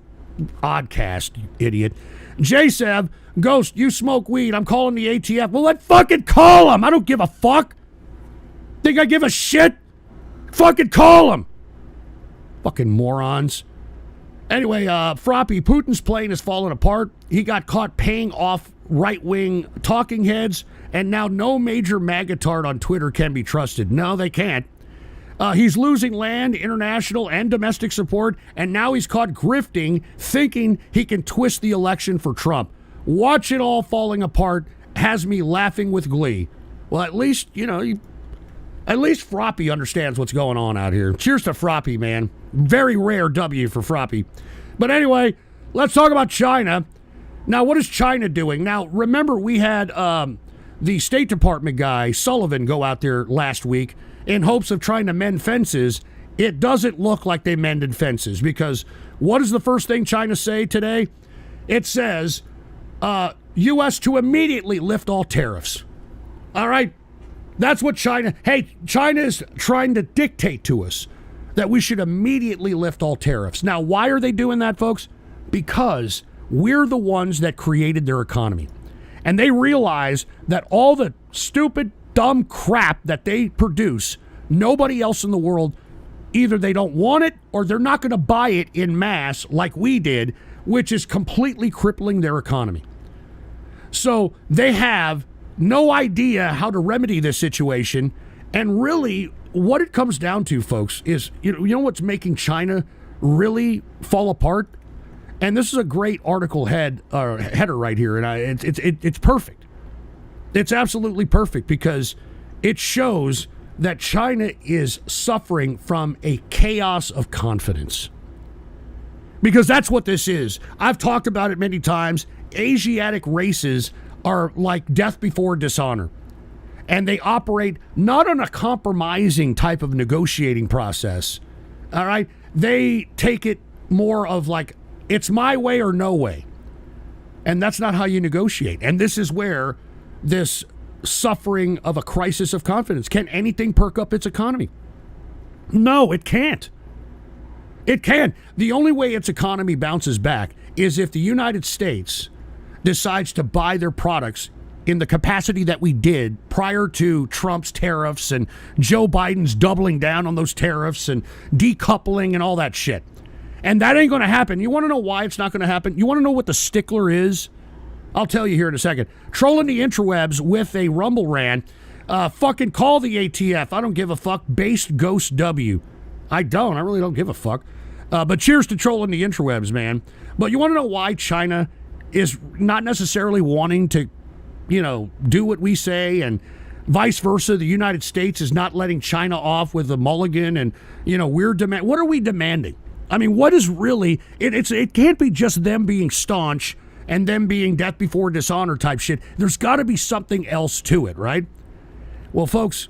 oddcast, you idiot. J-Sev, Ghost, you smoke weed. I'm calling the ATF. Well, then fucking call him. I don't give a fuck. Think I give a shit? Fucking call him. Fucking morons. Anyway, Froppy, Putin's plane is falling apart. He got caught paying off right-wing talking heads, and now no major magatard on Twitter can be trusted. No, they can't. He's losing land, international and domestic support, and now he's caught grifting, thinking he can twist the election for Trump. Watch it all falling apart has me laughing with glee. Well, at least, at least Froppy understands what's going on out here. Cheers to Froppy, man. Very rare W for Froppy. But anyway, let's talk about China. Now, what is China doing? Now, remember we had the State Department guy, Sullivan, go out there last week in hopes of trying to mend fences. It doesn't look like they mended fences, because what does the first thing China say today? It says, U.S. to immediately lift all tariffs. All right? That's what China is trying to dictate to us, that we should immediately lift all tariffs. Now, why are they doing that, folks? Because we're the ones that created their economy. And they realize that all the stupid, dumb crap that they produce, nobody else in the world, either they don't want it or they're not going to buy it in mass like we did, which is completely crippling their economy. So they have no idea how to remedy this situation. And really, what it comes down to, folks, is you know what's making China really fall apart? And this is a great article header right here, and it's perfect. It's absolutely perfect, because it shows that China is suffering from a chaos of confidence. Because that's what this is. I've talked about it many times. Asiatic races are like death before dishonor. And they operate not on a compromising type of negotiating process. All right? They take it more of like, it's my way or no way. And that's not how you negotiate. And this is where this suffering of a crisis of confidence. Can anything perk up its economy? No, it can't. It can't. The only way its economy bounces back is if the United States decides to buy their products in the capacity that we did prior to Trump's tariffs and Joe Biden's doubling down on those tariffs and decoupling and all that shit. And that ain't going to happen. You want to know why it's not going to happen? You want to know what the stickler is? I'll tell you here in a second. Trolling the interwebs with a Rumble rant. Fucking call the ATF. I don't give a fuck. Based Ghost W. I really don't give a fuck. But cheers to trolling the interwebs, man. But you want to know why China is not necessarily wanting to, do what we say, and vice versa? The United States is not letting China off with a mulligan, and, we're what are we demanding? I mean, what is really, it can't be just them being staunch and them being death before dishonor type shit. There's got to be something else to it, right? Well, folks,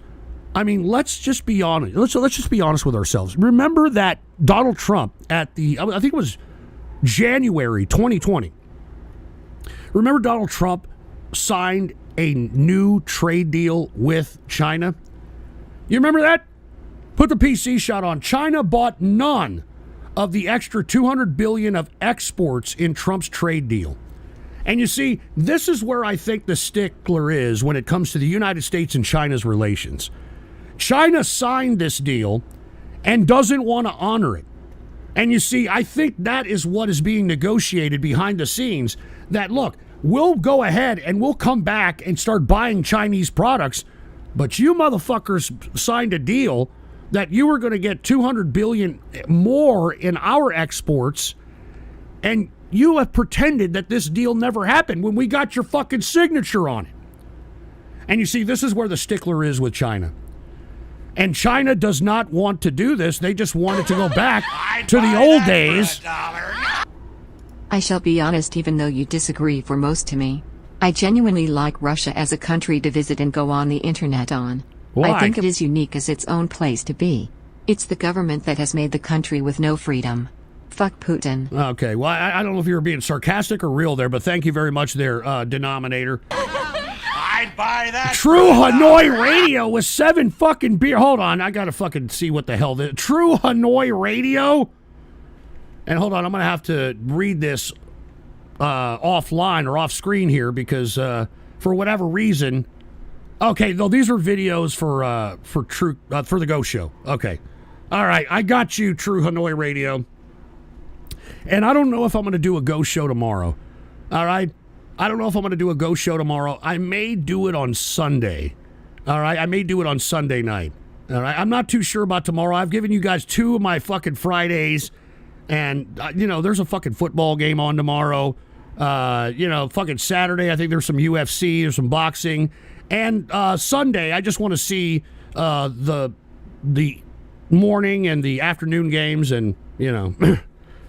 I mean, let's just be honest. Let's just be honest with ourselves. Remember that Donald Trump I think it was January 2020. Remember Donald Trump signed a new trade deal with China? You remember that? Put the PC shot on. China bought none of the extra $200 billion of exports in Trump's trade deal. And you see, this is where I think the stickler is when it comes to the United States and China's relations. China signed this deal and doesn't want to honor it. And you see, I think that is what is being negotiated behind the scenes, that, look, we'll go ahead and we'll come back and start buying Chinese products, but you motherfuckers signed a deal that you were going to get $200 billion more in our exports, and you have pretended that this deal never happened when we got your fucking signature on it. And you see, this is where the stickler is with China. And China does not want to do this. They just want it to go back to the old days. I shall be honest, even though you disagree for most to me. I genuinely like Russia as a country to visit and go on the internet on. Why? I think it is unique as its own place to be. It's the government that has made the country with no freedom. Fuck Putin. Okay, well, I don't know if you were being sarcastic or real there, but thank you very much there, Denominator. I'd buy that. True Hanoi Radio with 7 fucking beer. Hold on, I gotta fucking see what the hell this. True Hanoi Radio? And hold on, I'm gonna have to read this offline or off screen here because for whatever reason. Okay, though these are videos for True for the Ghost Show. Okay, all right, I got you, True Hanoi Radio. And I don't know if I'm gonna do a Ghost Show tomorrow. All right, I don't know if I'm gonna do a Ghost Show tomorrow. I may do it on Sunday. All right, I may do it on Sunday night. All right, I'm not too sure about tomorrow. I've given you guys 2 of my fucking Fridays, and there's a fucking football game on tomorrow. Fucking Saturday, I think there's some UFC, there's some boxing. And Sunday, I just want to see the morning and the afternoon games, and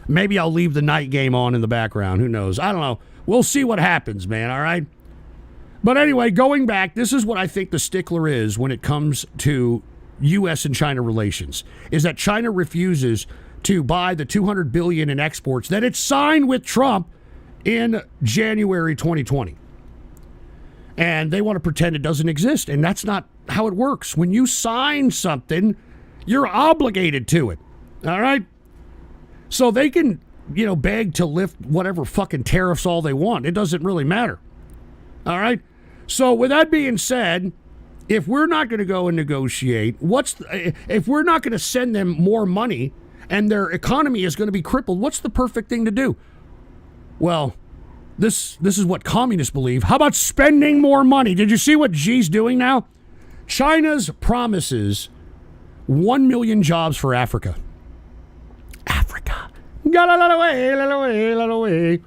maybe I'll leave the night game on in the background. Who knows? I don't know. We'll see what happens, man. All right. But anyway, going back, this is what I think the stickler is when it comes to U.S. and China relations: is that China refuses to buy the $200 billion in exports that it signed with Trump in January 2020. And they want to pretend it doesn't exist. And that's not how it works. When you sign something, you're obligated to it. All right? So they can, beg to lift whatever fucking tariffs all they want. It doesn't really matter. All right? So with that being said, if we're not going to go and negotiate, if we're not going to send them more money and their economy is going to be crippled, what's the perfect thing to do? Well, This is what communists believe. How about spending more money? Did you see what Xi's doing now? China's promises 1 million jobs for Africa. Africa. Got a lot away.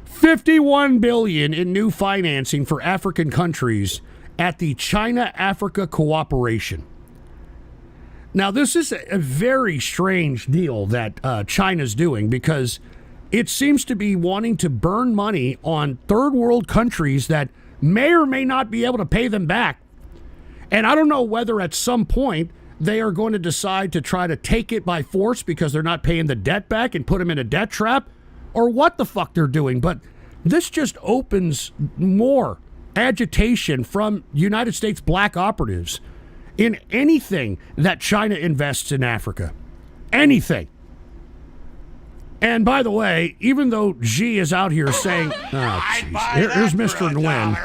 51 billion in new financing for African countries at the China-Africa Cooperation. Now, this is a very strange deal that China's doing, because it seems to be wanting to burn money on third world countries that may or may not be able to pay them back. And I don't know whether at some point they are going to decide to try to take it by force because they're not paying the debt back and put them in a debt trap, or what the fuck they're doing. But this just opens more agitation from United States black operatives in anything that China invests in Africa. Anything. And by the way, even though Xi is out here saying, here's Mr. Nguyen.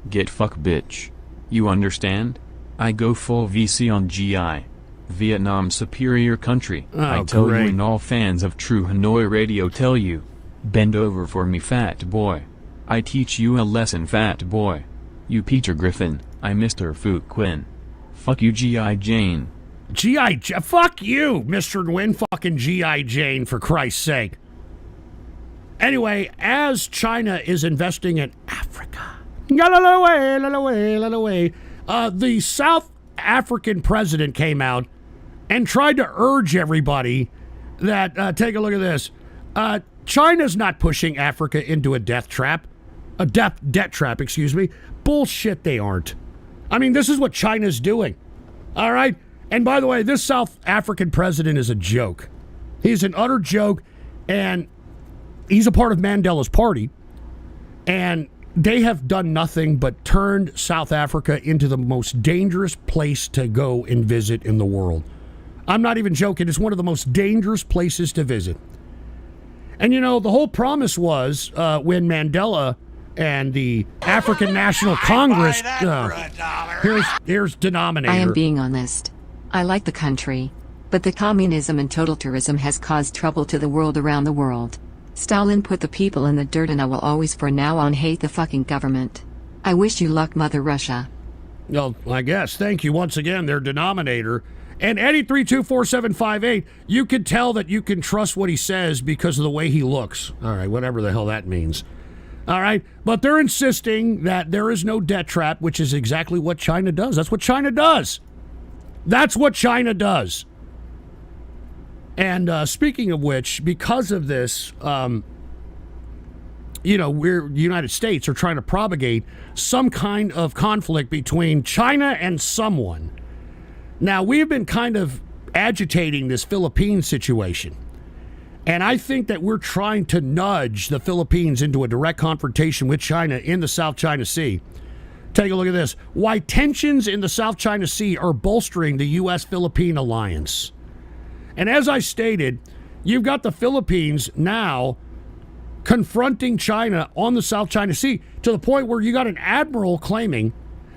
Get fuck, bitch. You understand? I go full VC on GI. Vietnam superior country. I tell you, and all fans of True Hanoi Radio tell you. Bend over for me, fat boy. I teach you a lesson, fat boy. You Peter Griffin, I Mr. Fook Quinn. Fuck you, G.I. Jane. Fuck you, Mr. Nguyen, fucking G.I. Jane, for Christ's sake. Anyway, as China is investing in Africa, the South African president came out and tried to urge everybody that, take a look at this, China's not pushing Africa into a debt trap. Bullshit, they aren't. I mean, this is what China's doing. All right? And by the way, this South African president is a joke. He's an utter joke, and he's a part of Mandela's party. And they have done nothing but turned South Africa into the most dangerous place to go and visit in the world. I'm not even joking. It's one of the most dangerous places to visit. And, the whole promise was when Mandela and the African National Congress... here's Denominator. I am being honest. I like the country, but the communism and total tourism has caused trouble to the world around the world. Stalin put the people in the dirt, and I will always from now on hate the fucking government. I wish you luck, Mother Russia. Well, I guess. Thank you once again, their Denominator. And Eddie324758, you can tell that you can trust what he says because of the way he looks. All right, whatever the hell that means. All right? But they're insisting that there is no debt trap, which is exactly what China does. That's what China does. That's what China does. And speaking of which, because of this, you know, the United States are trying to propagate some kind of conflict between China and someone. Now, we've been kind of agitating this Philippines situation. And I think that we're trying to nudge the Philippines into a direct confrontation with China in the South China Sea. Take a look at this. Why tensions in the South China Sea are bolstering the U.S.-Philippine alliance. And as I stated, you've got the Philippines now confronting China on the South China Sea to the point where you got an admiral claiming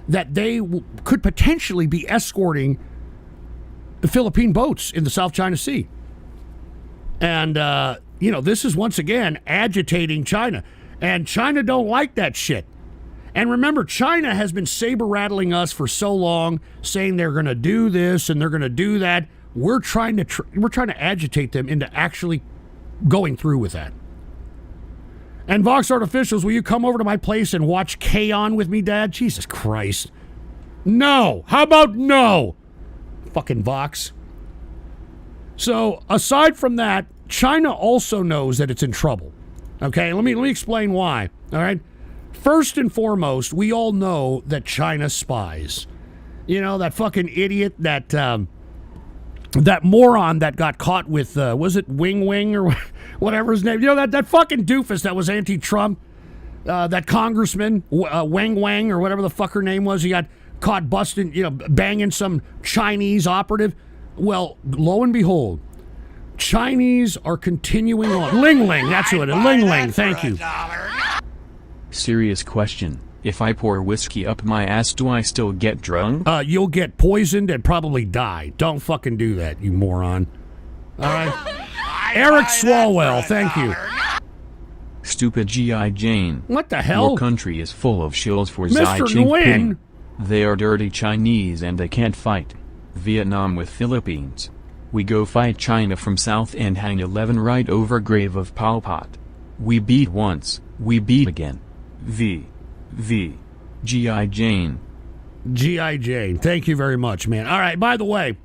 that they could potentially be escorting the Philippine boats in the South China Sea. And, you know, this is once again agitating China. And China don't like that shit. And remember, China has been saber-rattling us for so long, saying they're going to do this and they're going to do that. We're trying to agitate them into actually going through with that. And Vox Artificials, will you come over to my place and watch K-On! With me, Dad? Jesus Christ. No. How about no? Fucking Vox. So, aside from that, China also knows that it's in trouble. Okay, let me explain why. All right? First and foremost, we all know that China spies. You know, that fucking idiot, that moron that got caught with, was it Wing or whatever his name? You know, that fucking doofus that was anti-Trump, that congressman, Wang or whatever the fuck her name was. He got caught busting, you know, banging some Chinese operative. Well, lo and behold, Chinese are continuing on. Ling Ling, that's who it is. Ling Ling, thank you. Serious question. If I pour whiskey up my ass, do I still get drunk? You'll get poisoned and probably die. Don't fucking do that, you moron. All right. Eric Swalwell, thank you. Stupid G.I. Jane. What the hell? Your country is full of shills for Xi Mr. Jinping. Nguyen. They are dirty Chinese and they can't fight. Vietnam with Philippines. We go fight China from south and hang 11 right over grave of Pol Pot. We beat once, we beat again. G.I. Jane. G.I. Jane. Thank you very much, man. All right, by the way,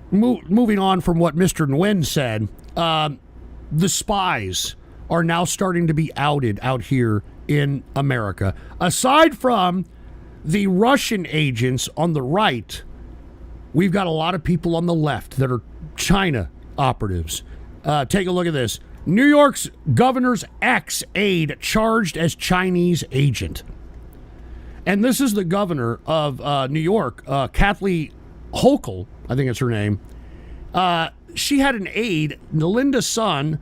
moving on from what Mr. Nguyen said, the spies are now starting to be outed out here in America. Aside from the Russian agents on the right, we've got a lot of people on the left that are China operatives. Take a look at this. New York's governor's ex-aide charged as Chinese agent. And this is the governor of New York, Kathleen Hochul, I think it's her name. She had an aide, Melinda Sun,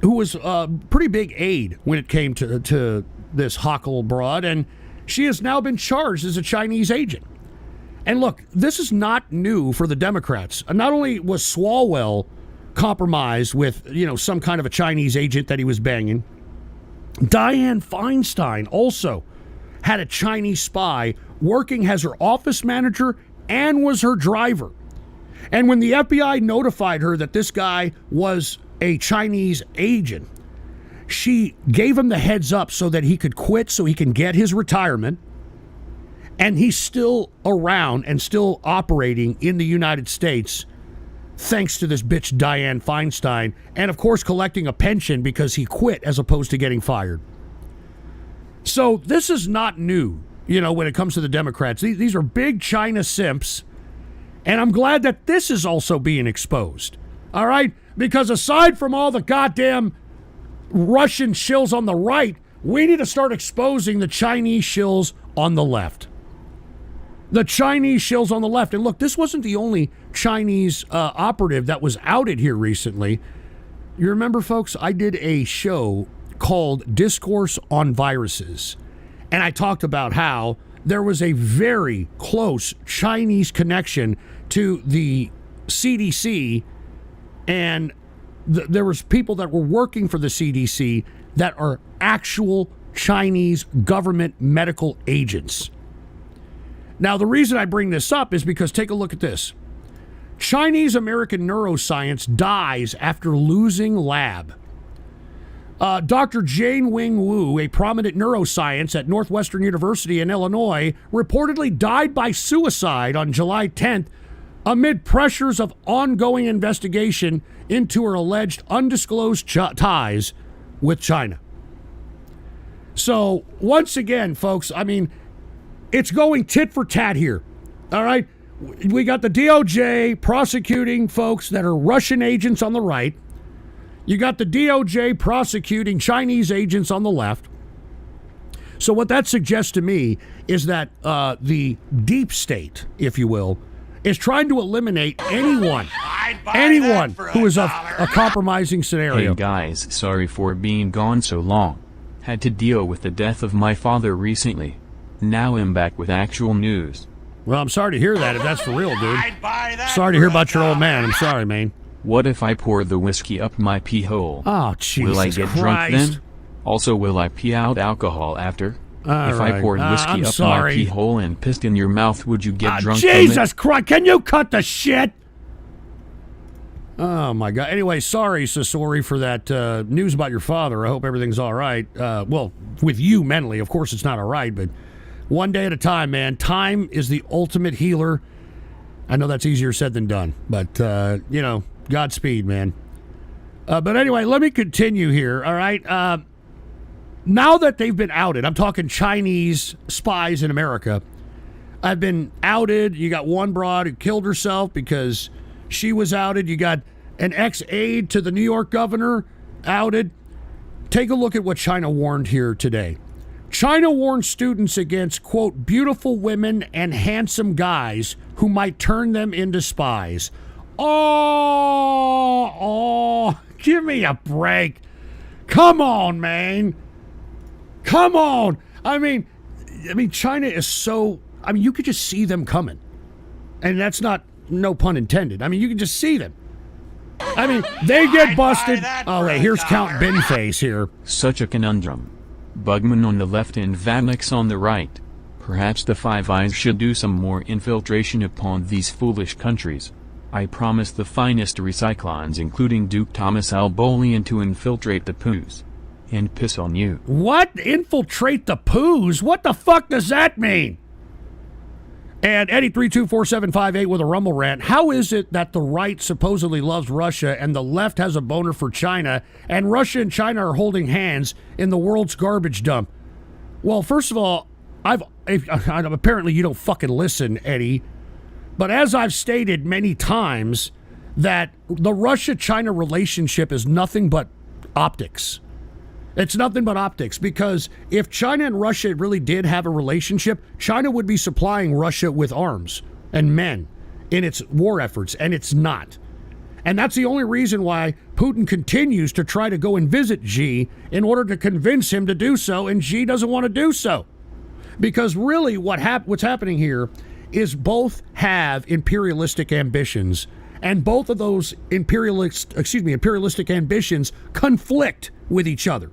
who was a pretty big aide when it came to this Hochul broad, and she has now been charged as a Chinese agent. And look, this is not new for the Democrats. Not only was Swalwell compromised with, you know, some kind of a Chinese agent that he was banging, Dianne Feinstein also had a Chinese spy working as her office manager and was her driver. And when the FBI notified her that this guy was a Chinese agent, she gave him the heads up so that he could quit, so he can get his retirement. And he's still around and still operating in the United States thanks to this bitch Dianne Feinstein, and of course collecting a pension because he quit as opposed to getting fired. So this is not new, you know, when it comes to the Democrats. These are big China simps, and I'm glad that this is also being exposed. All right? Because aside from all the goddamn Russian shills on the right, we need to start exposing the Chinese shills on the left. The Chinese shills on the left. And look, this wasn't the only Chinese operative that was outed here recently. You remember, folks, I did a show called Discourse on Viruses. And I talked about how there was a very close Chinese connection to the CDC. And there was people that were working for the CDC that are actual Chinese government medical agents. Now, the reason I bring this up is because take a look at this. Chinese American neuroscience dies after losing lab. Dr. Jane Wing Wu, a prominent neuroscience at Northwestern University in Illinois, reportedly died by suicide on July 10th amid pressures of ongoing investigation into her alleged undisclosed ties with China. So, once again, folks, I mean, it's going tit for tat here. All right? We got the DOJ prosecuting folks that are Russian agents on the right. You got the DOJ prosecuting Chinese agents on the left. So what that suggests to me is that the deep state, if you will, is trying to eliminate anyone who is a compromising scenario. Hey guys, sorry for being gone so long. Had to deal with the death of my father recently. Now I'm back with actual news. Well, I'm sorry to hear that, if that's for real, dude. Sorry to hear about your old man. I'm sorry, man. What if I pour the whiskey up my pee hole? Oh, Jesus Will I get drunk then? Also, will I pee out alcohol after? If I poured whiskey up my pee hole and pissed in your mouth, would you get drunk from it? Jesus Christ, can you cut the shit? Oh, my God. Anyway, sorry, Sasori, for that news about your father. I hope everything's all right. Well, with you mentally, of course it's not all right, but one day at a time, man. Time is the ultimate healer. I know that's easier said than done, but, you know, Godspeed, man. But anyway, let me continue here, all right? Now that they've been outed, I'm talking Chinese spies in America, have been outed. You got one broad who killed herself because she was outed. You got an ex-aide to the New York governor outed. Take a look at what China warned here today. China warned students against, quote, beautiful women and handsome guys who might turn them into spies. Oh, give me a break. Come on, man. Come on. I mean, China is so, you could just see them coming. And that's not, no pun intended. You can just see them. They get busted. Oh, wait, here's Count Binface here. Such a conundrum. Bugman on the left and Vanix on the right. Perhaps the Five Eyes should do some more infiltration upon these foolish countries. I promise the finest recyclons, including Duke Thomas Albolian, to infiltrate the poos. And piss on you. What? Infiltrate the poos? What the fuck does that mean? And Eddie324758 with a rumble rant. How is it that the right supposedly loves Russia and the left has a boner for China, and Russia and China are holding hands in the world's garbage dump? Well, first of all, apparently you don't fucking listen, Eddie. But as I've stated many times, that the Russia-China relationship is nothing but optics. It's nothing but optics, because if China and Russia really did have a relationship, China would be supplying Russia with arms and men in its war efforts, and it's not. And that's the only reason why Putin continues to try to go and visit Xi in order to convince him to do so, and Xi doesn't want to do so. Because really what's happening here is both have imperialistic ambitions, and both of those imperialistic ambitions conflict with each other.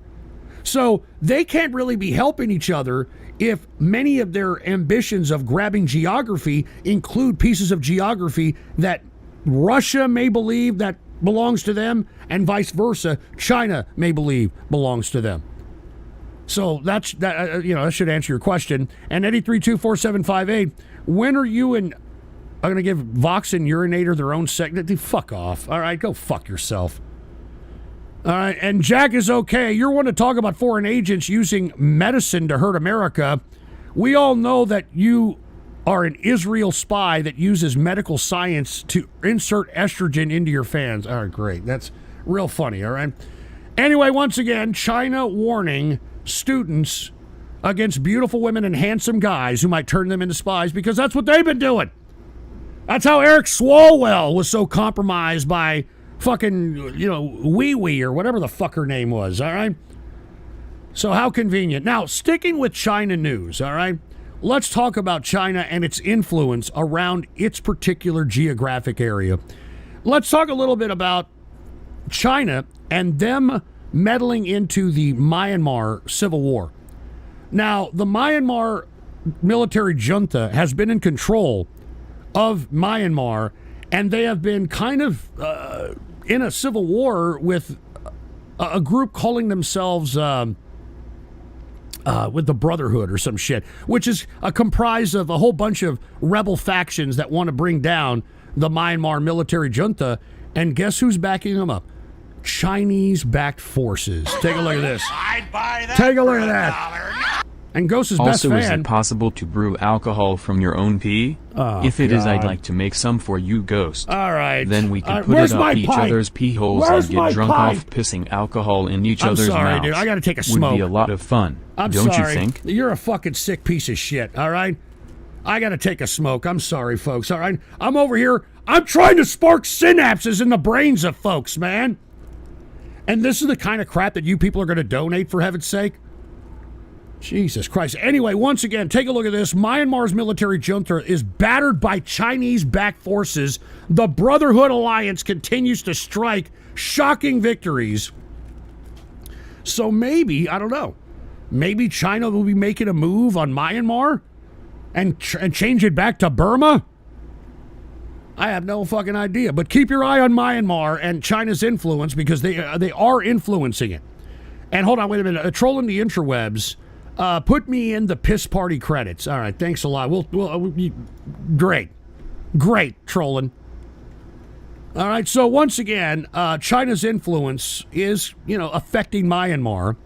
So they can't really be helping each other if many of their ambitions of grabbing geography include pieces of geography that Russia may believe that belongs to them, and vice versa, China may believe belongs to them. So that should answer your question. And Eddie324758, when are you and I'm going to give Vox and Urinator their own segment? Fuck off. All right, go fuck yourself. All right, and Jack is okay. You're one to talk about foreign agents using medicine to hurt America. We all know that you are an Israel spy that uses medical science to insert estrogen into your fans. All right, great. That's real funny, all right? Anyway, once again, China warning students against beautiful women and handsome guys who might turn them into spies, because that's what they've been doing. That's how Eric Swalwell was so compromised by fucking, Wee Wee or whatever the fuck her name was, all right? So how convenient. Now, sticking with China news, all right? Let's talk about China and its influence around its particular geographic area. Let's talk a little bit about China and them meddling into the Myanmar civil war. Now, the Myanmar military junta has been in control of Myanmar, and they have been kind of in a civil war with a group calling themselves with the Brotherhood or some shit, which is comprised of a whole bunch of rebel factions that want to bring down the Myanmar military junta. And guess who's backing them up? Chinese-backed forces. Take a look at this. I'd buy that. Take a look at that. And Ghost's best fan. Also, is it possible to brew alcohol from your own pee? If it is, I'd like to make some for you, Ghost. All right. Then we can put it up each other's pee holes and get drunk off pissing alcohol in each other's mouths. Dude. I got to take a smoke. Would be a lot of fun. Don't you think? You're a fucking sick piece of shit, all right? I got to take a smoke. I'm sorry, folks, all right? I'm over here. I'm trying to spark synapses in the brains of folks, man. And this is the kind of crap that you people are going to donate, for heaven's sake? Jesus Christ. Anyway, once again, take a look at this. Myanmar's military junta is battered by Chinese-backed forces. The Brotherhood Alliance continues to strike shocking victories. So maybe, I don't know, maybe China will be making a move on Myanmar and change it back to Burma? I have no fucking idea. But keep your eye on Myanmar and China's influence, because they are influencing it. And hold on, wait a minute. Trolling the interwebs. Put me in the piss party credits. All right, thanks a lot. Great, trolling. All right, so once again, China's influence is, affecting Myanmar.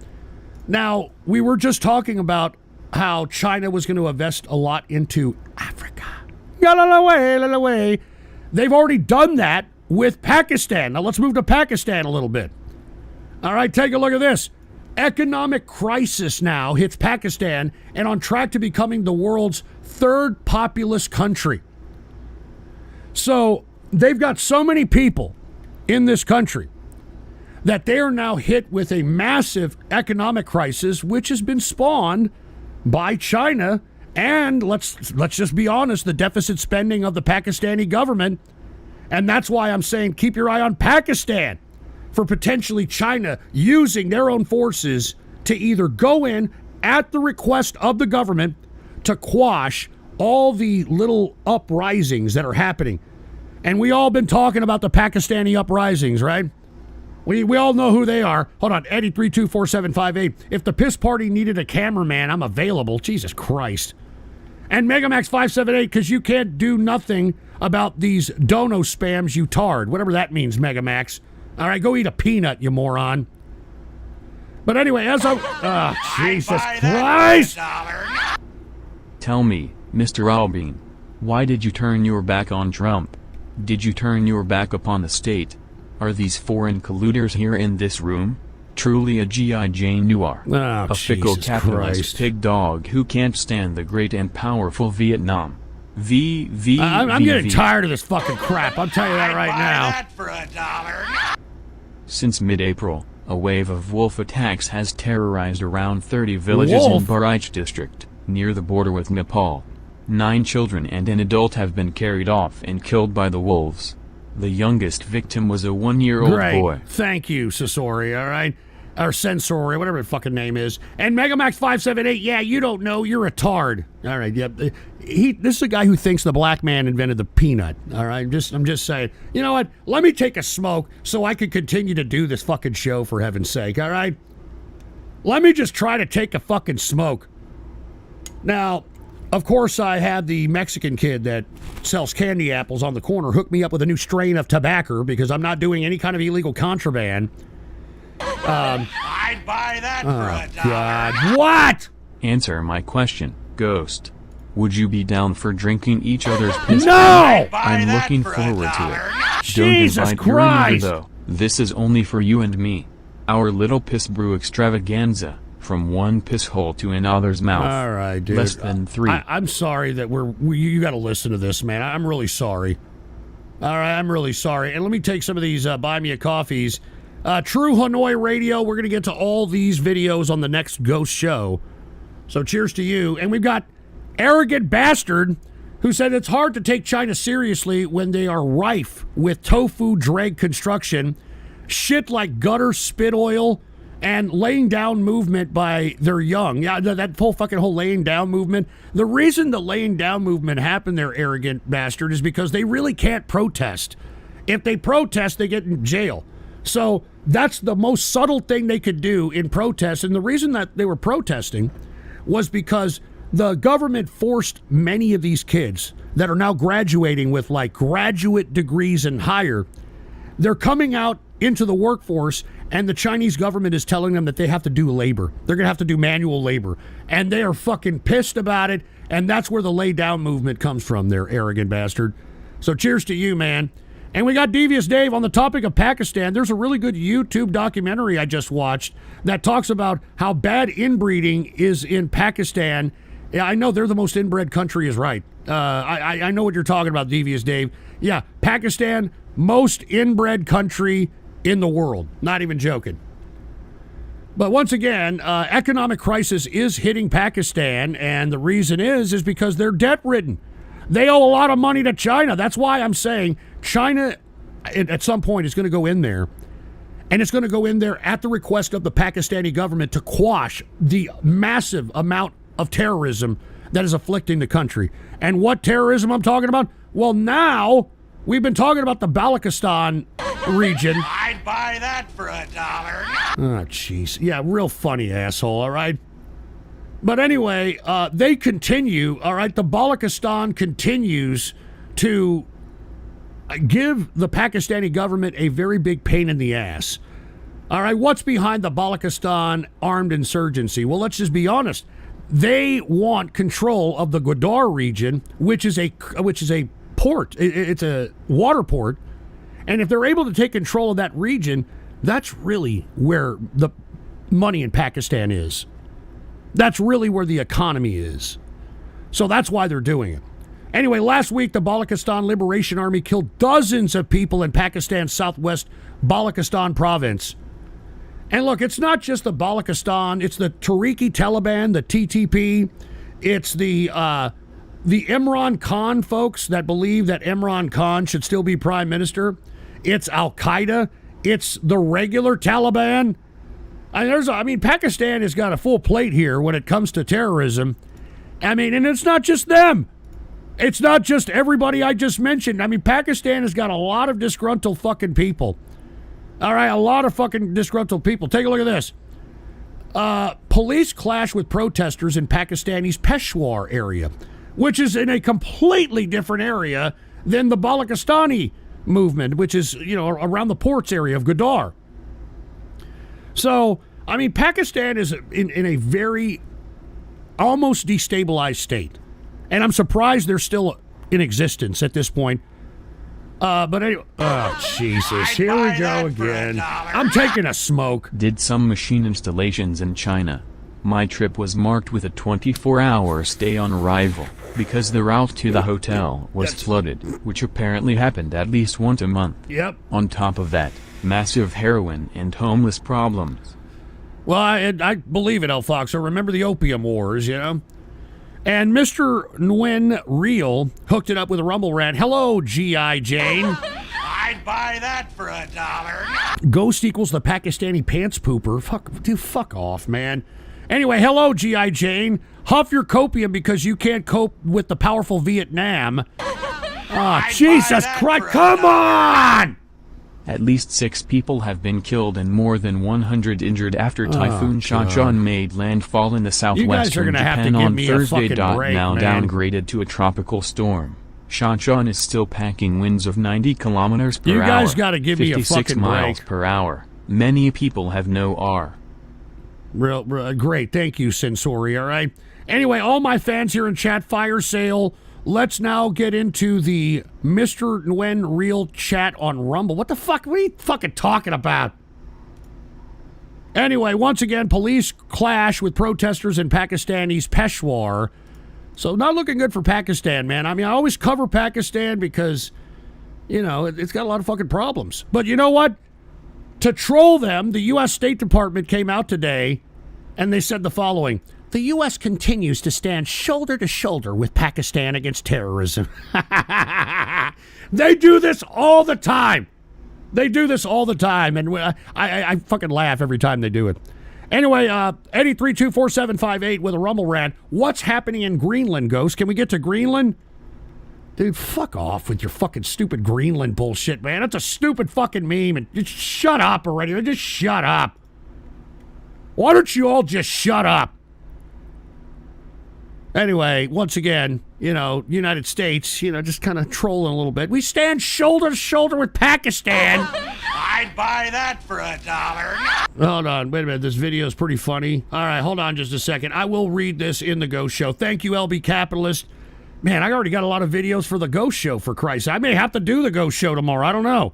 Now, we were just talking about how China was going to invest a lot into Africa. Away. They've already done that with Pakistan. Now let's move to Pakistan a little bit. All right, take a look at this. Economic crisis now hits Pakistan and on track to becoming the world's third populous country. So they've got so many people in this country that they are now hit with a massive economic crisis, which has been spawned by China and, let's just be honest, the deficit spending of the Pakistani government. And that's why I'm saying keep your eye on Pakistan for potentially China using their own forces to either go in at the request of the government to quash all the little uprisings that are happening. And we all been talking about the Pakistani uprisings, right? We all know who they are. Hold on, Eddie 324758. If the piss party needed a cameraman, I'm available. Jesus Christ. And Megamax 578, because you can't do nothing about these dono spams, you tard. Whatever that means, Megamax. All right, go eat a peanut, you moron. But anyway, as I... Jesus Christ! Tell me, Mr. Albine, why did you turn your back on Trump? Did you turn your back upon the state? Are these foreign colluders here in this room? Truly a G.I. Jane Noir. A fickle capitalist pig dog who can't stand the great and powerful Vietnam. I'm getting tired of this fucking crap. I'll tell you that right now. That for $1. Since mid-April, a wave of wolf attacks has terrorized around 30 villages in Bahraich district, near the border with Nepal. 9 children and an adult have been carried off and killed by the wolves. The youngest victim was a 1-year-old boy. Thank you, Sasori, all right? Or Sensori, whatever the fucking name is. And Megamax 578, yeah, you don't know, you're a tard. All right, yep. This is a guy who thinks the black man invented the peanut, all right? I'm just saying. You know what? Let me take a smoke so I can continue to do this fucking show, for heaven's sake, all right? Let me just try to take a fucking smoke. Now, of course, I had the Mexican kid that sells candy apples on the corner hook me up with a new strain of tobacco because I'm not doing any kind of illegal contraband. I'd buy that for $1. God, what? Answer my question, Ghost. Would you be down for drinking each other's piss? No! I'm looking forward to it. Jesus Don't invite Christ! your neighbor, though. This is only for you and me. Our little piss brew extravaganza. From one piss hole to another's mouth. All right, dude. Less than 3. I'm sorry that you got to listen to this, man. I'm really sorry. All right, I'm really sorry. And let me take some of these buy me a coffees. True Hanoi Radio. We're going to get to all these videos on the next Ghost show. So cheers to you. And we've got Arrogant Bastard, who said it's hard to take China seriously when they are rife with tofu drag construction, shit like gutter spit oil, and laying down movement by their young. Yeah, that whole laying down movement. The reason the laying down movement happened there, Arrogant Bastard, is because they really can't protest. If they protest, they get in jail. So That's the most subtle thing they could do in protest. And the reason that they were protesting was because the government forced many of these kids that are now graduating with like graduate degrees and higher. They're coming out into the workforce, and the Chinese government is telling them that they have to do labor. They're going to have to do manual labor. And they are fucking pissed about it. And that's where the lay down movement comes from, there, arrogant bastard. So cheers to you, man. And we got Devious Dave on the topic of Pakistan. There's a really good YouTube documentary I just watched that talks about how bad inbreeding is in Pakistan. Yeah, I know they're the most inbred country is right. I know what you're talking about, Devious Dave. Yeah, Pakistan, most inbred country in the world. Not even joking. But once again, economic crisis is hitting Pakistan, and the reason is because they're debt-ridden. They owe a lot of money to China. That's why I'm saying China, at some point, is going to go in there, and it's going to go in there at the request of the Pakistani government to quash the massive amount of terrorism that is afflicting the country. And what terrorism I'm talking about? Well, now we've been talking about the Balochistan region. I'd buy that for $1. Oh, jeez. Yeah, real funny asshole, all right? But anyway, they continue, all right? The Balochistan continues to give the Pakistani government a very big pain in the ass. All right, what's behind the Balochistan armed insurgency? Well, let's just be honest. They want control of the Gwadar region, which is a port. It's a water port. And if they're able to take control of that region, that's really where the money in Pakistan is. That's really where the economy is. So that's why they're doing it. Anyway, last week, the Balochistan Liberation Army killed dozens of people in Pakistan's southwest Balochistan province. And look, it's not just the Balochistan. It's the Tehrik-i Taliban, the TTP. It's the Imran Khan folks that believe that Imran Khan should still be prime minister. It's Al-Qaeda. It's the regular Taliban. Pakistan has got a full plate here when it comes to terrorism. And it's not just them. It's not just everybody I just mentioned. Pakistan has got a lot of disgruntled fucking people. All right, a lot of fucking disgruntled people. Take a look at this. Police clash with protesters in Pakistani's Peshawar area, which is in a completely different area than the Balochistani movement, which is, around the ports area of Gwadar. So, Pakistan is in a very almost destabilized state. And I'm surprised they're still in existence at this point. But anyway, oh, Jesus, here we go again. I'm taking a smoke. Did some machine installations in China. My trip was marked with a 24-hour stay on arrival, because the route to the hotel was flooded, which apparently happened at least once a month. Yep. On top of that, massive heroin and homeless problems. Well, I believe it, El Fox. I remember the Opium Wars, And Mr. Nguyen Real hooked it up with a Rumble rant. Hello, G.I. Jane. I'd buy that for $1. Ghost equals the Pakistani pants pooper. Fuck off, man. Anyway, hello, G.I. Jane. Huff your copium because you can't cope with the powerful Vietnam. Oh, Jesus Christ, come on! At least 6 people have been killed and more than 100 injured after Typhoon Shanshan made landfall in the southwestern Japan on Thursday. Now downgraded to a tropical storm. Shanshan is still packing winds of 90 kilometers per hour. You guys got to give me a fucking 56 miles per hour. Many people have no R. Real great. Thank you, Sensori, all right? Anyway, all my fans here in chat, fire sale. Let's now get into the Mr. Nguyen Real chat on Rumble. What the fuck? What are you fucking talking about? Anyway, once again, police clash with protesters in Pakistani's Peshawar. So not looking good for Pakistan, man. I always cover Pakistan because, it's got a lot of fucking problems. But you know what? To troll them, the U.S. State Department came out today and they said the following. The U.S. continues to stand shoulder to shoulder with Pakistan against terrorism. They do this all the time. And I fucking laugh every time they do it. Anyway, Eddie 324758 with a Rumble rant. What's happening in Greenland, Ghost? Can we get to Greenland? Dude, fuck off with your fucking stupid Greenland bullshit, man. That's a stupid fucking meme. And just shut up already. Just shut up. Why don't you all just shut up? Anyway, once again, United States, just kind of trolling a little bit. We stand shoulder to shoulder with Pakistan. I'd buy that for $1. Hold on, wait a minute. This video is pretty funny. All right, hold on just a second. I will read this in the Ghost Show. Thank you, LB Capitalist. Man, I already got a lot of videos for the Ghost Show, for Christ. I may have to do the Ghost Show tomorrow. I don't know.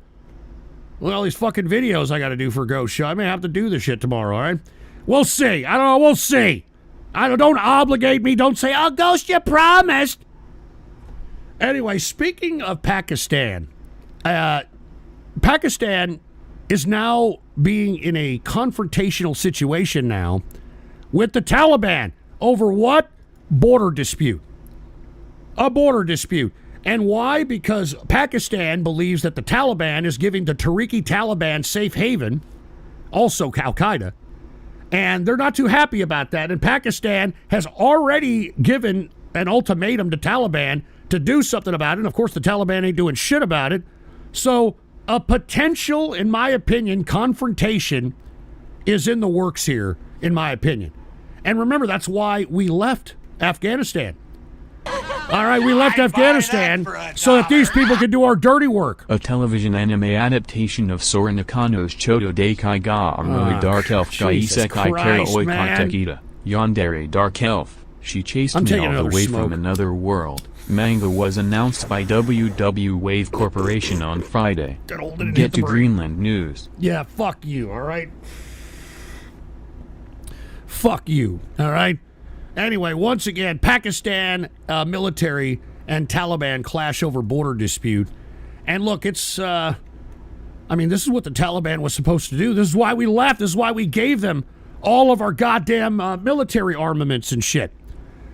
Look at all these fucking videos I got to do for Ghost Show. I may have to do this shit tomorrow, all right? We'll see. I don't know. We'll see. Don't obligate me. Don't say, oh, Ghost, you promised. Anyway, speaking of Pakistan, Pakistan is now being in a confrontational situation now with the Taliban over what? Border dispute. A border dispute. And why? Because Pakistan believes that the Taliban is giving the Tariqi-Taliban safe haven, also Al-Qaeda, and they're not too happy about that. And Pakistan has already given an ultimatum to Taliban to do something about it. And of course, the Taliban ain't doing shit about it. So a potential, in my opinion, confrontation is in the works here, in my opinion. And remember, that's why we left Afghanistan. All right, we left Afghanistan so that these people could do our dirty work. A television anime adaptation of Sora Nakano's Chodo Deikai ga Armoi Dark Elf ga Isekai Kara Oikon Tekita. Yandere Dark Elf. She chased me all the way from another world. Manga was announced by WW Wave Corporation on Friday. Get to Greenland news. Yeah, fuck you, all right? Fuck you, all right? Anyway, once again, Pakistan military and Taliban clash over border dispute. And look, it's, this is what the Taliban was supposed to do. This is why we left. This is why we gave them all of our goddamn military armaments and shit.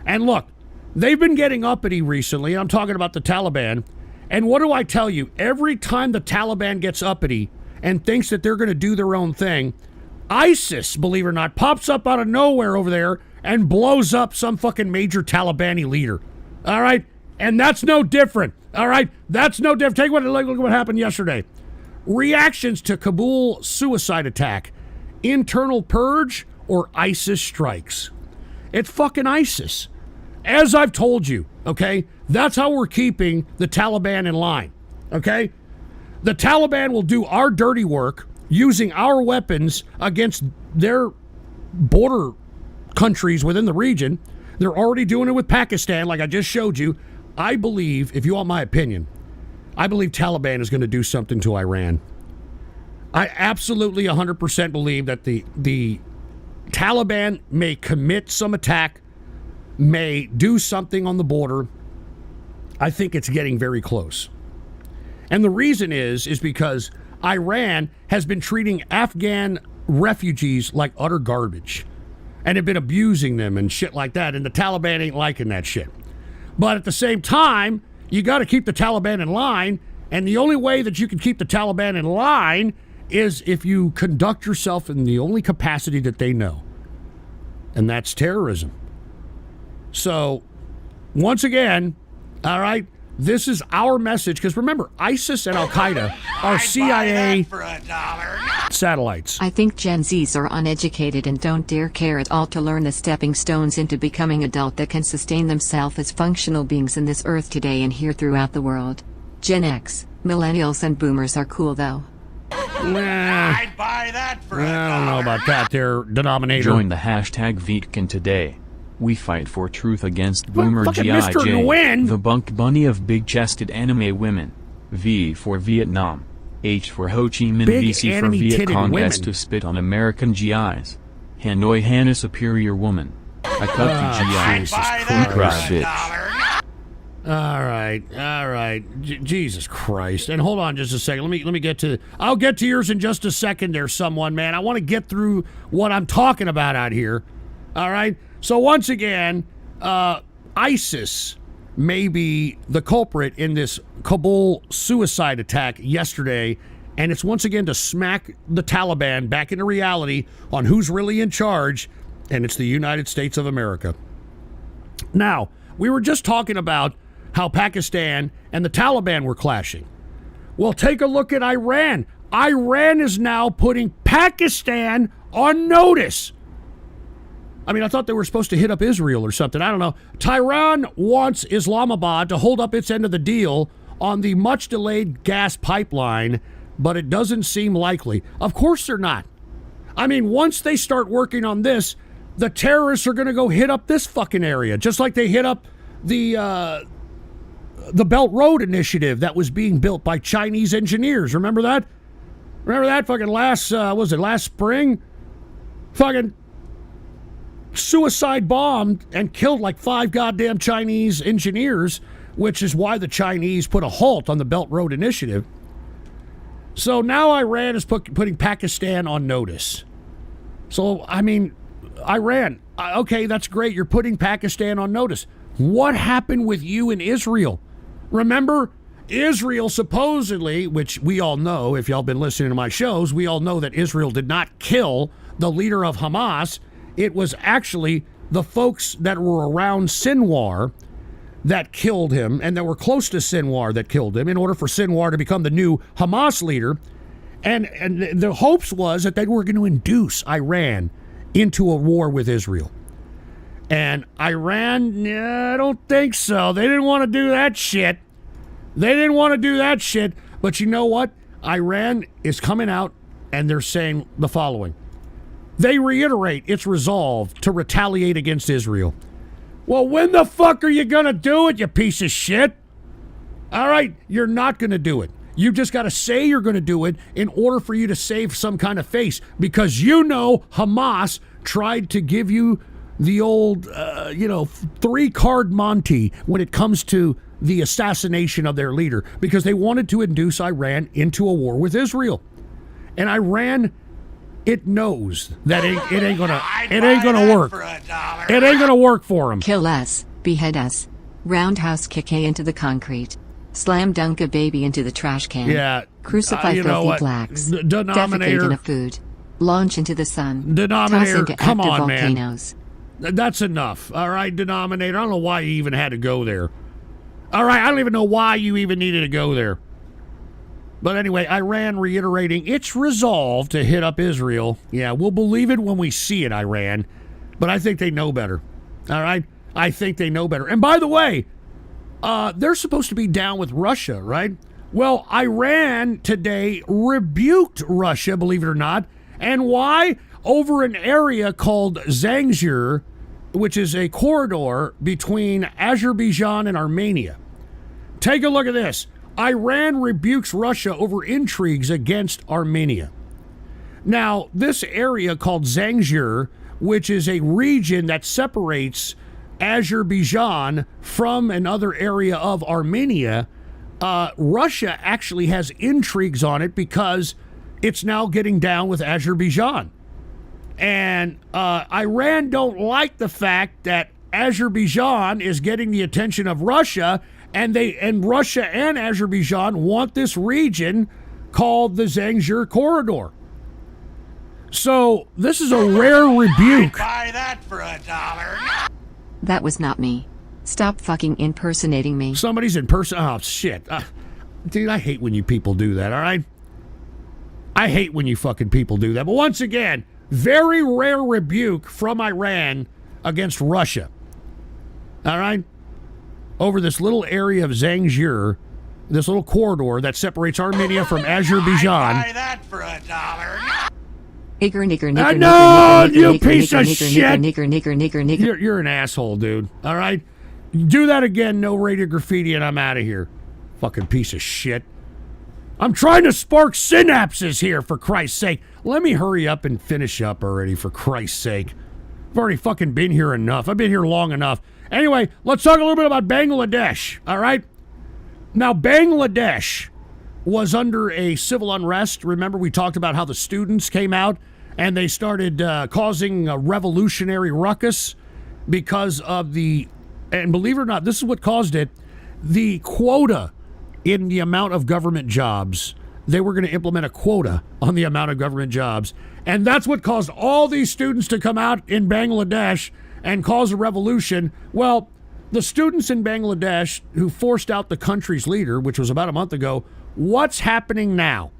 And look, they've been getting uppity recently. I'm talking about the Taliban. And what do I tell you? Every time the Taliban gets uppity and thinks that they're going to do their own thing, ISIS, believe it or not, pops up out of nowhere over there and blows up some fucking major Talibani leader. All right? And that's no different. All right? That's no different. Look at what happened yesterday. Reactions to Kabul suicide attack. Internal purge or ISIS strikes. It's fucking ISIS. As I've told you, okay? That's how we're keeping the Taliban in line, okay? The Taliban will do our dirty work using our weapons against their border countries within the region. They're already doing it with Pakistan, like I just showed you. I believe, if you want my opinion, I believe Taliban is going to do something to Iran. I absolutely 100% believe that the Taliban may commit some attack, may do something on the border. I think it's getting very close. And the reason is because Iran has been treating Afghan refugees like utter garbage and have been abusing them and shit like that. And the Taliban ain't liking that shit. But at the same time, you got to keep the Taliban in line. And the only way that you can keep the Taliban in line is if you conduct yourself in the only capacity that they know. And that's terrorism. So, once again, all right, this is our message. Because remember, ISIS and Al-Qaeda are CIA satellites. I think Gen Zs are uneducated and don't dare care at all to learn the stepping stones into becoming adult that can sustain themselves as functional beings in this earth today and here throughout the world. Gen X, millennials and boomers are cool though. I'd buy that for $1. I don't know about that there, denominator. Join the hashtag Vitkin today. We fight for truth against Boomer G.I.J. The bunk bunny of big-chested anime women. V for Vietnam. H for Ho Chi Minh. VC for Viet Cong. S to spit on American GIs. Hanoi Hannah superior woman. I cut the GIs. Bitch. All right. Jesus Christ. And hold on just a second. Let me get to... I'll get to yours in just a second there, someone, man. I want to get through what I'm talking about out here. All right? So once again, ISIS may be the culprit in this Kabul suicide attack yesterday, and it's once again to smack the Taliban back into reality on who's really in charge, and it's the United States of America. Now, we were just talking about how Pakistan and the Taliban were clashing. Well, take a look at Iran. Iran is now putting Pakistan on notice. I mean, I thought they were supposed to hit up Israel or something. I don't know. Tehran wants Islamabad to hold up its end of the deal on the much-delayed gas pipeline, but it doesn't seem likely. Of course they're not. I mean, once they start working on this, the terrorists are going to go hit up this fucking area, just like they hit up the Belt Road Initiative that was being built by Chinese engineers. Remember that? Remember that fucking last spring? Fucking suicide bombed and killed like 5 goddamn Chinese engineers, which is why the Chinese put a halt on the Belt Road Initiative. So now Iran is putting Pakistan on notice. So, I mean, Iran, okay, that's great. You're putting Pakistan on notice. What happened with you in Israel? Remember, Israel supposedly, which we all know, if y'all been listening to my shows, we all know that Israel did not kill the leader of Hamas. It was actually the folks that were around Sinwar that killed him, and that were close to Sinwar that killed him, in order for Sinwar to become the new Hamas leader. And the hopes was that they were going to induce Iran into a war with Israel. And Iran, I don't think so. They didn't want to do that shit. But you know what? Iran is coming out and they're saying the following. They reiterate its resolve to retaliate against Israel. Well, when the fuck are you going to do it, you piece of shit? All right, you're not going to do it. You just got to say you're going to do it in order for you to save some kind of face, because you know Hamas tried to give you the old, 3-card Monty when it comes to the assassination of their leader, because they wanted to induce Iran into a war with Israel. And Iran, it knows that it ain't gonna work. It ain't gonna work for them. Kill us, behead us, roundhouse kick A into the concrete, slam dunk a baby into the trash can. Yeah, crucify filthy blacks, defecate in a food, launch into the sun, toss into come active on, volcanoes. Man. That's enough. All right, denominator. I don't know why you even had to go there. All right, I don't even know why you even needed to go there. But anyway, Iran reiterating its resolve to hit up Israel. Yeah, we'll believe it when we see it, Iran. But I think they know better. All right? I think they know better. And by the way, they're supposed to be down with Russia, right? Well, Iran today rebuked Russia, believe it or not. And why? Over an area called Zangezur, which is a corridor between Azerbaijan and Armenia. Take a look at this. Iran rebukes Russia over intrigues against Armenia. Now, this area called Zangezur, which is a region that separates Azerbaijan from another area of Armenia, Russia actually has intrigues on it because it's now getting down with Azerbaijan. And Iran don't like the fact that Azerbaijan is getting the attention of Russia, and Russia and Azerbaijan want this region called the Zangezur corridor. So this is a rare rebuke. I'd buy that for $1. That was not me. Stop fucking impersonating me. Somebody's oh shit. Dude, I hate when you people do that, all right? I hate when you fucking people do that. But once again, very rare rebuke from Iran against Russia. All right? Over this little area of Zangezur, this little corridor that separates Armenia from Azerbaijan. I'd buy that for $1. Nigger. No, you piece of shit. Nigger. You're an asshole, dude. All right? Do that again, no radio graffiti, and I'm out of here. Fucking piece of shit. I'm trying to spark synapses here, for Christ's sake. Let me hurry up and finish up already, for Christ's sake. I've already fucking been here enough. I've been here long enough. Anyway, let's talk a little bit about Bangladesh, all right? Now, Bangladesh was under a civil unrest. Remember, we talked about how the students came out and they started causing a revolutionary ruckus because of and believe it or not, this is what caused it, the quota in the amount of government jobs. They were going to implement a quota on the amount of government jobs. And that's what caused all these students to come out in Bangladesh and cause a revolution. Well, the students in Bangladesh who forced out the country's leader, which was about a month ago, what's happening now?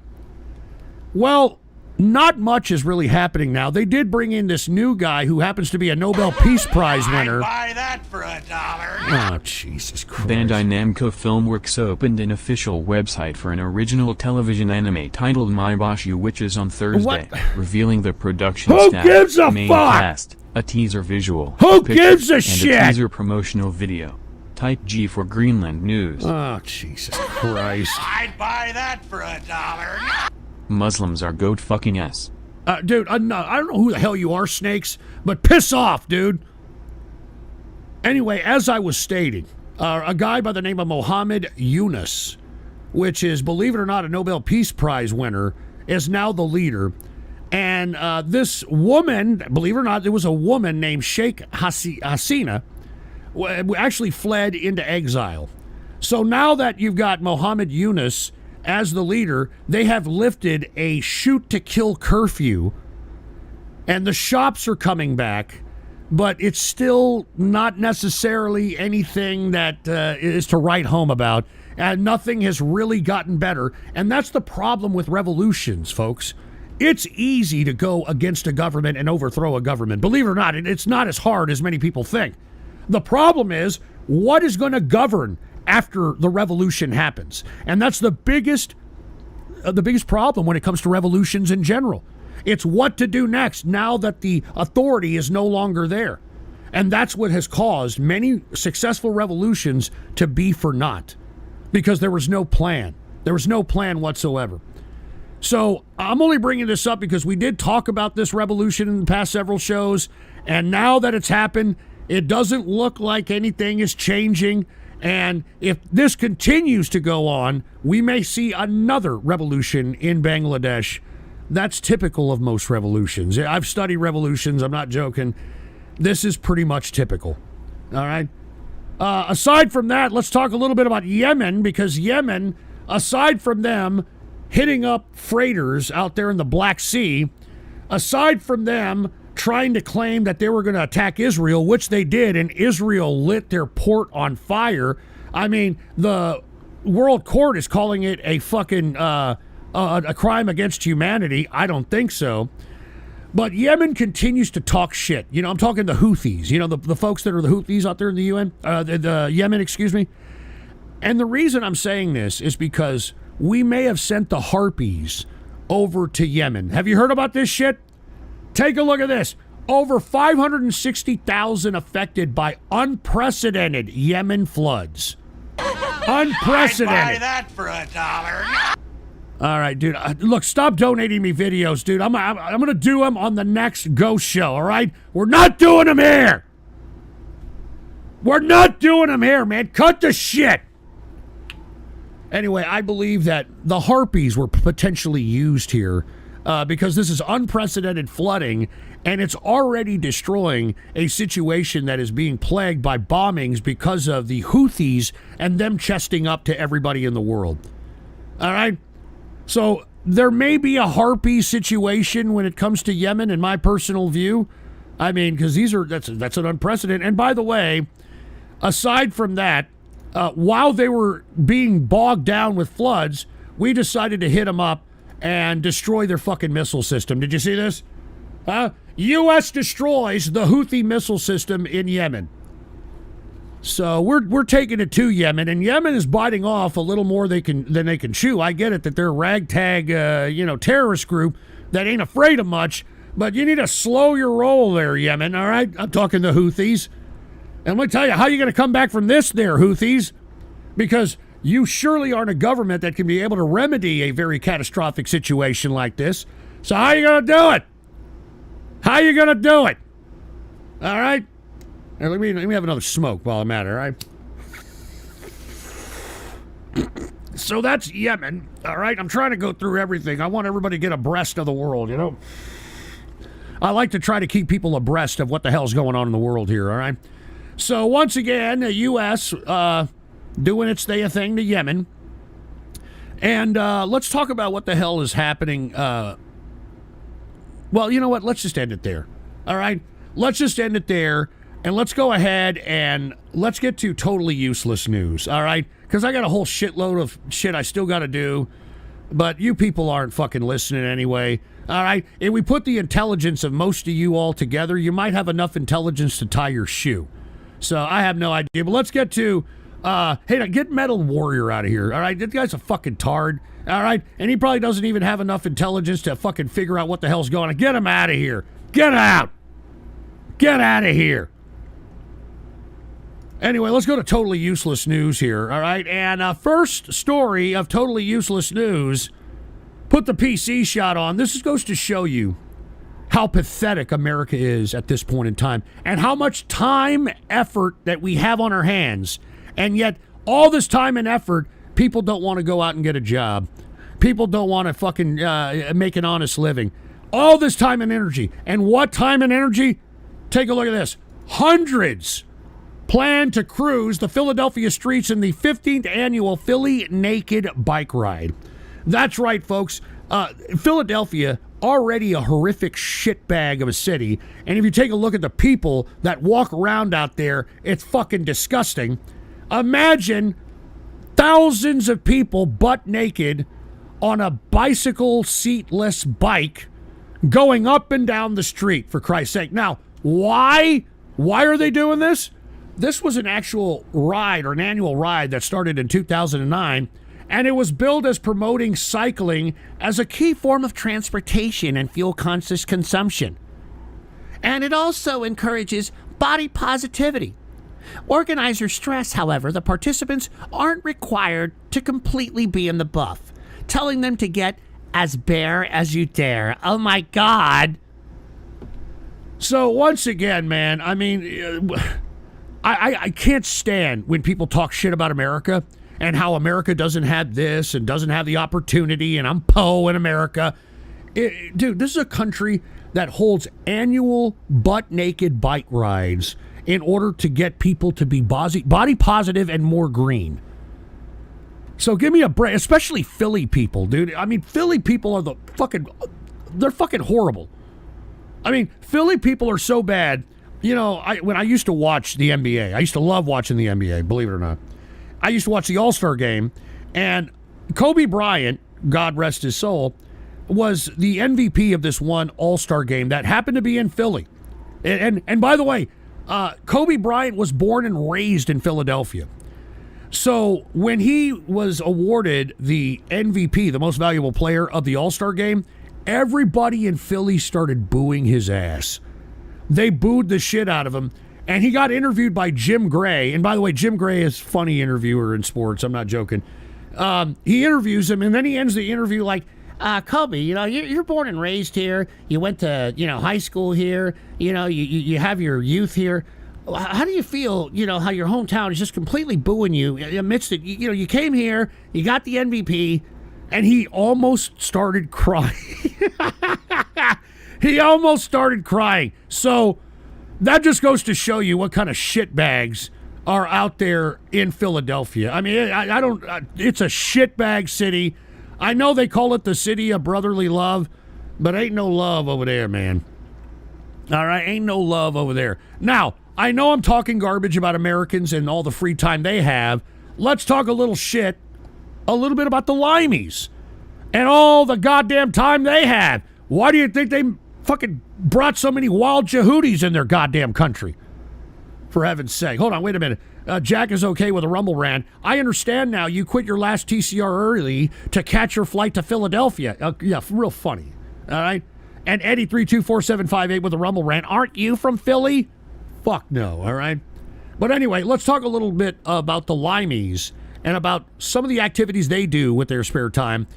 Well, not much is really happening now. They did bring in this new guy who happens to be a Nobel Peace Prize winner. I'd buy that for $1. Oh, Jesus Christ. Bandai Namco Filmworks opened an official website for an original television anime titled Maibashu, which is on Thursday, revealing the production Who staff, gives a main fuck? cast, a teaser visual, Who picture, gives a and shit? a teaser promotional video. Type G for Greenland News. Oh, Jesus Christ. I'd buy that for $1. Muslims are goat fucking ass. Dude, no, I don't know who the hell you are, Snakes, but piss off, dude. Anyway, as I was stating, a guy by the name of Mohammed Yunus, which is, believe it or not, a Nobel Peace Prize winner, is now the leader. And this woman, believe it or not, there was a woman named Sheikh Hasina, actually fled into exile. So now that you've got Mohammed Yunus as the leader, they have lifted a shoot-to-kill curfew, and the shops are coming back, but it's still not necessarily anything that is to write home about, and nothing has really gotten better. And that's the problem with revolutions, folks. It's easy to go against a government and overthrow a government. Believe it or not, it's not as hard as many people think. The problem is, what is going to govern after the revolution happens? And that's the biggest problem when it comes to revolutions in general. It's what to do next now that the authority is no longer there. And that's what has caused many successful revolutions to be for naught, because there was no plan. There was no plan whatsoever. So I'm only bringing this up because we did talk about this revolution in the past several shows, and now that it's happened, it doesn't look like anything is changing. And if this continues to go on, we may see another revolution in Bangladesh. That's typical of most revolutions. I've studied revolutions. I'm not joking. This is pretty much typical. All right. Aside from that, let's talk a little bit about Yemen, because Yemen, aside from them hitting up freighters out there in the Black Sea, aside from them trying to claim that they were going to attack Israel, which they did, and Israel lit their port on fire. I mean, the World Court is calling it a fucking a crime against humanity. I don't think so. But Yemen continues to talk shit. You know, I'm talking the Houthis. You know, the folks that are the Houthis out there in the Yemen, excuse me. And the reason I'm saying this is because we may have sent the Harpies over to Yemen. Have you heard about this shit? Take a look at this. Over 560,000 affected by unprecedented Yemen floods. Unprecedented. I'd buy that for $1. All right, dude. Look, stop donating me videos, dude. I'm going to do them on the next Ghost Show, all right? We're not doing them here. We're not doing them here, man. Cut the shit. Anyway, I believe that the Harpies were potentially used here because this is unprecedented flooding, and it's already destroying a situation that is being plagued by bombings because of the Houthis and them chesting up to everybody in the world. All right? So there may be a Harpy situation when it comes to Yemen, in my personal view. I mean, because that's an unprecedented. And by the way, aside from that, while they were being bogged down with floods, we decided to hit them up and destroy their fucking missile system. Did you see this? U.S. destroys the Houthi missile system in Yemen. So we're taking it to Yemen, and Yemen is biting off a little more than they can chew. I get it that they're a ragtag, terrorist group that ain't afraid of much, but you need to slow your roll there, Yemen, all right? I'm talking the Houthis. And let me tell you, how are you going to come back from this there, Houthis? Because you surely aren't a government that can be able to remedy a very catastrophic situation like this. So how are you going to do it? How are you going to do it? All right? Now, let me have another smoke while I'm at it, all right? So that's Yemen, all right? I'm trying to go through everything. I want everybody to get abreast of the world, you know? I like to try to keep people abreast of what the hell's going on in the world here, all right? So once again, the U.S. Doing its thing to Yemen. And let's talk about what the hell is happening. Well, you know what? Let's just end it there, all right? Let's just end it there. And let's go ahead and let's get to totally useless news, all right? Because I got a whole shitload of shit I still got to do, but you people aren't fucking listening anyway, all right? If we put the intelligence of most of you all together, you might have enough intelligence to tie your shoe. So I have no idea, but let's get to, hey, get Metal Warrior out of here, all right? This guy's a fucking tard, all right? And he probably doesn't even have enough intelligence to fucking figure out what the hell's going on. Get him out of here. Get out. Get out of here. Anyway, let's go to totally useless news here, all right? And first story of totally useless news, put the PC shot on. This goes to show you how pathetic America is at this point in time and how much time, effort that we have on our hands. And yet, all this time and effort, people don't want to go out and get a job. People don't want to fucking make an honest living. All this time and energy. And what time and energy? Take a look at this. Hundreds plan to cruise the Philadelphia streets in the 15th annual Philly Naked Bike Ride. That's right, folks. Philadelphia, already a horrific shitbag of a city. And if you take a look at the people that walk around out there, it's fucking disgusting. Imagine thousands of people butt naked on a bicycle seatless bike going up and down the street, for Christ's sake. Now, why? Why are they doing this? This was an actual ride, or an annual ride that started in 2009, and it was billed as promoting cycling as a key form of transportation and fuel-conscious consumption. And it also encourages body positivity. Organizers stress, however, the participants aren't required to completely be in the buff, telling them to get as bare as you dare. Oh my God. So once again, man, I mean, I can't stand when people talk shit about America and how America doesn't have this and doesn't have the opportunity, and I'm Poe in America. Dude, this is a country that holds annual butt-naked bike rides in order to get people to be body positive and more green. So give me a break, especially Philly people, dude. I mean, Philly people are they're fucking horrible. I mean, Philly people are so bad. You know, when I used to watch the NBA, I used to love watching the NBA, believe it or not. I used to watch the All-Star game, and Kobe Bryant, God rest his soul, was the MVP of this one All-Star game that happened to be in Philly. And by the way, Kobe Bryant was born and raised in Philadelphia. So when he was awarded the MVP, the most valuable player of the All-Star game, everybody in Philly started booing his ass. They booed the shit out of him, and he got interviewed by Jim Gray. And by the way, Jim Gray is a funny interviewer in sports. I'm not joking. He interviews him, and then he ends the interview like, Kobe, you know, you're born and raised here. You went to, high school here. You have your youth here. How do you feel, how your hometown is just completely booing you amidst it? You came here, you got the MVP, and he almost started crying. He almost started crying. So that just goes to show you what kind of shitbags are out there in Philadelphia. I mean, I don't, it's a shitbag city. I know they call it the city of brotherly love, but ain't no love over there, man. All right, ain't no love over there. Now, I know I'm talking garbage about Americans and all the free time they have. Let's talk a little bit about the Limeys and all the goddamn time they had. Why do you think they fucking brought so many wild Jehudis in their goddamn country? For heaven's sake. Hold on, wait a minute. Jack is okay with a Rumble rant. I understand now you quit your last TCR early to catch your flight to Philadelphia. Yeah, real funny. All right? And Eddie324758 with a Rumble rant. Aren't you from Philly? Fuck no, all right? But anyway, let's talk a little bit about the Limeys and about some of the activities they do with their spare time.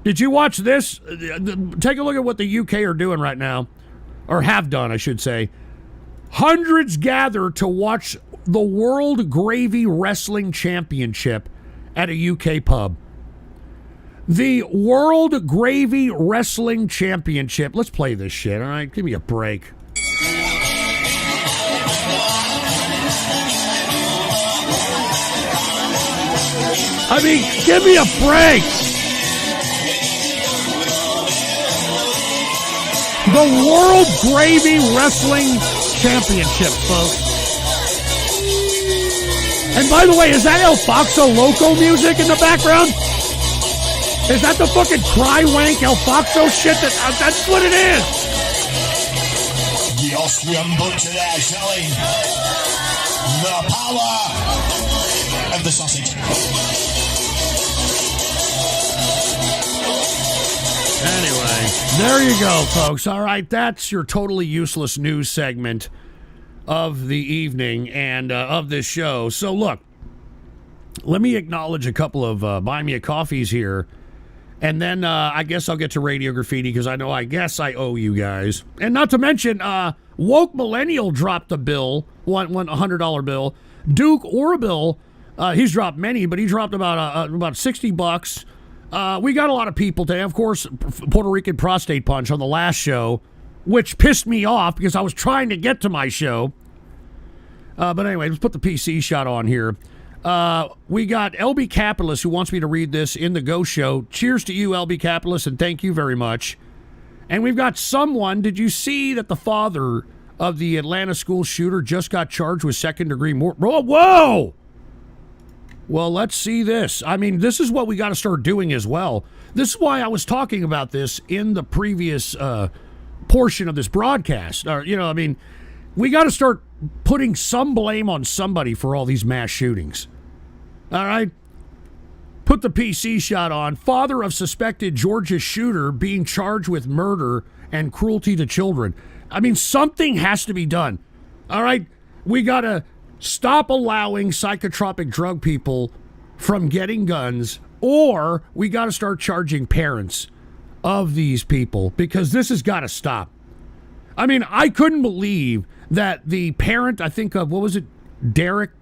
Did you watch this? Take a look at what the UK are doing right now, or have done, I should say. Hundreds gather to watch the World Gravy Wrestling Championship at a UK pub. The World Gravy Wrestling Championship. Let's play this shit, all right? Give me a break. I mean, give me a break. The World Gravy Wrestling Championship, folks. And by the way, is that El Foxo Loco music in the background? Is that the fucking cry wank El Foxo shit? That's what it is. The Austrian butcher there showing the power of the sausage. Anyway, there you go, folks. All right, that's your totally useless news segment of the evening and of this show. So, look, let me acknowledge a couple of Buy Me a Coffees here. And then I guess I'll get to Radio Graffiti because I owe you guys. And not to mention, Woke Millennial dropped a bill, one $100 bill. Duke Orville, he's dropped many, but he dropped about $60. We got a lot of people today. Of course, Puerto Rican Prostate Punch on the last show, which pissed me off because I was trying to get to my show. But anyway, let's put the PC shot on here. We got LB Capitalist who wants me to read this in the Go Show. Cheers to you, LB Capitalist, and thank you very much. And we've got someone, did you see that the father of the Atlanta school shooter just got charged with second-degree murder? Whoa! Well, let's see this. I mean, this is what we got to start doing as well. This is why I was talking about this in the previous portion of this broadcast. We got to start putting some blame on somebody for all these mass shootings. All right? Put the PC shot on. Father of suspected Georgia shooter being charged with murder and cruelty to children. I mean, something has to be done. All right? We got to stop allowing psychotropic drug people from getting guns, or we got to start charging parents of these people because this has got to stop. I mean, I couldn't believe that the parent, I think of, what was it, Derek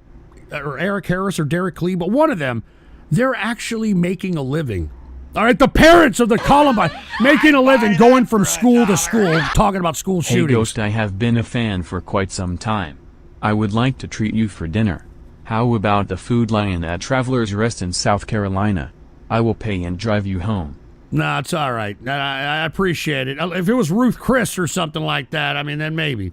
or Eric Harris or Derek Clee, but one of them, they're actually making a living. All right, the parents of the Columbine making a living going from school to school, talking about school shootings. Hey Ghost, I have been a fan for quite some time. I would like to treat you for dinner. How about the Food Lion at Travelers Rest in South Carolina? I will pay and drive you home. No, it's all right. I appreciate it. If it was Ruth Chris or something like that, I mean, then maybe.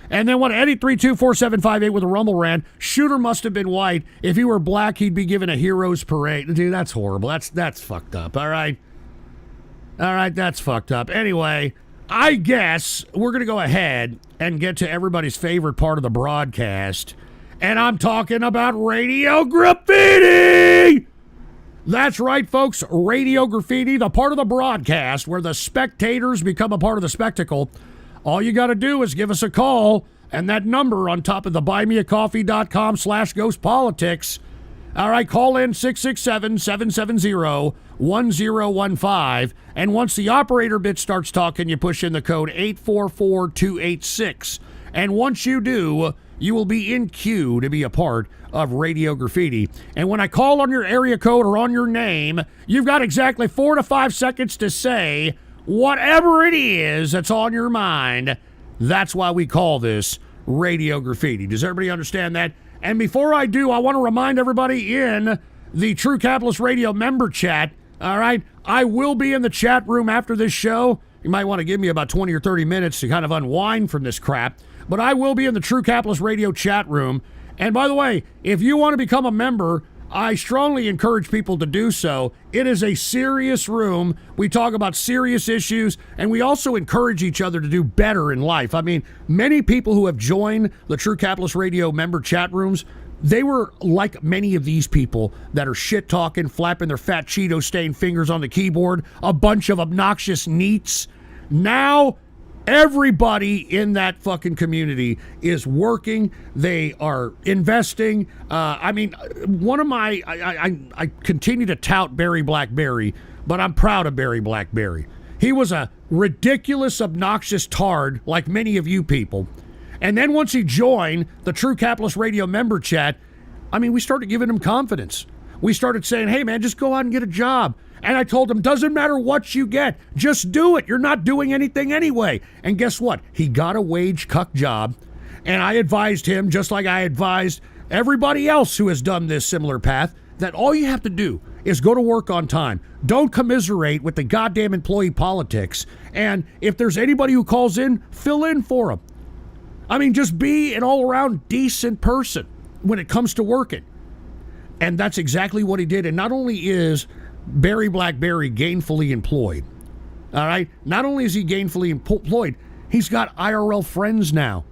And then what? Eddie 324758 with a rumble rant. Shooter must have been white. If he were black, he'd be given a hero's parade. Dude, that's horrible. That's fucked up. All right. All right, that's fucked up. Anyway, I guess we're going to go ahead and get to everybody's favorite part of the broadcast. And I'm talking about Radio Graffiti. That's right, folks. Radio Graffiti, the part of the broadcast where the spectators become a part of the spectacle. All you got to do is give us a call, and that number on top of the buymeacoffee.com/GhostPolitics. All right, call in 667-770-1015, and once the operator bit starts talking, you push in the code 844286. And once you do, you will be in queue to be a part of Radio Graffiti. And when I call on your area code or on your name, you've got exactly 4 to 5 seconds to say whatever it is that's on your mind. That's why we call this Radio Graffiti. Does everybody understand that? And before I do, I want to remind everybody in the True Capitalist Radio member chat, all right, I will be in the chat room after this show. You might want to give me about 20 or 30 minutes to kind of unwind from this crap. But I will be in the True Capitalist Radio chat room. And by the way, if you want to become a member, I strongly encourage people to do so. It is a serious room. We talk about serious issues, and we also encourage each other to do better in life. I mean, many people who have joined the True Capitalist Radio member chat rooms, they were like many of these people that are shit-talking, flapping their fat Cheeto-stained fingers on the keyboard, a bunch of obnoxious neats. Now, everybody in that fucking community is working. They are investing. One of my, I continue to tout Barry Blackberry, but I'm proud of Barry Blackberry. He was a ridiculous, obnoxious tard like many of you people. And then once he joined the True Capitalist Radio member chat, we started giving him confidence. We started saying, hey man, just go out and get a job. And I told him, doesn't matter what you get, just do it. You're not doing anything anyway. And guess what? He got a wage cuck job. And I advised him, just like I advised everybody else who has done this similar path, that all you have to do is go to work on time. Don't commiserate with the goddamn employee politics. And if there's anybody who calls in, fill in for them. Just be an all-around decent person. when it comes to working. And that's exactly what he did. And not only is Barry Blackberry gainfully employed, all right, not only is he gainfully employed, he's got IRL friends now.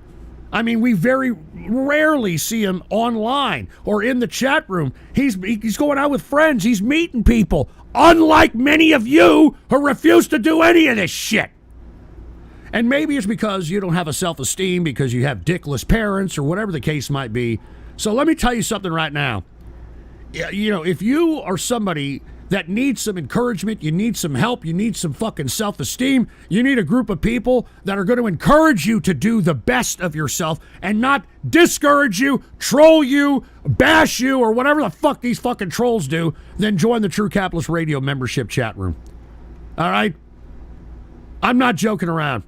I mean, we very rarely see him online or in the chat room. He's going out with friends. He's meeting people, unlike many of you who refuse to do any of this shit. And maybe it's because you don't have a self-esteem, because you have dickless parents or whatever the case might be. So let me tell you something right now. You know, if you are somebody that needs some encouragement, you need some help, you need some fucking self-esteem, you need a group of people that are going to encourage you to do the best of yourself and not discourage you, troll you, bash you, or whatever the fuck these fucking trolls do, then join the True Capitalist Radio membership chat room. All right? I'm not joking around.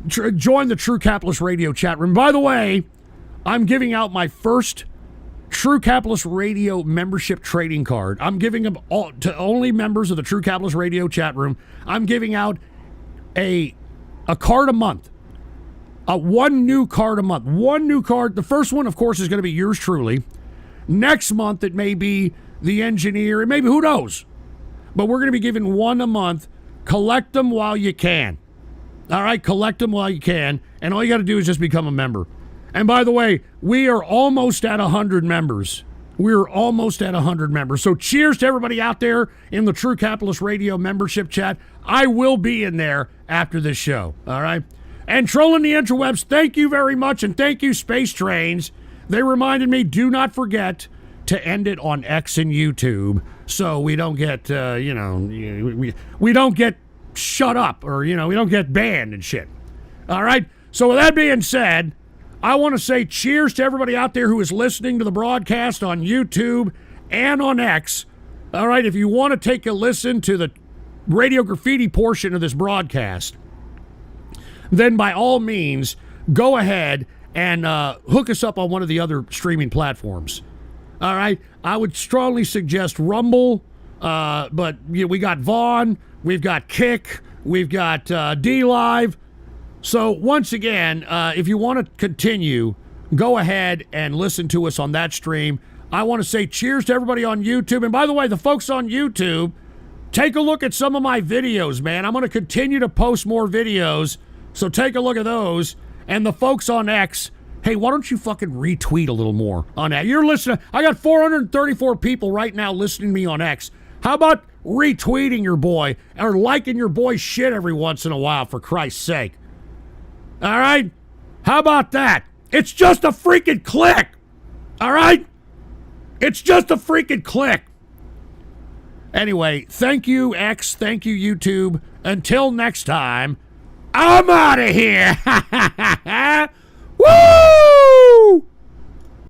Join the True Capitalist Radio chat room. By the way, I'm giving out my first True Capitalist Radio membership trading card. I'm giving them all to only members of the True Capitalist Radio chat room. I'm giving out a card a month. One new card a month. One new card. The first one, of course, is going to be yours truly. Next month, it may be the engineer. It may be, who knows? But we're going to be giving one a month. Collect them while you can. All right? Collect them while you can. And all you got to do is just become a member. And by the way, we are almost at 100 members. We're almost at 100 members. So cheers to everybody out there in the True Capitalist Radio membership chat. I will be in there after this show, all right? And trolling the interwebs, thank you very much, and thank you, Space Trains. They reminded me, do not forget to end it on X and YouTube so we don't get, we don't get shut up or, we don't get banned and shit. All right? So with that being said, I want to say cheers to everybody out there who is listening to the broadcast on YouTube and on X. All right, if you want to take a listen to the Radio Graffiti portion of this broadcast, then by all means, go ahead and hook us up on one of the other streaming platforms. All right, I would strongly suggest Rumble, but we got Vaughn, we've got Kick, we've got D-Live. So once again, if you want to continue, go ahead and listen to us on that stream. I want to say cheers to everybody on YouTube. And by the way, the folks on YouTube, take a look at some of my videos, man. I'm going to continue to post more videos, so take a look at those. And the folks on X, hey, why don't you fucking retweet a little more on that? You're listening. I got 434 people right now listening to me on X. How about retweeting your boy or liking your boy's shit every once in a while, for Christ's sake? All right? How about that? It's just a freaking click. All right? It's just a freaking click. Anyway, thank you, X. Thank you, YouTube. Until next time, I'm out of here.